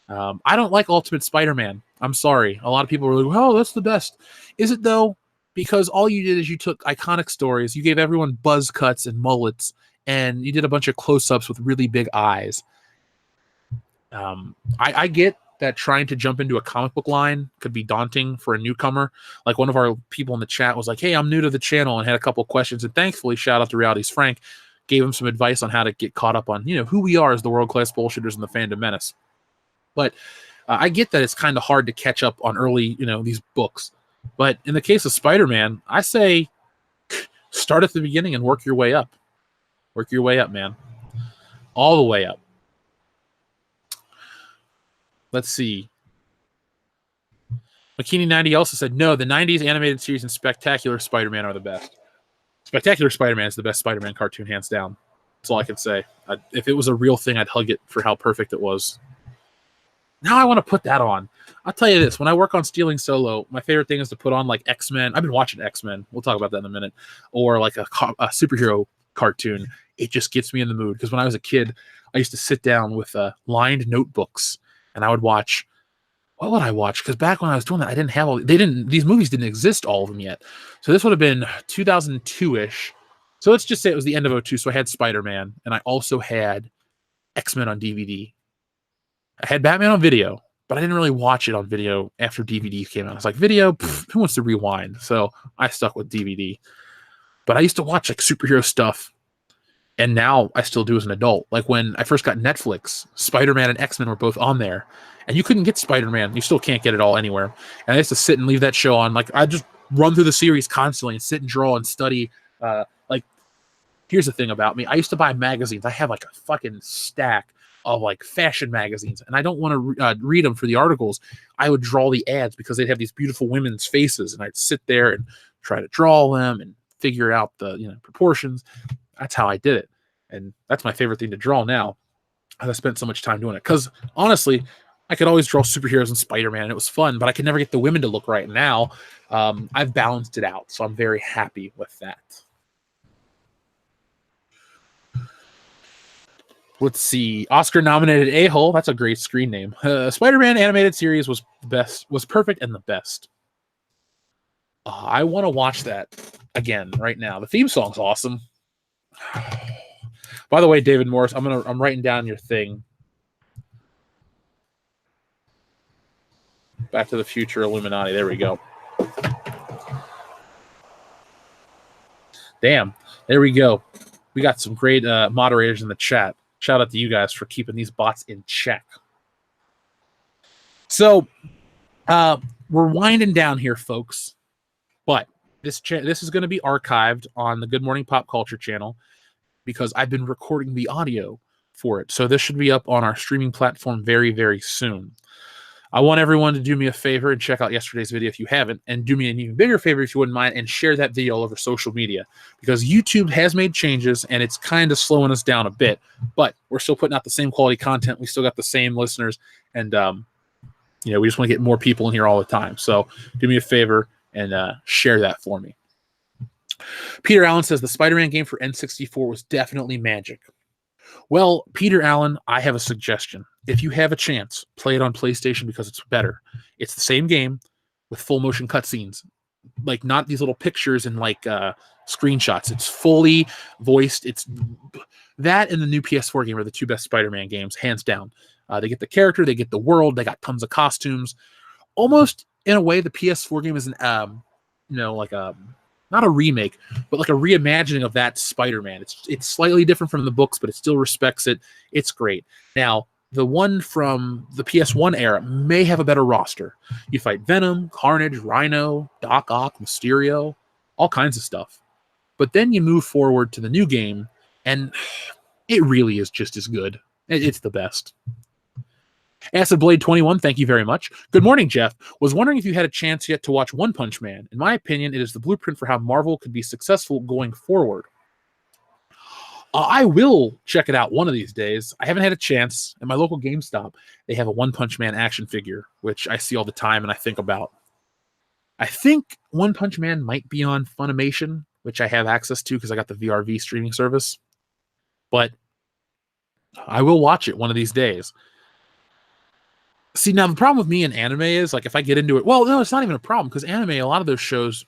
Speaker 1: I don't like Ultimate Spider-Man. I'm sorry. A lot of people were like, oh, that's the best. Is it, though? Because all you did is you took iconic stories, you gave everyone buzz cuts and mullets, and you did a bunch of close-ups with really big eyes. I get that trying to jump into a comic book line could be daunting for a newcomer. Like one of our people in the chat was like, hey, I'm new to the channel and had a couple of questions. And thankfully, shout out to Reality's Frank, gave him some advice on how to get caught up on, who we are as the world-class bullshitters in the fandom menace. But I get that it's kind of hard to catch up on early, these books. But in the case of Spider-Man, I say start at the beginning and work your way up. Work your way up, man. All the way up. Let's see. McKinney90 also said, no, the 90s animated series and Spectacular Spider-Man are the best. Spectacular Spider-Man is the best Spider-Man cartoon, hands down. That's all I can say. If it was a real thing, I'd hug it for how perfect it was. Now I want to put that on. I'll tell you this. When I work on Stealing Solo, my favorite thing is to put on like X-Men. I've been watching X-Men. We'll talk about that in a minute. Or like a superhero cartoon. It just gets me in the mood. Because when I was a kid, I used to sit down with lined notebooks and I would watch. What would I watch? Because back when I was doing that, I didn't have these movies didn't exist, all of them yet. So this would have been 2002-ish. So let's just say it was the end of 2002. So I had Spider-Man and I also had X-Men on DVD. I had Batman on video, but I didn't really watch it on video after DVD came out. I was like, video, who wants to rewind? So I stuck with DVD. But I used to watch like superhero stuff, and now I still do as an adult. Like when I first got Netflix, Spider-Man and X-Men were both on there, and you couldn't get Spider-Man. You still can't get it all anywhere. And I used to sit and leave that show on. Like I just run through the series constantly and sit and draw and study. Here's the thing about me. I used to buy magazines. I have like a fucking stack of like fashion magazines, and I don't want to read them for the articles. I would draw the ads because they'd have these beautiful women's faces, and I'd sit there and try to draw them and figure out the proportions. That's how I did it, and that's my favorite thing to draw now. I spent so much time doing it because honestly, I could always draw superheroes and Spider-Man, and it was fun, but I could never get the women to look right. Now, I've balanced it out, so I'm very happy with that. Let's see. Oscar-nominated A-hole. That's a great screen name. Spider-Man animated series was perfect and the best. I want to watch that again right now. The theme song's awesome. By the way, David Morris, I'm writing down your thing. Back to the Future Illuminati. There we go. Damn. There we go. We got some great moderators in the chat. Shout out to you guys for keeping these bots in check. So we're winding down here, folks. But this is going to be archived on the Good Morning Pop Culture channel because I've been recording the audio for it. So this should be up on our streaming platform very, very soon. I want everyone to do me a favor and check out yesterday's video if you haven't, and do me an even bigger favor if you wouldn't mind, and share that video all over social media, because YouTube has made changes and it's kind of slowing us down a bit, but we're still putting out the same quality content. We still got the same listeners, and we just want to get more people in here all the time. So do me a favor and share that for me. Peter Allen says the Spider-Man game for N64 was definitely magic. Well, Peter Allen, I have a suggestion. If you have a chance, play it on PlayStation because it's better. It's the same game with full motion cutscenes, like not these little pictures and like screenshots. It's fully voiced. It's that and the new PS4 game are the two best Spider-Man games, hands down. They get the character, they get the world, they got tons of costumes. Almost in a way, the PS4 game is an like a not a remake, but like a reimagining of that Spider-Man. It's slightly different from the books, but it still respects it. It's great. Now, the one from the PS1 era may have a better roster. You fight Venom, Carnage, Rhino, Doc Ock, Mysterio, all kinds of stuff. But then you move forward to the new game, and it really is just as good. It's the best. Acid Blade 21, thank you very much. Good morning, Jeff. Was wondering if you had a chance yet to watch One Punch Man. In my opinion, it is the blueprint for how Marvel could be successful going forward. I will check it out one of these days. I haven't had a chance. At my local GameStop, they have a One Punch Man action figure, which I see all the time and I think about. I think One Punch Man might be on Funimation, which I have access to because I got the VRV streaming service. But I will watch it one of these days. See, now the problem with me and anime is, like, if I get into it, well, no, it's not even a problem, because anime, a lot of those shows,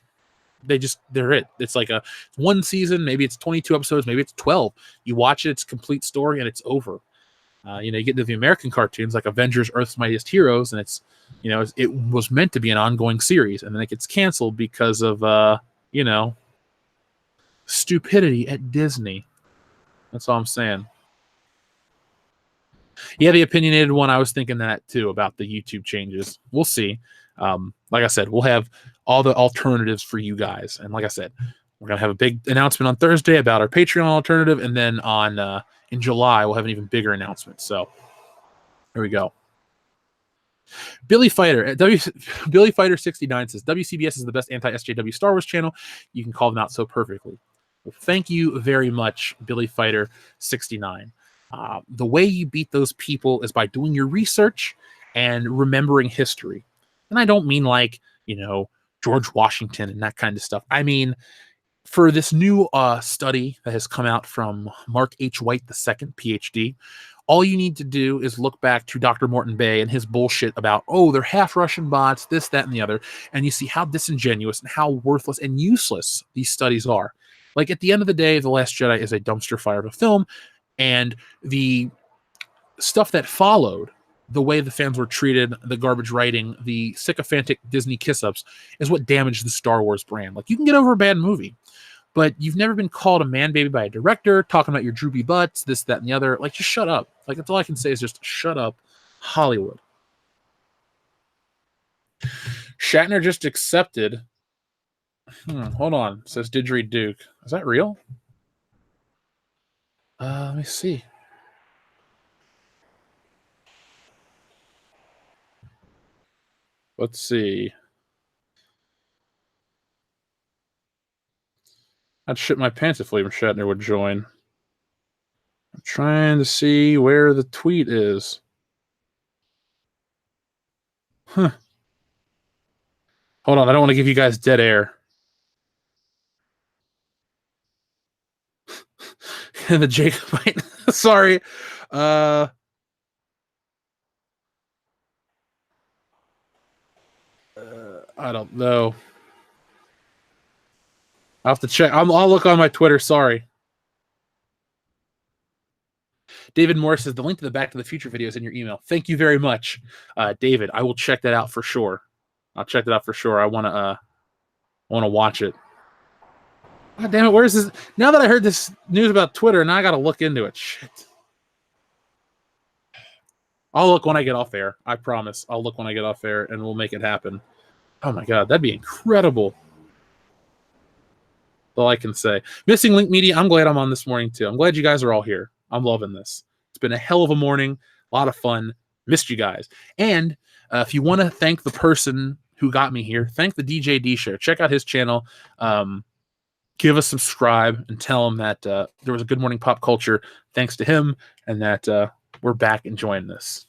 Speaker 1: they're it. It's like one season, maybe it's 22 episodes, maybe it's 12. You watch it, it's a complete story, and it's over. You get into the American cartoons, like Avengers, Earth's Mightiest Heroes, and it was meant to be an ongoing series, and then it gets canceled because of, stupidity at Disney. That's all I'm saying. Yeah, the opinionated one, I was thinking that too about the YouTube changes. We'll see. Like I said, we'll have all the alternatives for you guys. And like I said, we're going to have a big announcement on Thursday about our Patreon alternative. And then in July, we'll have an even bigger announcement. So there we go. Billy Fighter 69 says, WCBS is the best anti-SJW Star Wars channel. You can call them out so perfectly. Well, thank you very much, Billy Fighter 69. The way you beat those people is by doing your research and remembering history. And I don't mean like, George Washington and that kind of stuff. I mean, for this new study that has come out from Mark H. White II, PhD, all you need to do is look back to Dr. Morton Bay and his bullshit about, they're half Russian bots, this, that, and the other. And you see how disingenuous and how worthless and useless these studies are. Like, at the end of the day, The Last Jedi is a dumpster fire of a film. And the stuff that followed, the way the fans were treated, the garbage writing, the sycophantic Disney kiss-ups, is what damaged the Star Wars brand. Like, you can get over a bad movie, but you've never been called a man-baby by a director, talking about your droopy butts, this, that, and the other. Like, just shut up. Like, that's all I can say is just shut up, Hollywood. Shatner just accepted. Hold on. It says Didgeridoo. Is that real? Let me see. Let's see. I'd shit my pants if William Shatner would join. I'm trying to see where the tweet is. Hold on, I don't want to give you guys dead air. The Jacobite. Sorry. I don't know. I'll have to check. I'll look on my Twitter. Sorry. David Morris says the link to the Back to the Future video is in your email. Thank you very much, David. I will check that out for sure. I'll check that out for sure. I want to watch it. God damn it! Where's this? Now that I heard this news about Twitter, now I got to look into it. Shit. I'll look when I get off air. I promise. I'll look when I get off air, and we'll make it happen. Oh my god, that'd be incredible. All I can say. Missing Link Media, I'm glad I'm on this morning too. I'm glad you guys are all here. I'm loving this. It's been a hell of a morning. A lot of fun. Missed you guys. And If you want to thank the person who got me here, thank the DJD Show. Check out his channel. Give us subscribe and tell him that there was a Good Morning Pop Culture thanks to him, and that we're back enjoying this.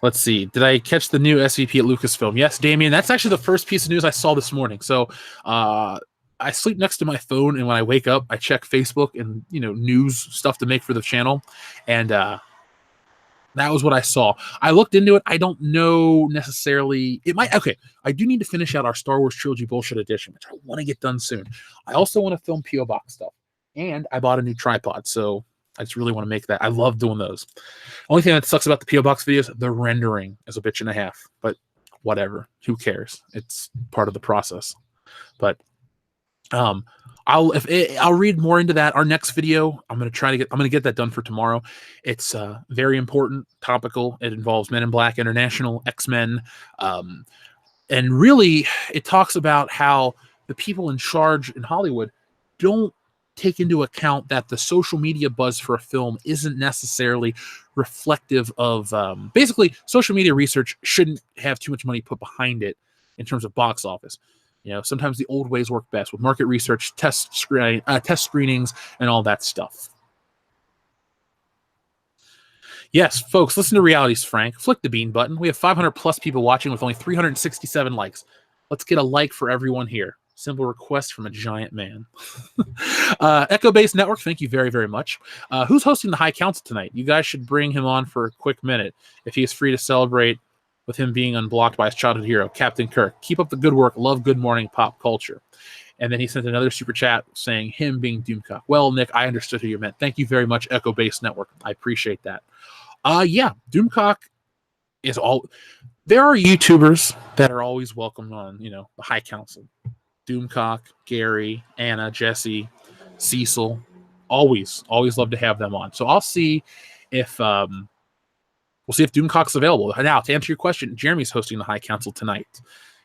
Speaker 1: Let's see. Did I catch the new SVP at Lucasfilm? Yes, Damien. That's actually the first piece of news I saw this morning. So I sleep next to my phone, and when I wake up, I check Facebook and news stuff to make for the channel, and that was what I saw. I looked into it. I don't know necessarily. It might. Okay, I do need to finish out our Star Wars Trilogy Bullshit Edition, which I want to get done soon. I also want to film P.O. Box stuff, and I bought a new tripod, so I just really want to make that. I love doing those. Only thing that sucks about the P.O. Box videos, the rendering is a bitch and a half, but whatever. Who cares? It's part of the process. But I'll read more into that. Our next video, I'm gonna get that done for tomorrow. It's very important, topical. It involves Men in Black International, X-Men, and really it talks about how the people in charge in Hollywood don't take into account that the social media buzz for a film isn't necessarily reflective of basically social media research shouldn't have too much money put behind it in terms of box office. Sometimes the old ways work best with market research, test screenings, and all that stuff. Yes, folks, listen to Realities Frank. Flick the bean button. We have 500 plus people watching with only 367 likes. Let's get a like for everyone here. Simple request from a giant man. Echo Base Network, thank you very, very much. Who's hosting the High Council tonight? You guys should bring him on for a quick minute if he is free to celebrate with him being unblocked by his childhood hero, Captain Kirk. Keep up the good work. Love Good Morning Pop Culture. And then he sent another super chat saying him being Doomcock. Well, Nick, I understood who you meant. Thank you very much, Echo Base Network. I appreciate that. Yeah, Doomcock is all... There are YouTubers that are always welcome on, the High Council. Doomcock, Gary, Anna, Jesse, Cecil. Always love to have them on. So I'll see if... We'll see if Doomcock's available. Now, to answer your question, Jeremy's hosting the High Council tonight.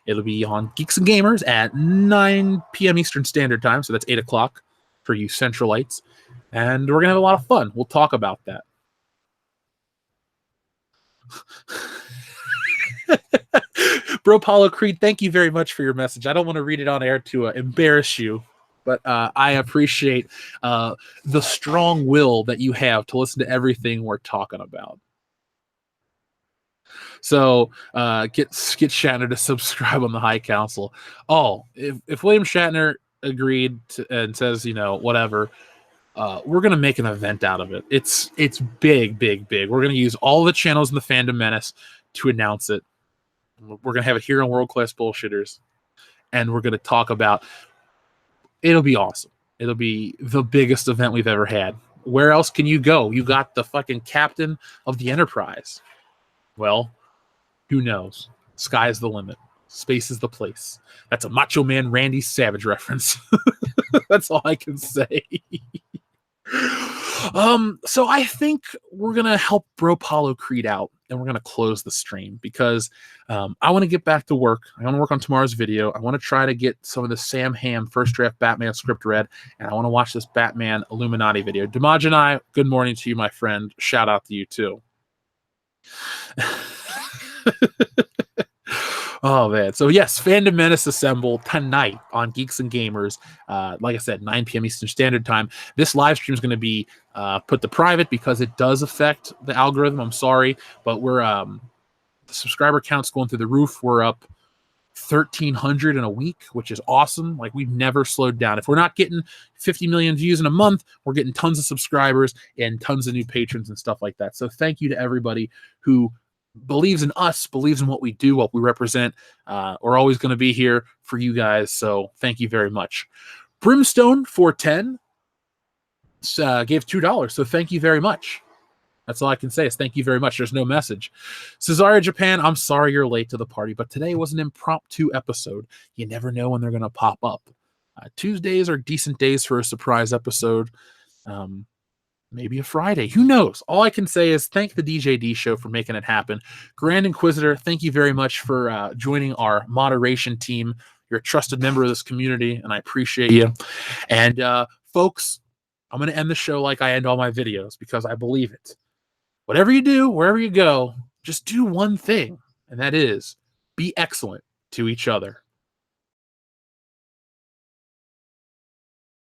Speaker 1: It'll be on Geeks and Gamers at 9 p.m. Eastern Standard Time, so that's 8 o'clock for you Centralites. And we're going to have a lot of fun. We'll talk about that. Bro Paulo Creed, thank you very much for your message. I don't want to read it on air to embarrass you, but I appreciate the strong will that you have to listen to everything we're talking about. So get Shatner to subscribe on the High Council. Oh, if William Shatner agreed and says, whatever, we're going to make an event out of it. It's big. We're going to use all the channels in the Fandom Menace to announce it. We're going to have it here on World Class Bullshitters, and we're going to talk about it'll be awesome. It'll be the biggest event we've ever had. Where else can you go? You got the fucking captain of the Enterprise. Well, who knows? Sky's the limit. Space is the place. That's a Macho Man Randy Savage reference. That's all I can say. So I think we're going to help Bro Paulo Creed out, and we're going to close the stream because I want to get back to work. I want to work on tomorrow's video. I want to try to get some of the Sam Hamm first draft Batman script read, and I want to watch this Batman Illuminati video. Damaj and I, good morning to you, my friend. Shout out to you, too. Oh man, so yes, Fandom Menace assemble tonight on Geeks and Gamers. Like I said, 9 p.m. Eastern Standard Time. This live stream is going to be put to private because it does affect the algorithm. I'm sorry, but we're the subscriber count's going through the roof. We're up 1,300 in a week, which is awesome. Like, we've never slowed down. If we're not getting 50 million views in a month, we're getting tons of subscribers and tons of new patrons and stuff like that. So thank you to everybody who believes in us, believes in what we do, what we represent. We're always going to be here for you guys. So thank you very much. Brimstone 410 gave $2. So thank you very much. That's all I can say is thank you very much. There's no message. Cesaria Japan, I'm sorry you're late to the party, but today was an impromptu episode. You never know when they're going to pop up. Tuesdays are decent days for a surprise episode. Maybe a Friday. Who knows? All I can say is thank the DJD show for making it happen. Grand Inquisitor, thank you very much for joining our moderation team. You're a trusted member of this community, and I appreciate you. And folks, I'm going to end the show like I end all my videos because I believe it. whatever you do, wherever you go, just do one thing, and that is be excellent to each other.